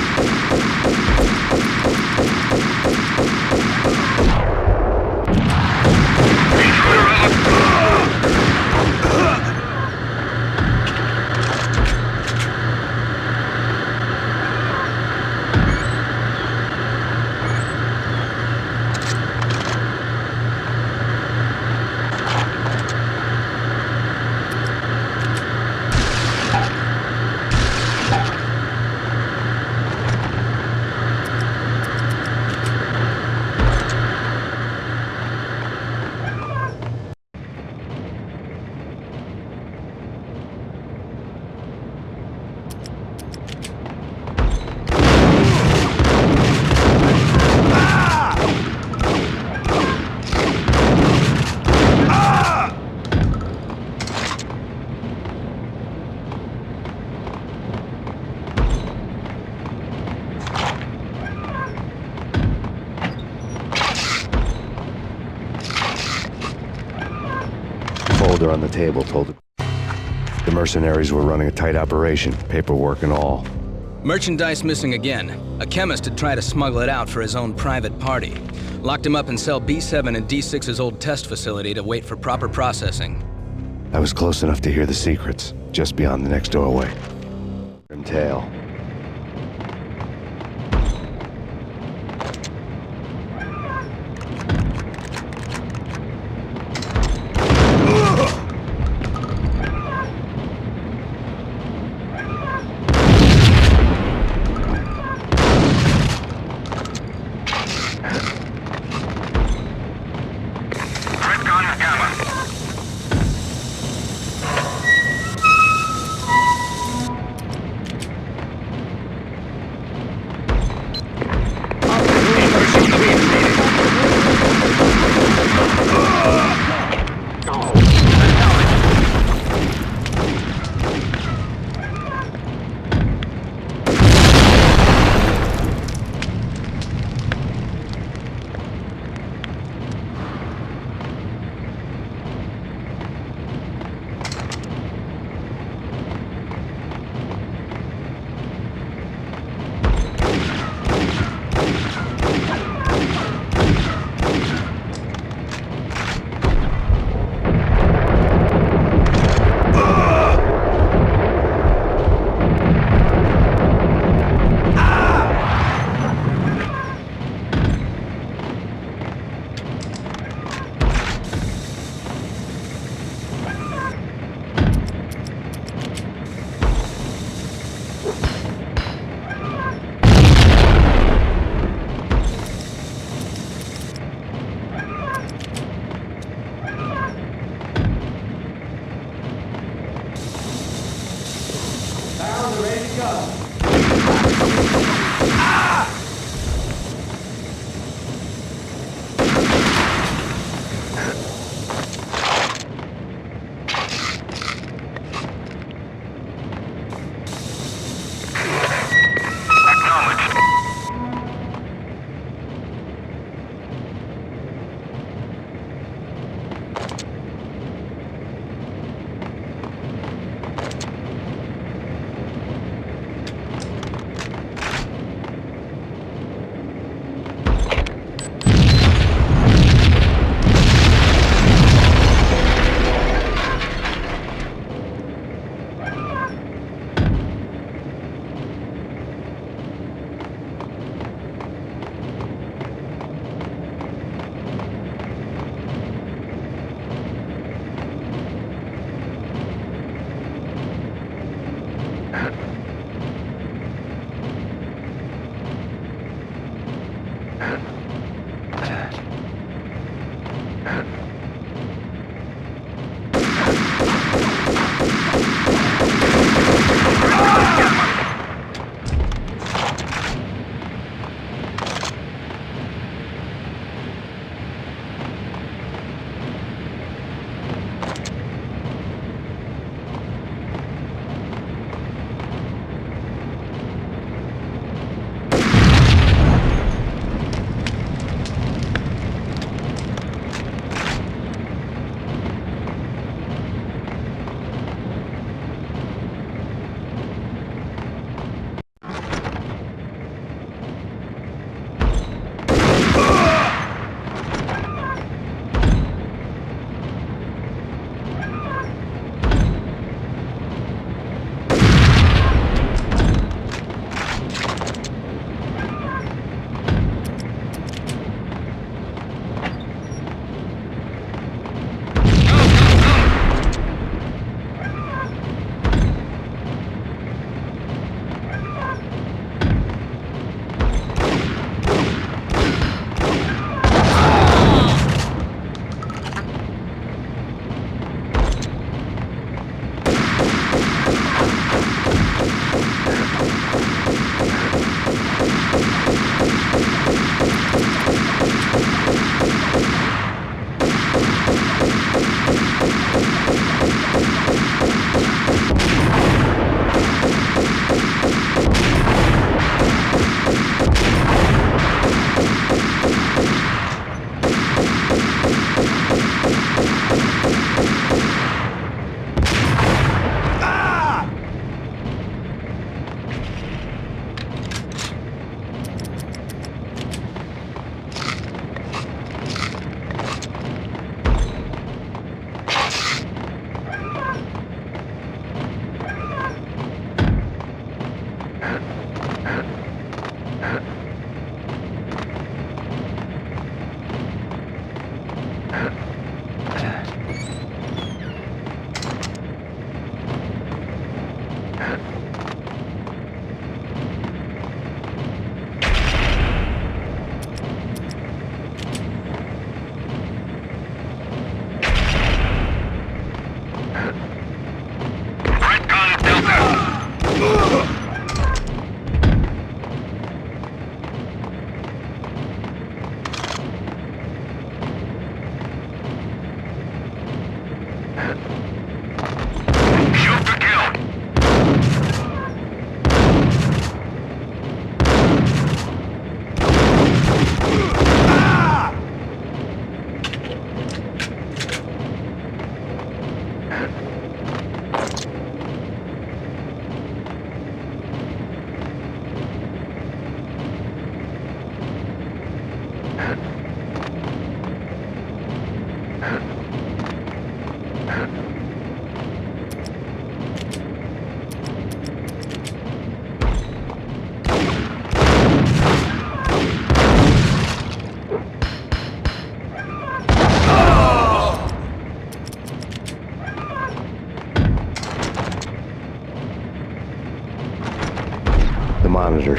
On the table told the mercenaries were running a tight operation, paperwork and all. Merchandise missing again. A chemist had tried to smuggle it out for his own private party. Locked him up in cell B7 and D6's old test facility to wait for proper processing. I was close enough to hear the secrets, just beyond the next doorway. Grim tale.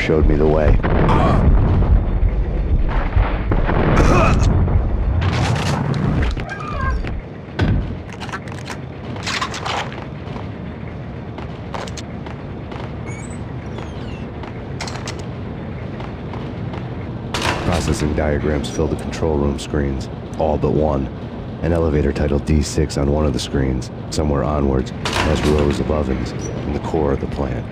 showed me the way. Processing diagrams fill the control room screens, all but one. An elevator titled D6 on one of the screens. Somewhere onwards, has rows of ovens in the core of the plant.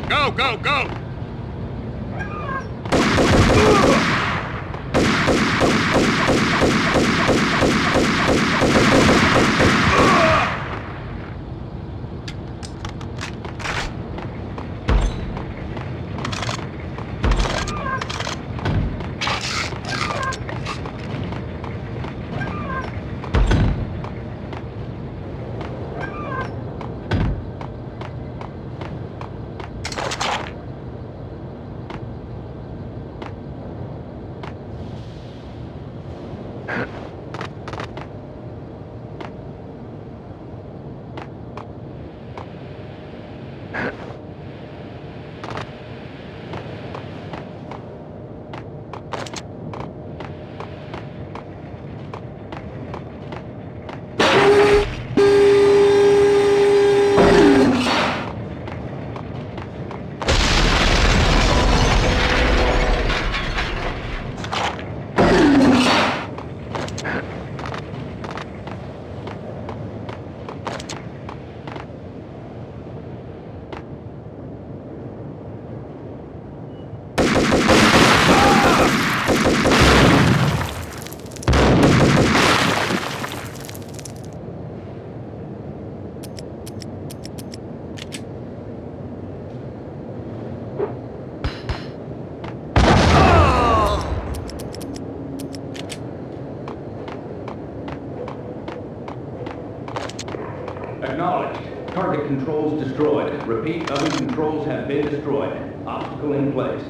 Go, go, go! Acknowledged. Target controls destroyed. Repeat, oven controls have been destroyed. Obstacle in place.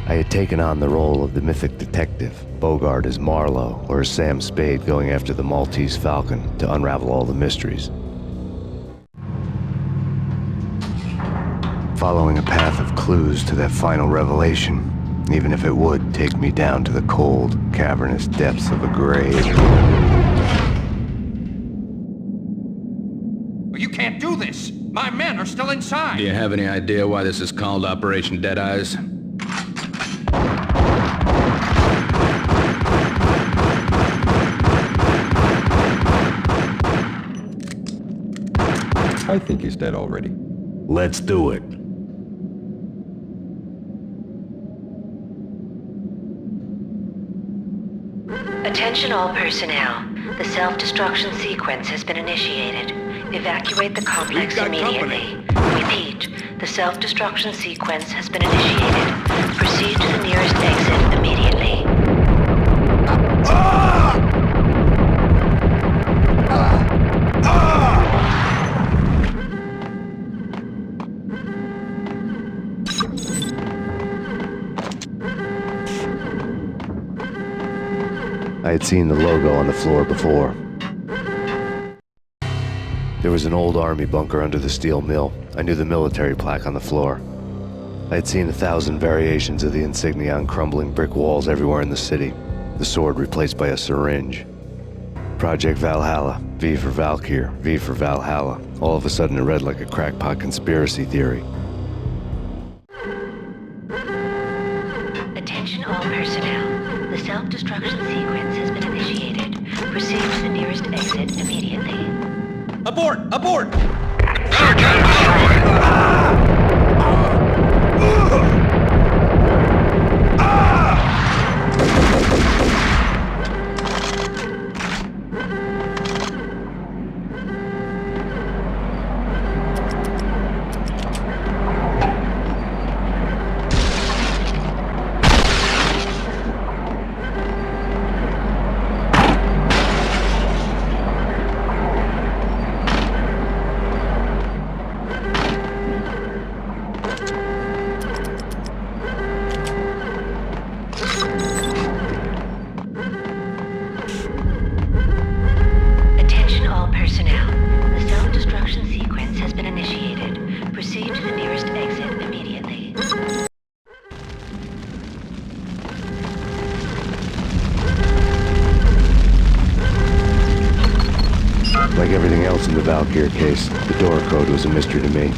I had taken on the role of the mythic detective, Bogart as Marlowe, or as Sam Spade going after the Maltese Falcon to unravel all the mysteries. Following a path of clues to that final revelation, even if it would take me down to the cold, cavernous depths of a grave. You can't do this! My men are still inside! Do you have any idea why this is called Operation Dead Eyes? I think he's dead already. Let's do it. Attention all personnel. The self-destruction sequence has been initiated. Evacuate the complex immediately. Repeat, the self-destruction sequence has been initiated. Proceed to the nearest exit immediately. I had seen the logo on the floor before. There was an old army bunker under the steel mill. I knew the military plaque on the floor. I had seen 1,000 variations of the insignia on crumbling brick walls everywhere in the city. The sword replaced by a syringe. Project Valhalla, V for Valkyr, V for Valhalla. All of a sudden it read like a crackpot conspiracy theory. Attention all personnel. The self-destruction sequence has been initiated. Proceed to the nearest exit immediately. Abort! Abort! Search and destroy! Like everything else in the Valkyr case, the door code was a mystery to me.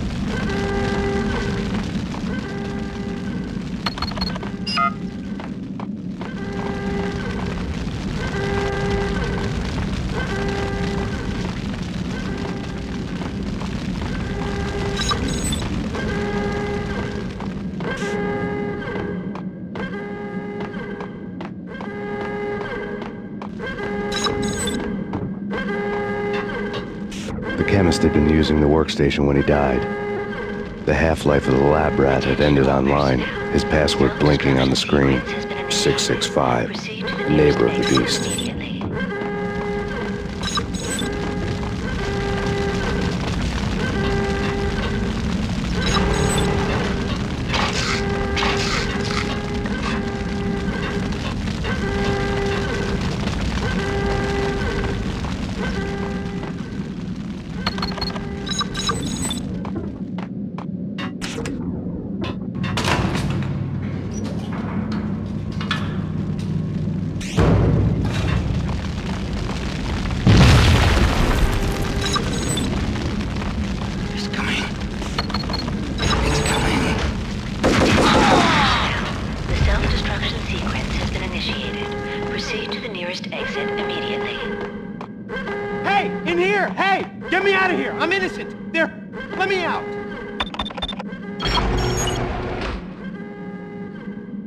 The chemist had been using the workstation when he died. The half-life of the lab rat had ended online, his password blinking on the screen. 665, a neighbor of the beast. Proceed to the nearest exit immediately. Hey, in here! Hey! Get me out of here! I'm innocent! There! Let me out!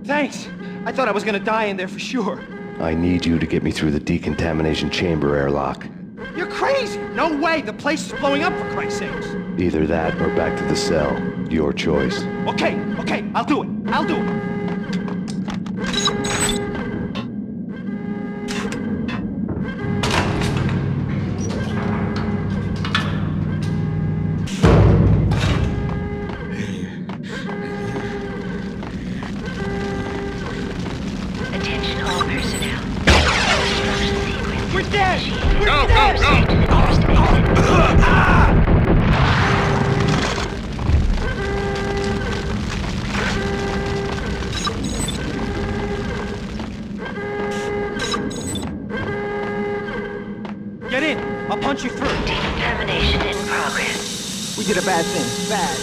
Thanks! I thought I was gonna die in there for sure. I need you to get me through the decontamination chamber airlock. You're crazy! No way! The place is blowing up, for Christ's sakes! Either that or back to the cell. Your choice. Okay, I'll do it. I'll do it. Attention all personnel. We're dead! Go, go, go! Get in! I'll punch you through. Decontamination in progress. We did a bad thing. Bad.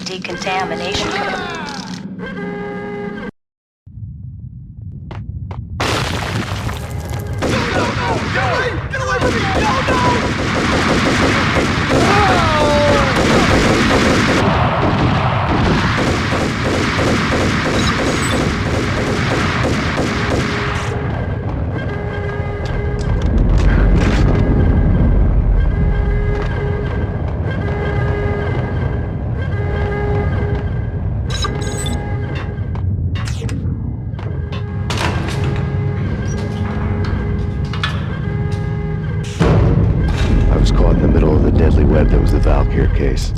Decontamination. That was the Valkyr case.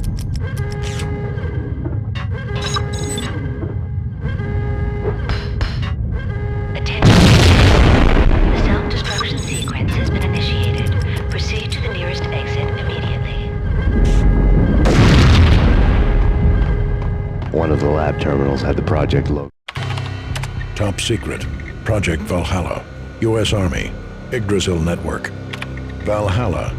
Attention. The self-destruction sequence has been initiated. Proceed to the nearest exit immediately. One of the lab terminals had the project logo. Top secret. Project Valhalla. U.S. Army. Yggdrasil Network. Valhalla.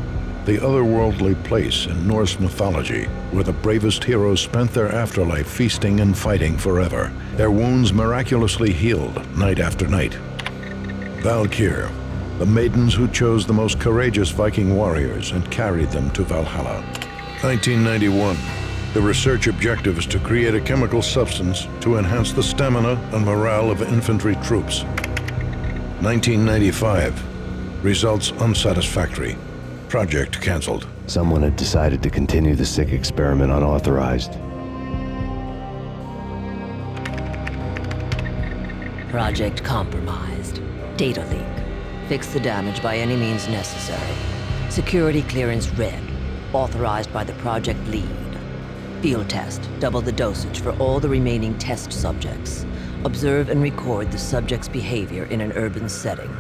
The otherworldly place in Norse mythology, where the bravest heroes spent their afterlife feasting and fighting forever, their wounds miraculously healed night after night. Valkyr, the maidens who chose the most courageous Viking warriors and carried them to Valhalla. 1991. The research objective is to create a chemical substance to enhance the stamina and morale of infantry troops. 1995. Results unsatisfactory. Project canceled. Someone had decided to continue the sick experiment unauthorized. Project compromised. Data leak. Fix the damage by any means necessary. Security clearance red. Authorized by the project lead. Field test. Double the dosage for all the remaining test subjects. Observe and record the subject's behavior in an urban setting.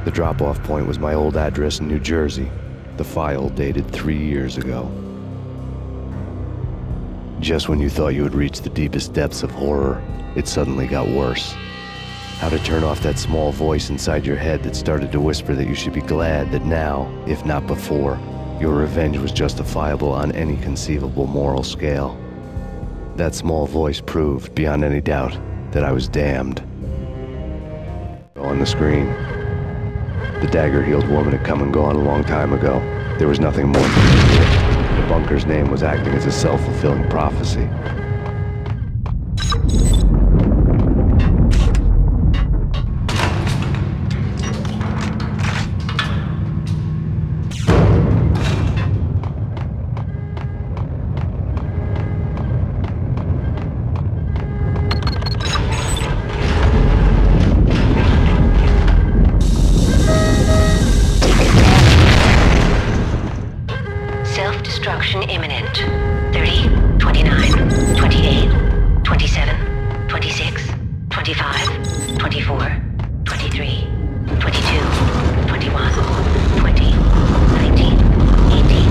The drop-off point was my old address in New Jersey. The file dated 3 years ago. Just when you thought you had reached the deepest depths of horror, it suddenly got worse. How to turn off that small voice inside your head that started to whisper that you should be glad that now, if not before, your revenge was justifiable on any conceivable moral scale. That small voice proved, beyond any doubt, that I was damned. On the screen, the dagger-heeled woman had come and gone a long time ago. There was nothing more for me to do. The bunker's name was acting as a self-fulfilling prophecy. Self-destruction imminent. 30, 29, 28, 27, 26, 25, 24, 23, 22, 21, 20, 19, 18,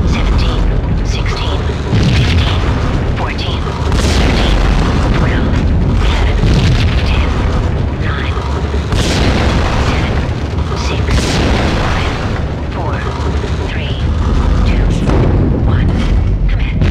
17, 16, 15, 14, 13, 12, 11, 10, 9, 8, 7, 6, 5, 4, 3, 2, 1, commence.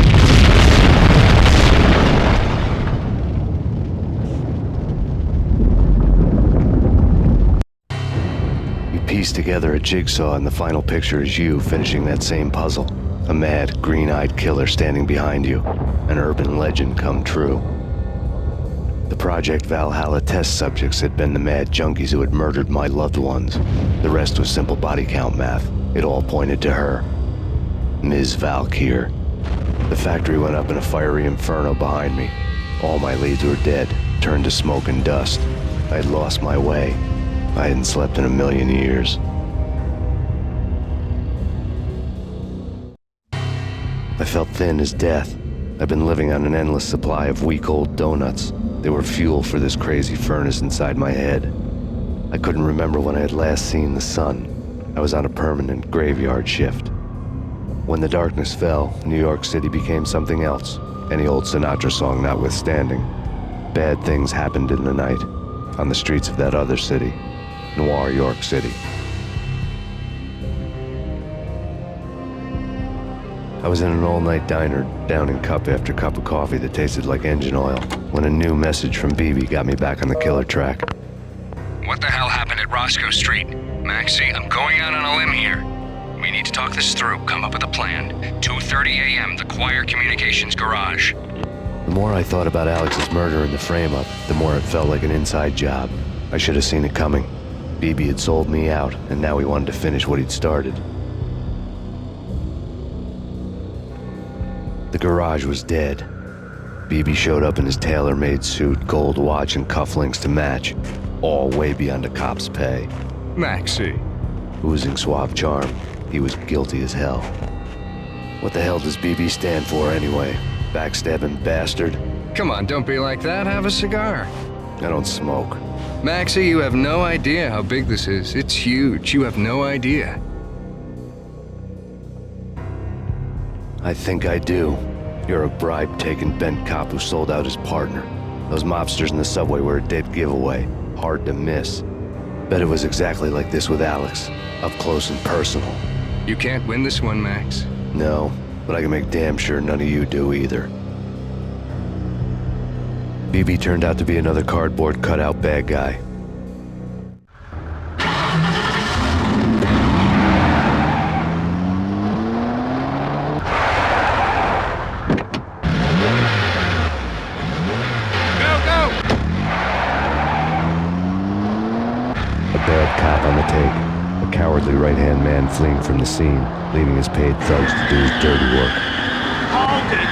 piece together a jigsaw, and the final picture is you finishing that same puzzle. A mad, green-eyed killer standing behind you. An urban legend come true. The Project Valhalla test subjects had been the mad junkies who had murdered my loved ones. The rest was simple body count math. It all pointed to her. Ms. Valkyr. The factory went up in a fiery inferno behind me. All my leads were dead, turned to smoke and dust. I had lost my way. I hadn't slept in a million years. I felt thin as death. I've been living on an endless supply of week-old donuts. They were fuel for this crazy furnace inside my head. I couldn't remember when I had last seen the sun. I was on a permanent graveyard shift. When the darkness fell, New York City became something else, any old Sinatra song notwithstanding. Bad things happened in the night, on the streets of that other city, Noir York City. I was in an all-night diner, downing cup after cup of coffee that tasted like engine oil, when a new message from BB got me back on the killer track. What the hell happened at Roscoe Street? Maxie, I'm going out on a limb here. We need to talk this through, come up with a plan. 2:30 a.m., the Choir Communications Garage. The more I thought about Alex's murder and the frame-up, the more it felt like an inside job. I should have seen it coming. BB had sold me out, and now he wanted to finish what he'd started. The garage was dead. BB showed up in his tailor-made suit, gold watch, and cufflinks to match, all way beyond a cop's pay. Maxie. Oozing suave charm, he was guilty as hell. What the hell does BB stand for anyway? Backstabbing bastard? Come on, don't be like that. Have a cigar. I don't smoke. Maxie, you have no idea how big this is. It's huge. You have no idea. I think I do. You're a bribe-taking bent cop who sold out his partner. Those mobsters in the subway were a dead giveaway. Hard to miss. Bet it was exactly like this with Alex. Up close and personal. You can't win this one, Max. No, but I can make damn sure none of you do either. BB turned out to be another cardboard cutout bad guy. On the take, a cowardly right-hand man fleeing from the scene, leaving his paid thugs to do his dirty work. Hold it!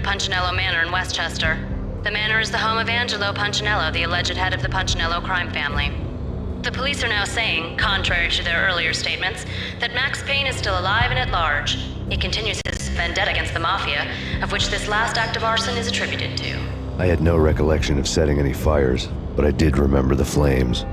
Punchinello Manor in Westchester. The manor is the home of Angelo Punchinello, the alleged head of the Punchinello crime family. The police are now saying, contrary to their earlier statements, that Max Payne is still alive and at large. He continues his vendetta against the Mafia, of which this last act of arson is attributed to. I had no recollection of setting any fires, but I did remember the flames.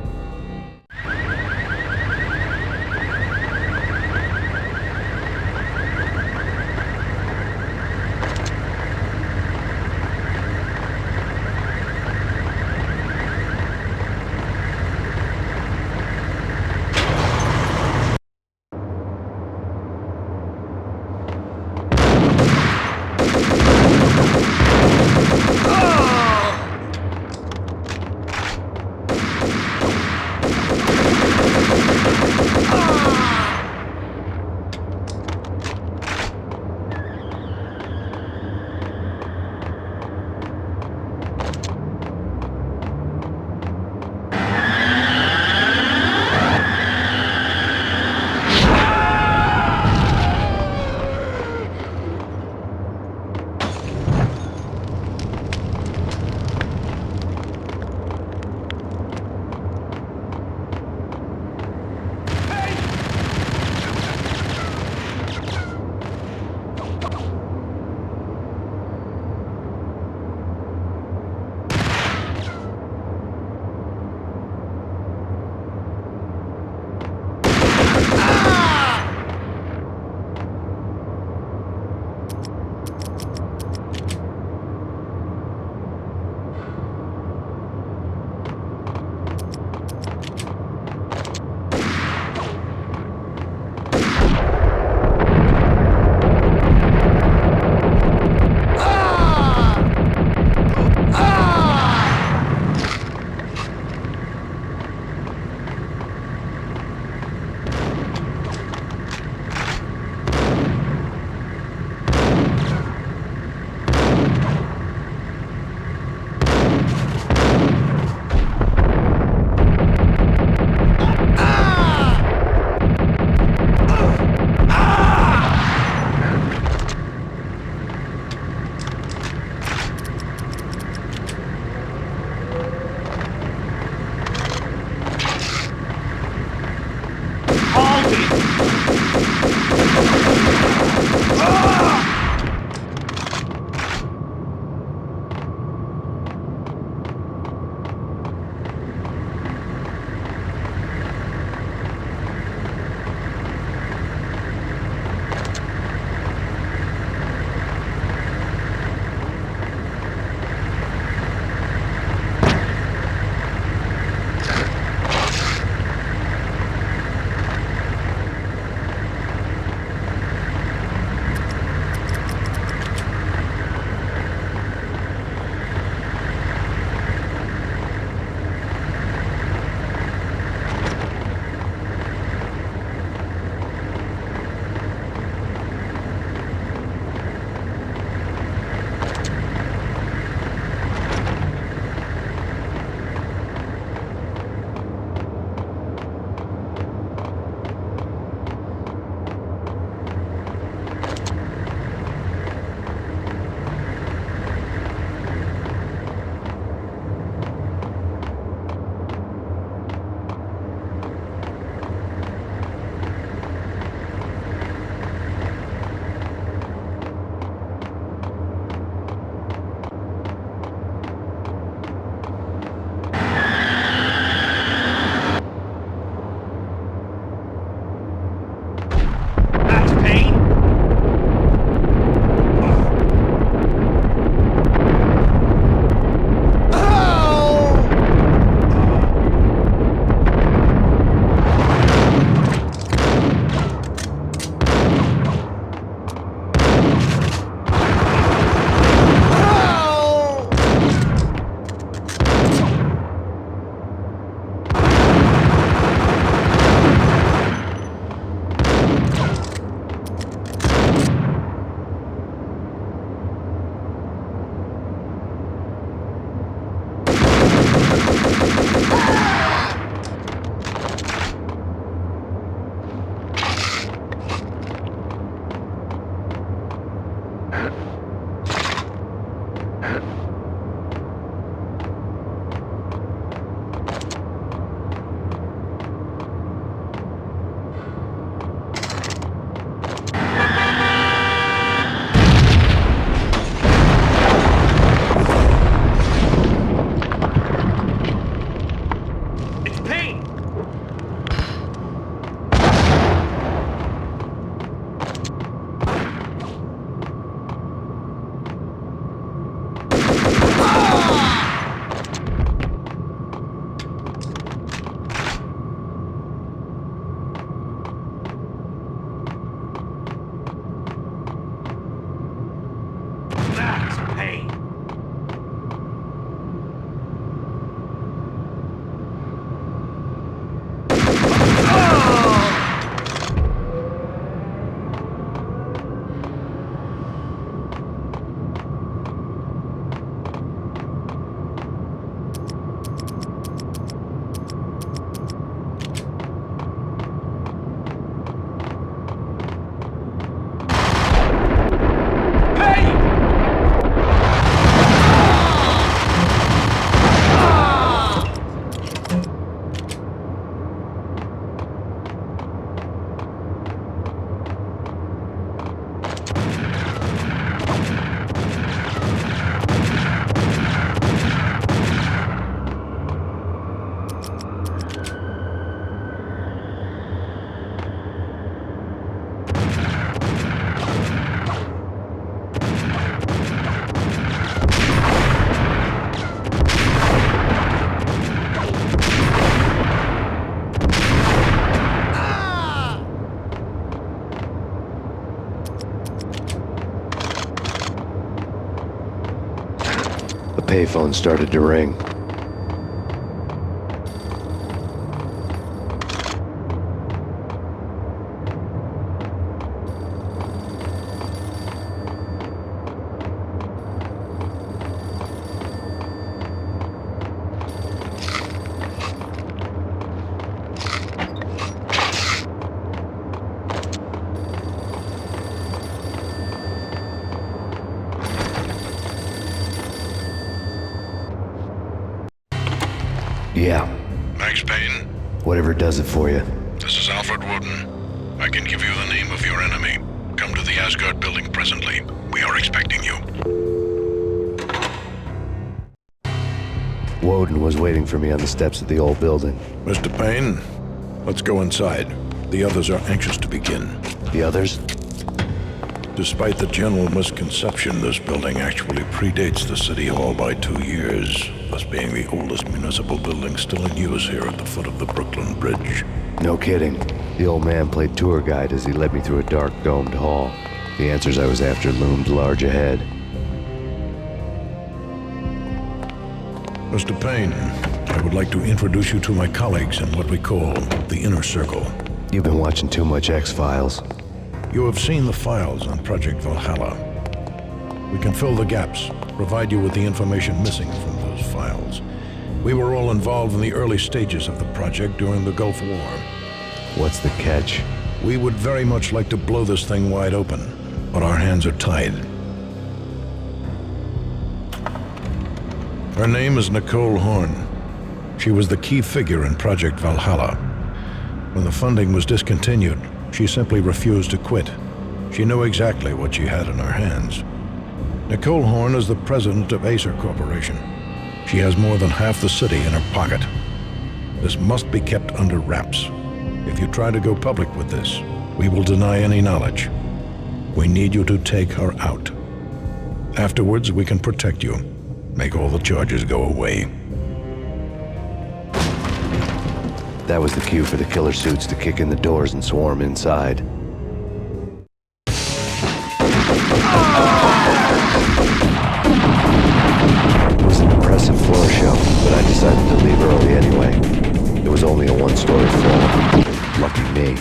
payphone started to ring. Yeah. Max Payne? Whatever does it for you. This is Alfred Woden. I can give you the name of your enemy. Come to the Asgard building presently. We are expecting you. Woden was waiting for me on the steps of the old building. Mr. Payne, let's go inside. The others are anxious to begin. The others? Despite the general misconception, this building actually predates the City Hall by 2 years, thus being the oldest municipal building still in use here at the foot of the Brooklyn Bridge. No kidding. The old man played tour guide as he led me through a dark domed hall. The answers I was after loomed large ahead. Mr. Payne, I would like to introduce you to my colleagues in what we call the Inner Circle. You've been watching too much X-Files. You have seen the files on Project Valhalla. We can fill the gaps, provide you with the information missing from those files. We were all involved in the early stages of the project during the Gulf War. What's the catch? We would very much like to blow this thing wide open, but our hands are tied. Her name is Nicole Horn. She was the key figure in Project Valhalla. When the funding was discontinued, she simply refused to quit. She knew exactly what she had in her hands. Nicole Horn is the president of Acer Corporation. She has more than half the city in her pocket. This must be kept under wraps. If you try to go public with this, we will deny any knowledge. We need you to take her out. Afterwards, we can protect you. Make all the charges go away. That was the cue for the killer suits to kick in the doors and swarm inside. It was an impressive floor show, but I decided to leave early anyway. It was only a one-story floor. Lucky me.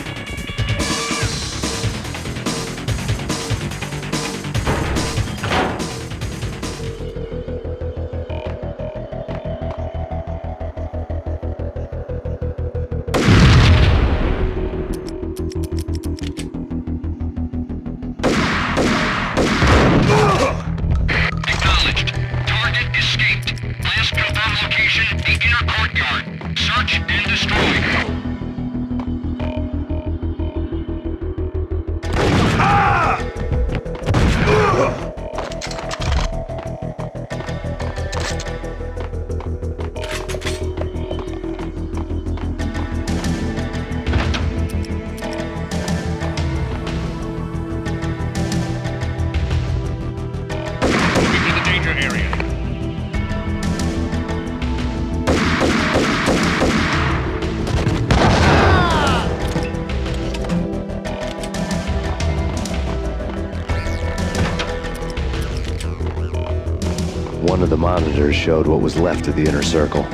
One of the monitors showed what was left of the Inner Circle.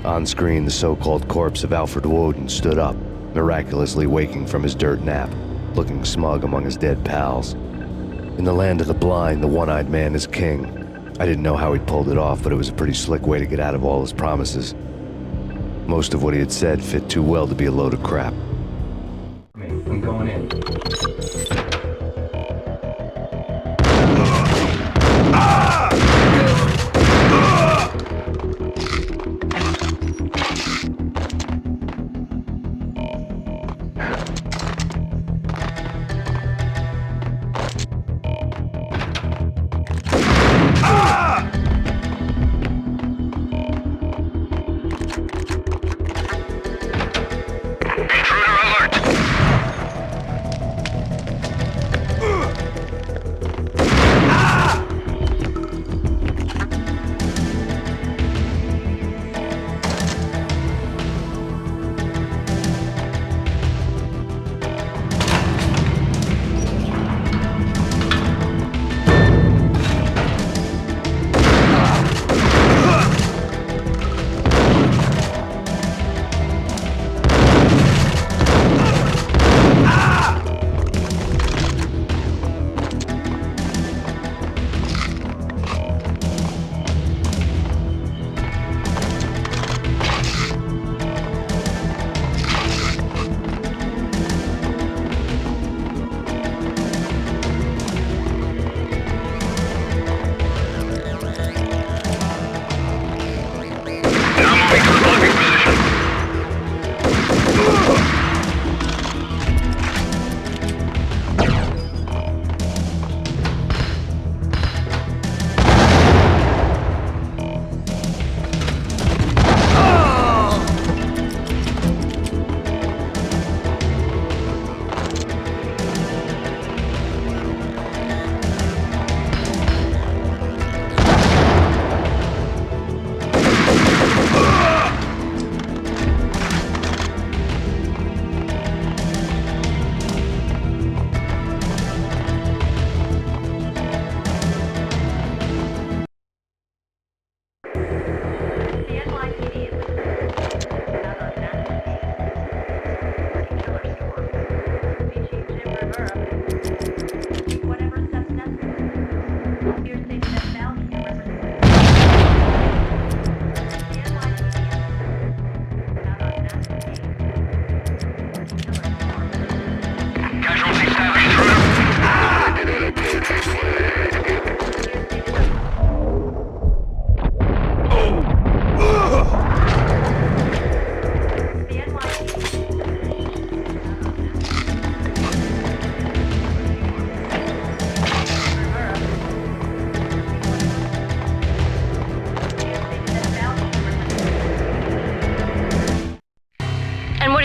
On screen, the so-called corpse of Alfred Woden stood up, miraculously waking from his dirt nap, looking smug among his dead pals. In the land of the blind, the one-eyed man is king. I didn't know how he'd pulled it off, but it was a pretty slick way to get out of all his promises. Most of what he had said fit too well to be a load of crap. I'm going in.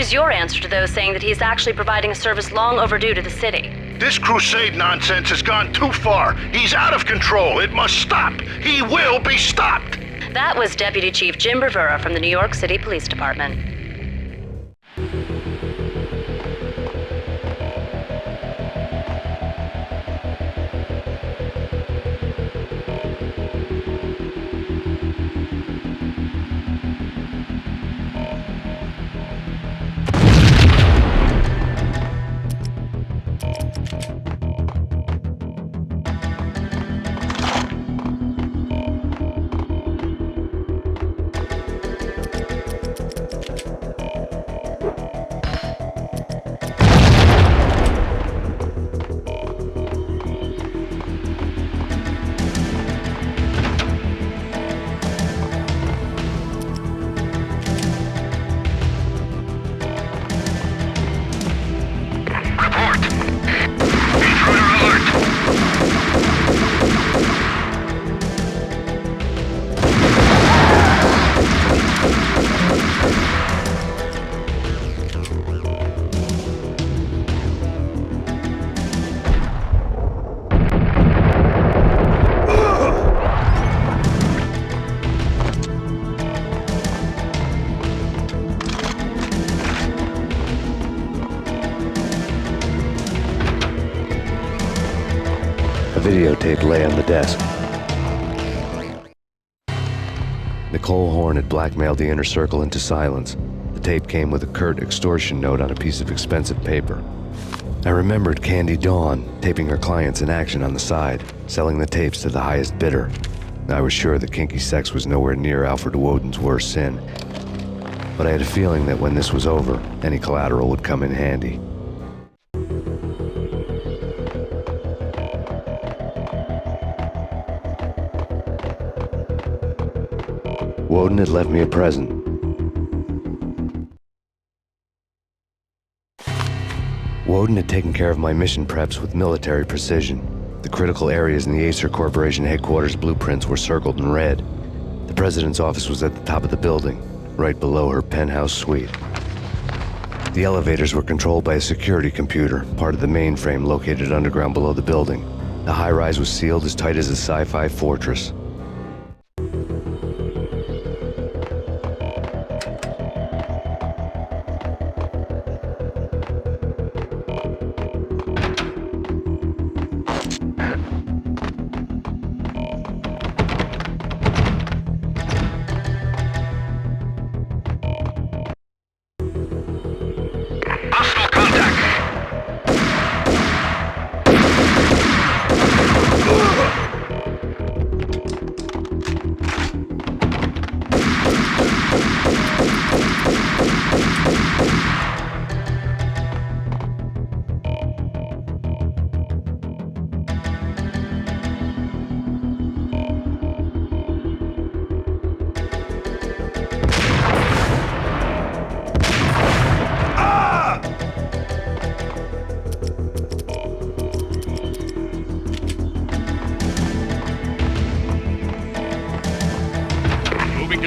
is your answer to those saying that he's actually providing a service long overdue to the city? This crusade nonsense has gone too far. He's out of control. It must stop. He will be stopped. That was Deputy Chief Jim Bravura from the New York City Police Department. Videotape lay on the desk. Nicole Horn had blackmailed the inner circle into silence. The tape came with a curt extortion note on a piece of expensive paper. I remembered Candy Dawn taping her clients in action on the side, selling the tapes to the highest bidder. I was sure that kinky sex was nowhere near Alfred Woden's worst sin, but I had a feeling that when this was over, any collateral would come in handy. Woden had left me a present. Woden had taken care of my mission preps with military precision. The critical areas in the Acer Corporation headquarters blueprints were circled in red. The president's office was at the top of the building, right below her penthouse suite. The elevators were controlled by a security computer, part of the mainframe located underground below the building. The high-rise was sealed as tight as a sci-fi fortress.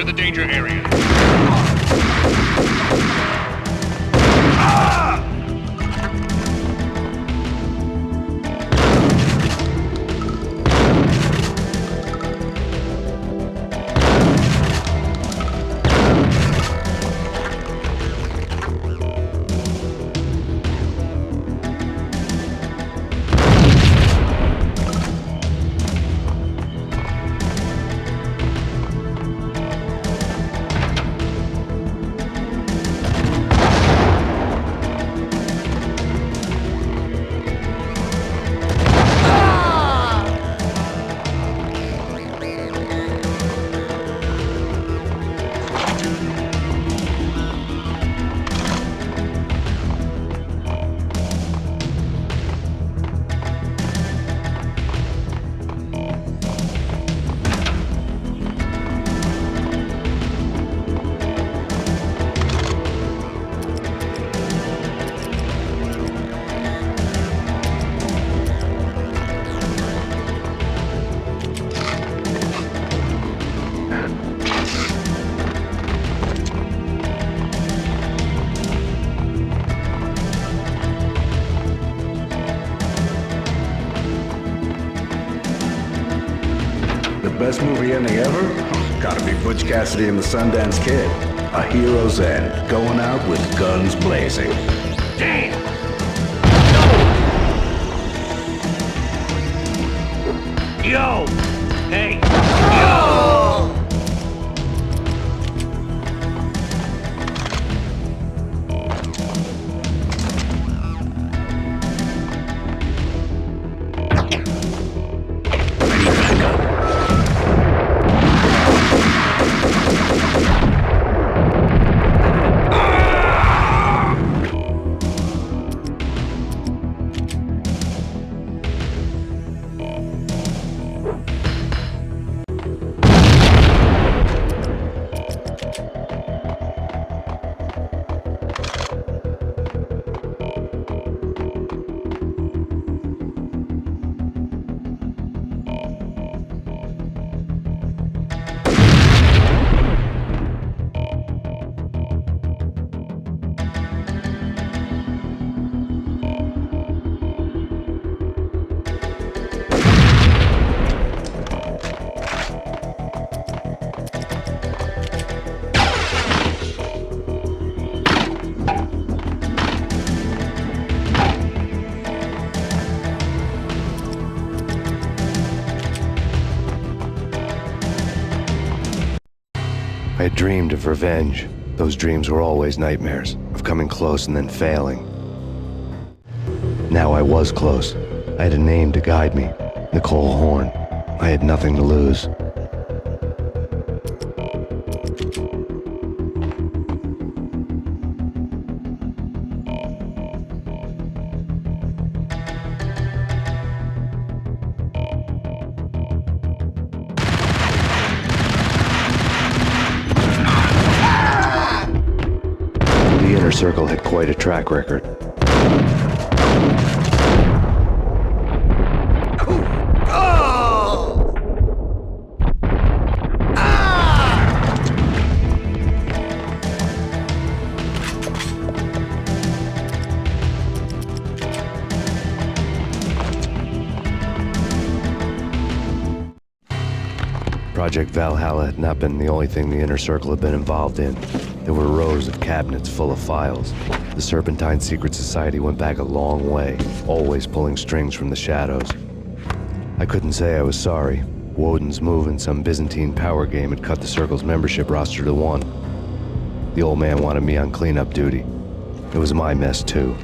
to the danger area. The best movie ending ever? Gotta be Butch Cassidy and the Sundance Kid. A hero's end, going out with guns blazing. Damn! Yo! Hey! Yo! I had dreamed of revenge. Those dreams were always nightmares, of coming close and then failing. Now I was close. I had a name to guide me, Nicole Horn. I had nothing to lose. The Inner Circle had quite a track record. Project Valhalla had not been the only thing the Inner Circle had been involved in. There were rows of cabinets full of files. The Serpentine Secret Society went back a long way, always pulling strings from the shadows. I couldn't say I was sorry. Woden's move in some Byzantine power game had cut the Circle's membership roster to 1. The old man wanted me on cleanup duty. It was my mess, too.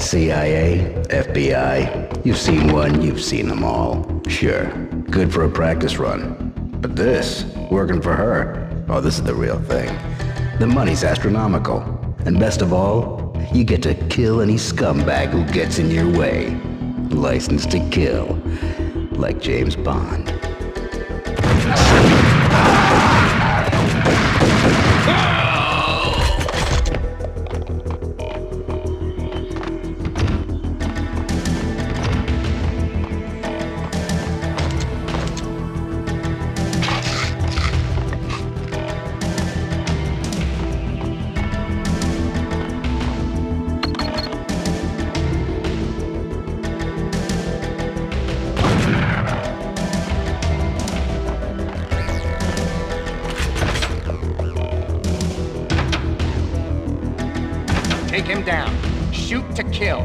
CIA, FBI, you've seen one, you've seen them all. Sure, good for a practice run. But this, working for her, oh, this is the real thing. The money's astronomical. And best of all, you get to kill any scumbag who gets in your way. License to kill. Like James Bond. Take him down. Shoot to kill.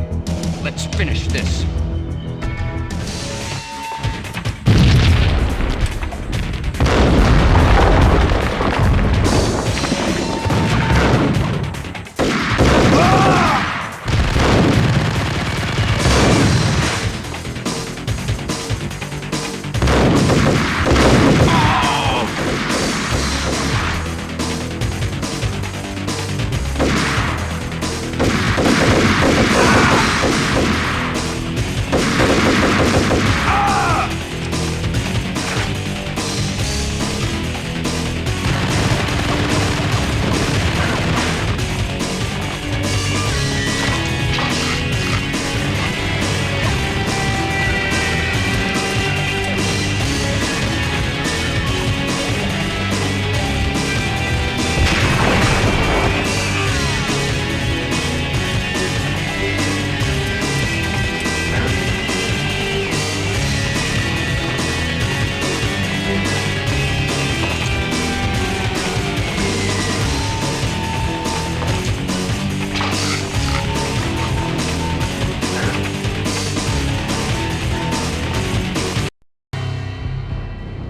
Let's finish this.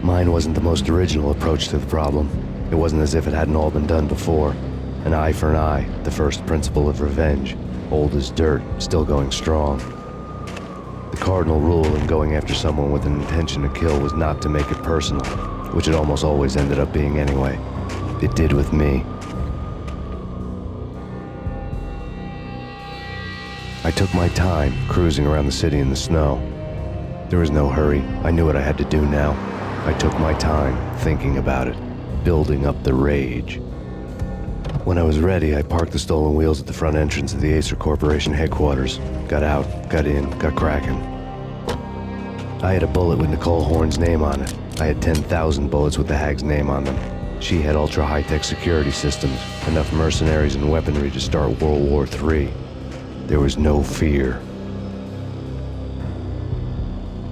Mine wasn't the most original approach to the problem. It wasn't as if it hadn't all been done before. An eye for an eye, the first principle of revenge. Old as dirt, still going strong. The cardinal rule in going after someone with an intention to kill was not to make it personal, which it almost always ended up being anyway. It did with me. I took my time, cruising around the city in the snow. There was no hurry. I knew what I had to do now. I took my time, thinking about it, building up the rage. When I was ready, I parked the stolen wheels at the front entrance of the Acer Corporation headquarters. Got out, got in, got cracking. I had a bullet with Nicole Horn's name on it. I had 10,000 bullets with the hag's name on them. She had ultra-high-tech security systems, enough mercenaries and weaponry to start World War III. There was no fear.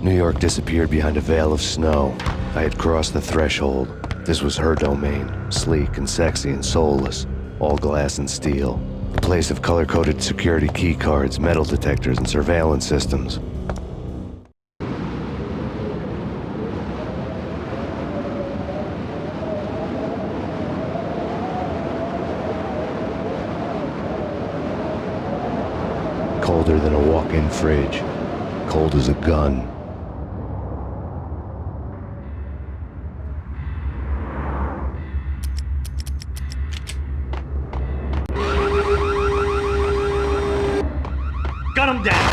New York disappeared behind a veil of snow. I had crossed the threshold. This was her domain, sleek and sexy and soulless, all glass and steel. A place of color-coded security key cards, metal detectors, and surveillance systems. Colder than a walk-in fridge. Cold as a gun. Gun him down!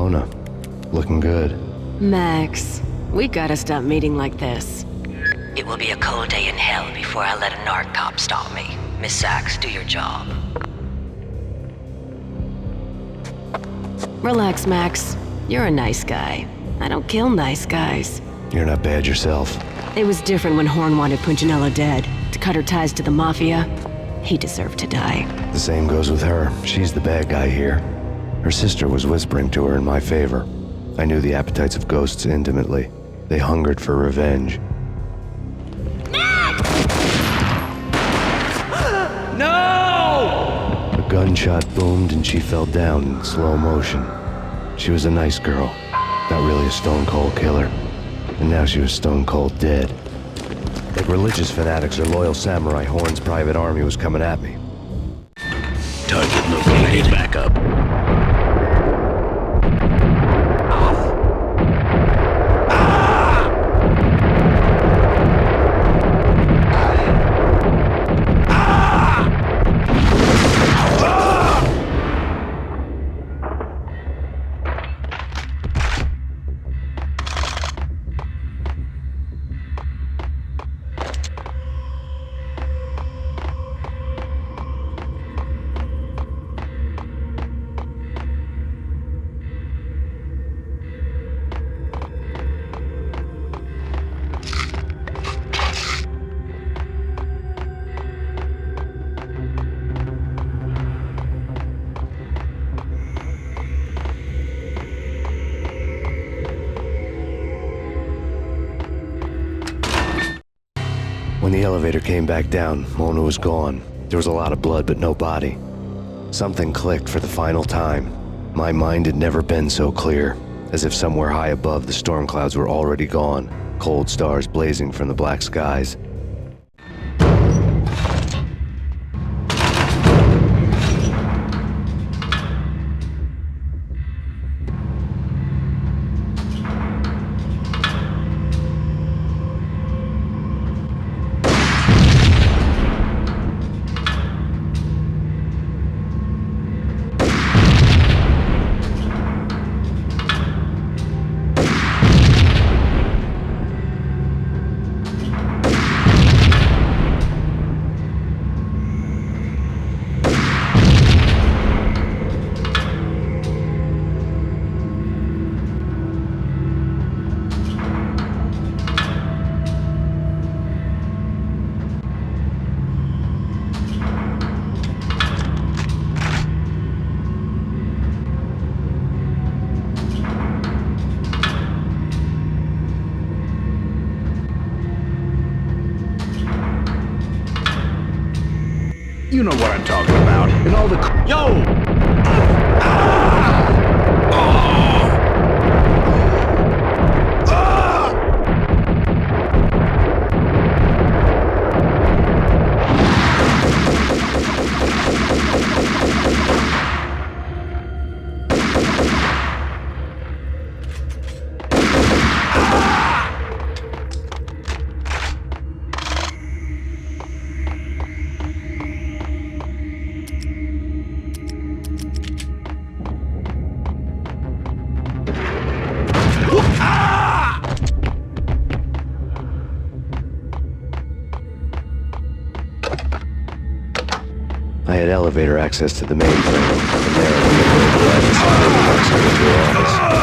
Mona. Looking good. Max, we gotta stop meeting like this. It will be a cold day in hell before I let a narc cop stop me. Miss Sax, do your job. Relax, Max. You're a nice guy. I don't kill nice guys. You're not bad yourself. It was different when Horn wanted Punchinello dead. To cut her ties to the Mafia, he deserved to die. The same goes with her. She's the bad guy here. Her sister was whispering to her in my favor. I knew the appetites of ghosts intimately. They hungered for revenge. No! A gunshot boomed and she fell down in slow motion. She was a nice girl, not really a stone-cold killer. And now she was stone-cold dead. Like religious fanatics or loyal samurai, Horn's private army was coming at me. Target located. Back up. When the elevator came back down, Mona was gone. There was a lot of blood, but no body. Something clicked for the final time. My mind had never been so clear, as if somewhere high above the storm clouds were already gone, cold stars blazing from the black skies. You know what I'm talking about. And all the... Yo! I had elevator access to the mainframe. From there, I could go to the office.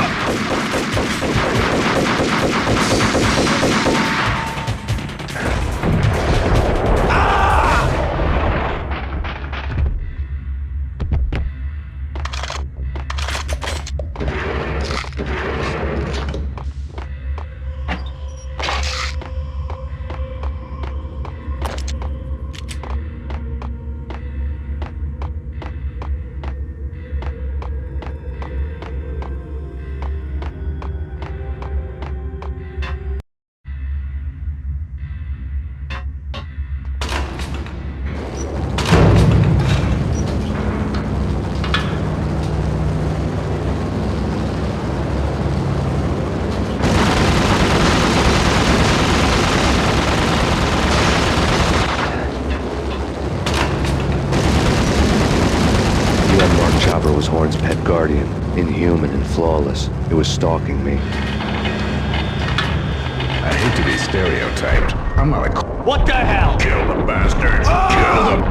chopper was Horn's pet guardian, inhuman and flawless. It was stalking me. I hate to be stereotyped. I'm not a... What the hell? Kill the bastards! Kill them!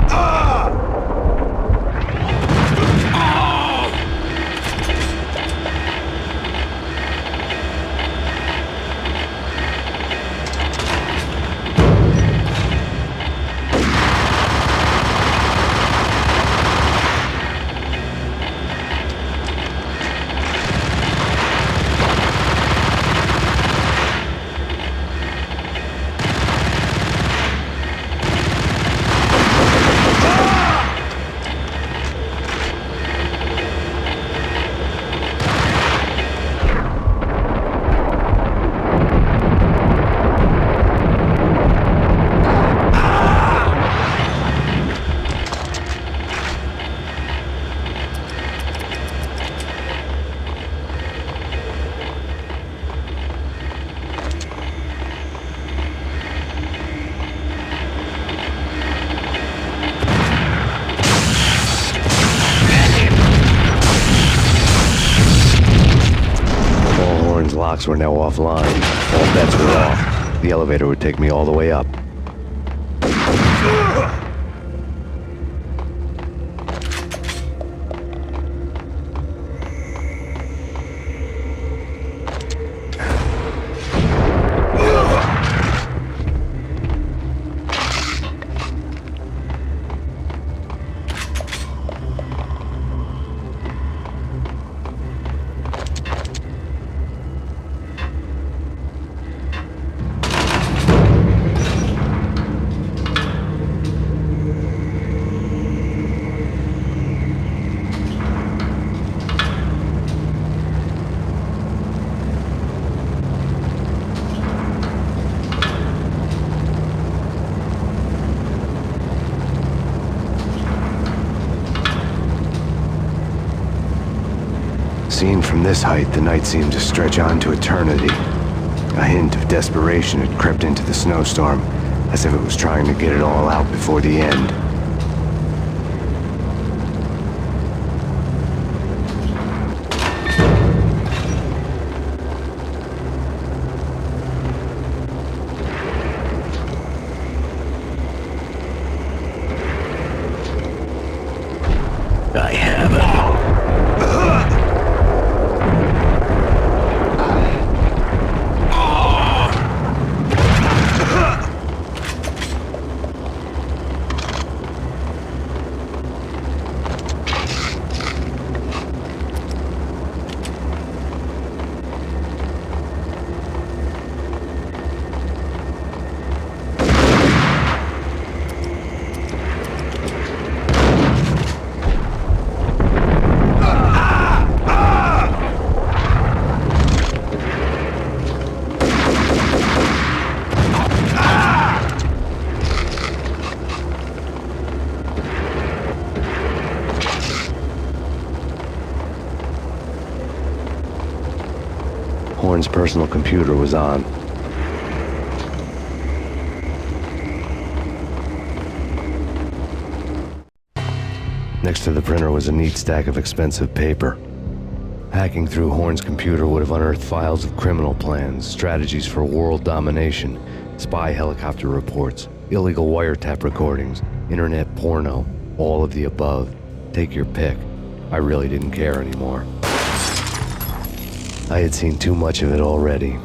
Locks were now offline. All bets were off. The elevator would take me all the way up. Seen from this height, the night seemed to stretch on to eternity. A hint of desperation had crept into the snowstorm, as if it was trying to get it all out before the end. I have it. Horn's personal computer was on. Next to the printer was a neat stack of expensive paper. Hacking through Horn's computer would have unearthed files of criminal plans, strategies for world domination, spy helicopter reports, illegal wiretap recordings, internet porno, all of the above. Take your pick. I really didn't care anymore. I had seen too much of it already.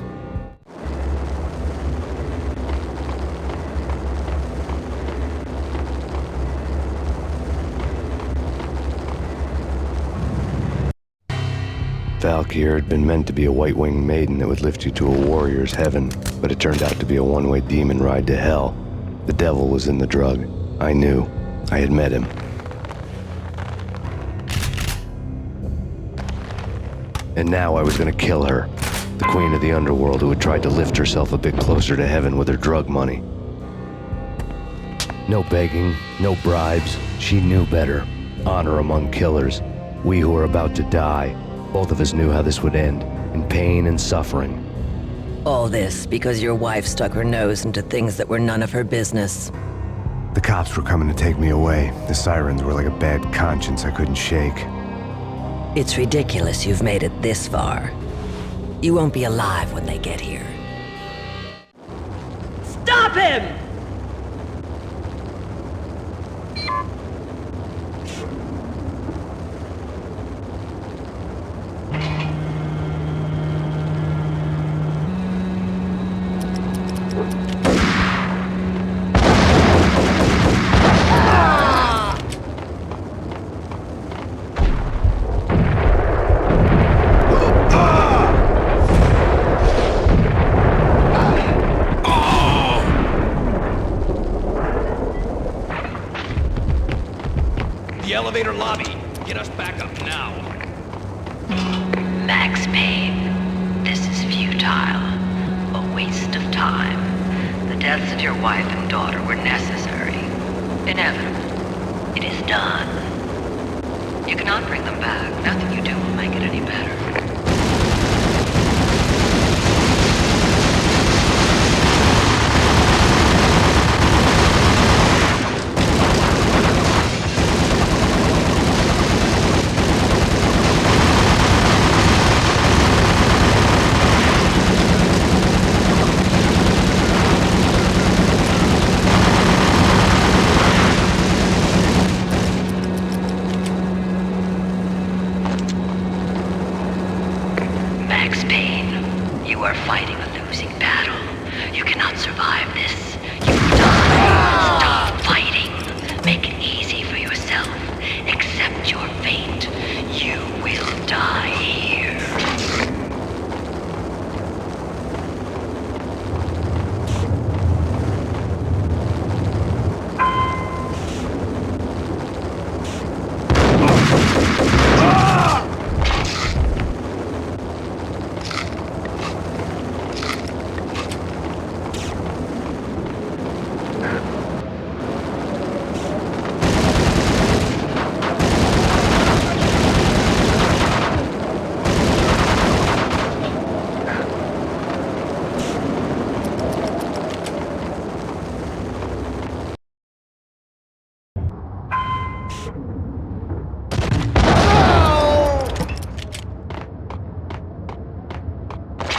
Valkyr had been meant to be a white-winged maiden that would lift you to a warrior's heaven, but it turned out to be a one-way demon ride to hell. The devil was in the drug. I knew. I had met him. And now I was gonna kill her, the queen of the underworld who had tried to lift herself a bit closer to heaven with her drug money. No begging, no bribes. She knew better. Honor among killers. We who were about to die. Both of us knew how this would end, in pain and suffering. All this because your wife stuck her nose into things that were none of her business. The cops were coming to take me away. The sirens were like a bad conscience I couldn't shake. It's ridiculous you've made it this far. You won't be alive when they get here. Stop him! Elevator lobby. Get us back up now. Max Payne, this is futile. A waste of time. The deaths of your wife and daughter were necessary. Inevitable. It is done. You cannot bring them back. Nothing you do will make it any better. Max Payne, you are fighting a losing battle. You cannot survive this. You die. Stop fighting. Make it easy for yourself. Accept your fate. You will die here.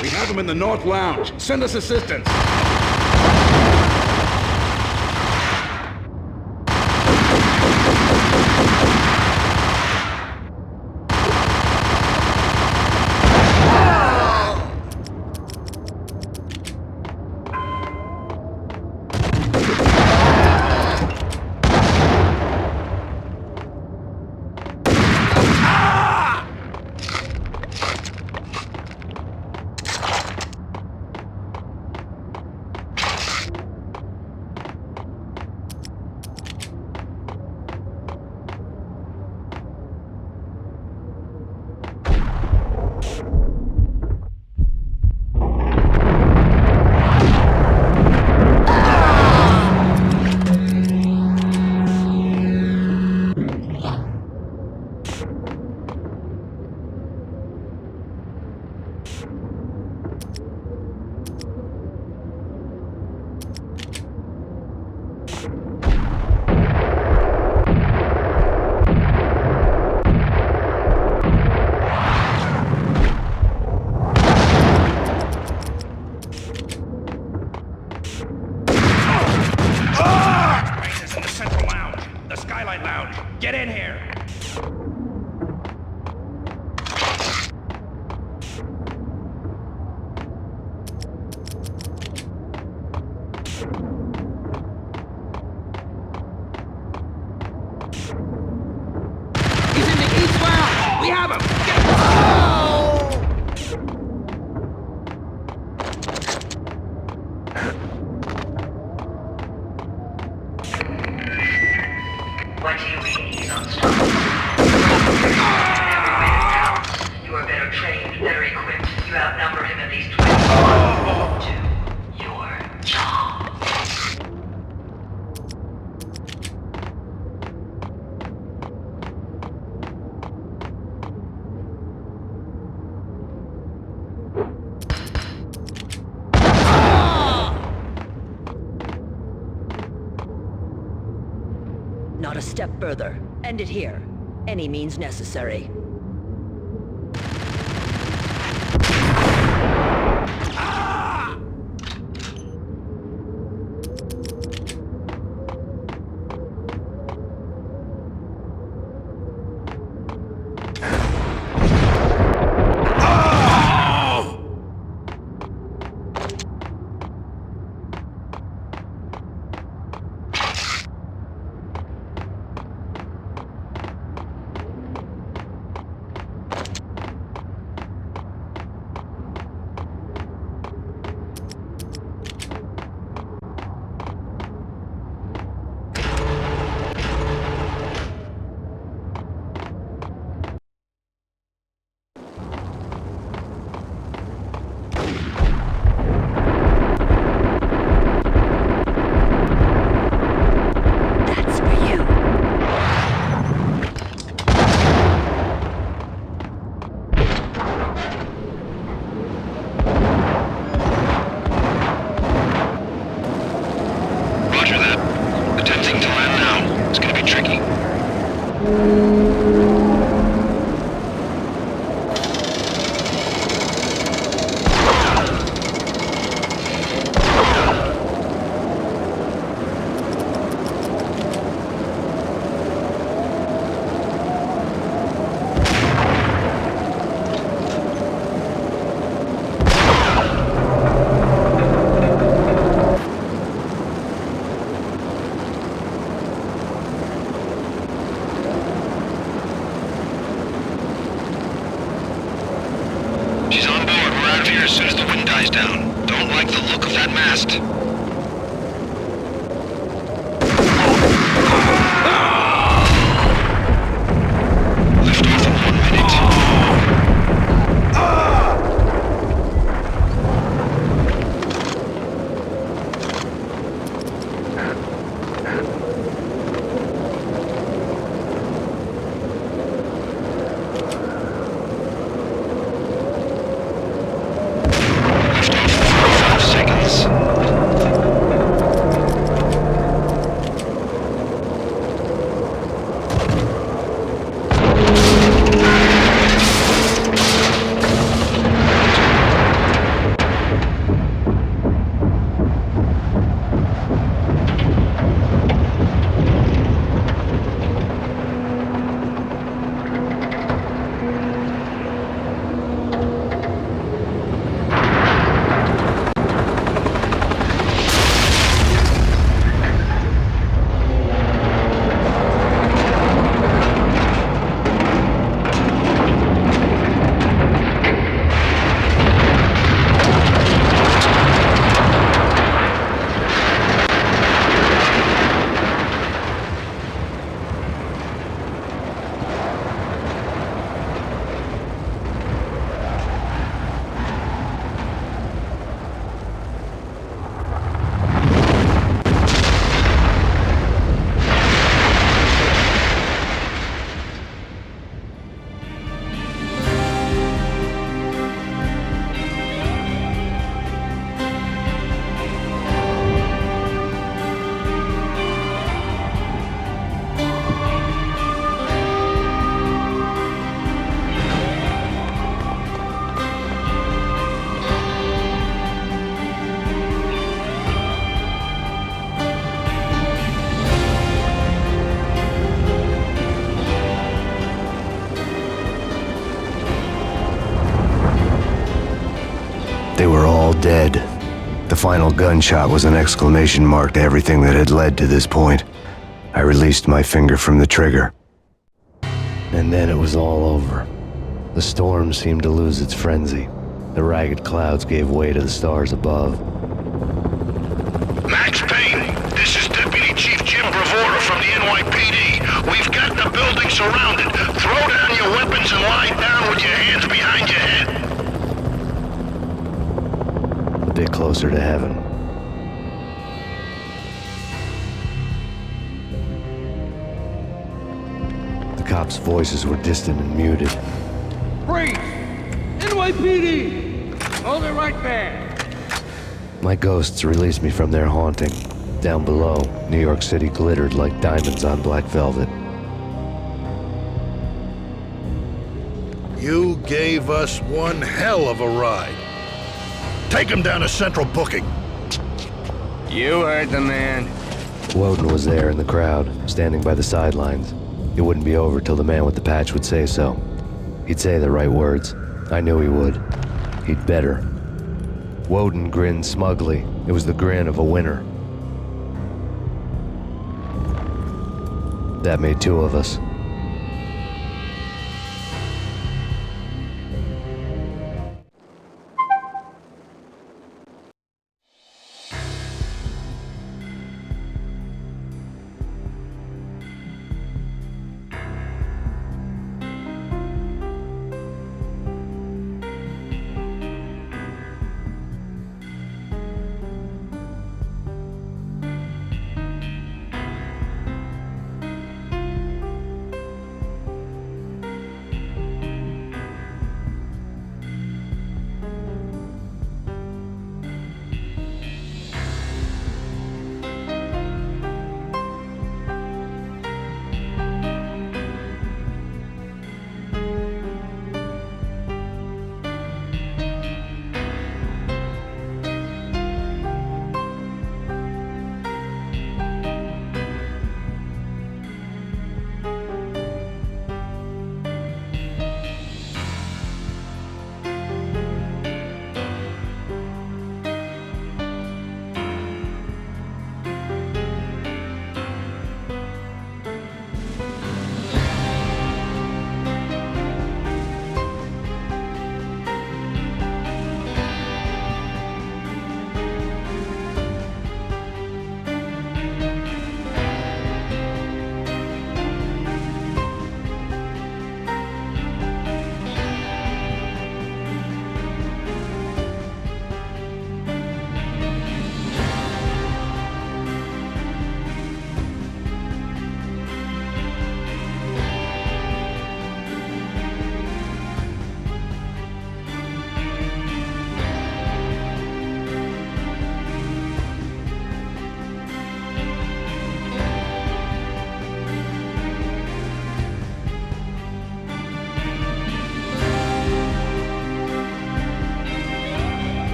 We have them in the North Lounge. Send us assistance. Get in here! He's in the east lounge! We have him! Get him! What do you mean he's unstoppable? Everywhere in town. You are better trained, better equipped. You outnumber him at least 20 to your job. Not a step further. End it here. Any means necessary. here as soon as the wind dies down. Don't like the look of that mast. Lift off in 1 minute. They were all dead. The final gunshot was an exclamation mark to everything that had led to this point. I released my finger from the trigger. And then it was all over. The storm seemed to lose its frenzy. The ragged clouds gave way to the stars above. Max Payne, this is Deputy Chief Jim Bravura from the NYPD. We've got the building surrounded. Throw down your weapons and lie down with your hands behind your head. A bit closer to heaven. The cops' voices were distant and muted. Freeze! NYPD! Hold it right there! My ghosts released me from their haunting. Down below, New York City glittered like diamonds on black velvet. You gave us one hell of a ride. Take him down to Central Booking. You heard the man. Woden was there in the crowd, standing by the sidelines. It wouldn't be over till the man with the patch would say so. He'd say the right words. I knew he would. He'd better. Woden grinned smugly. It was the grin of a winner. That made two of us.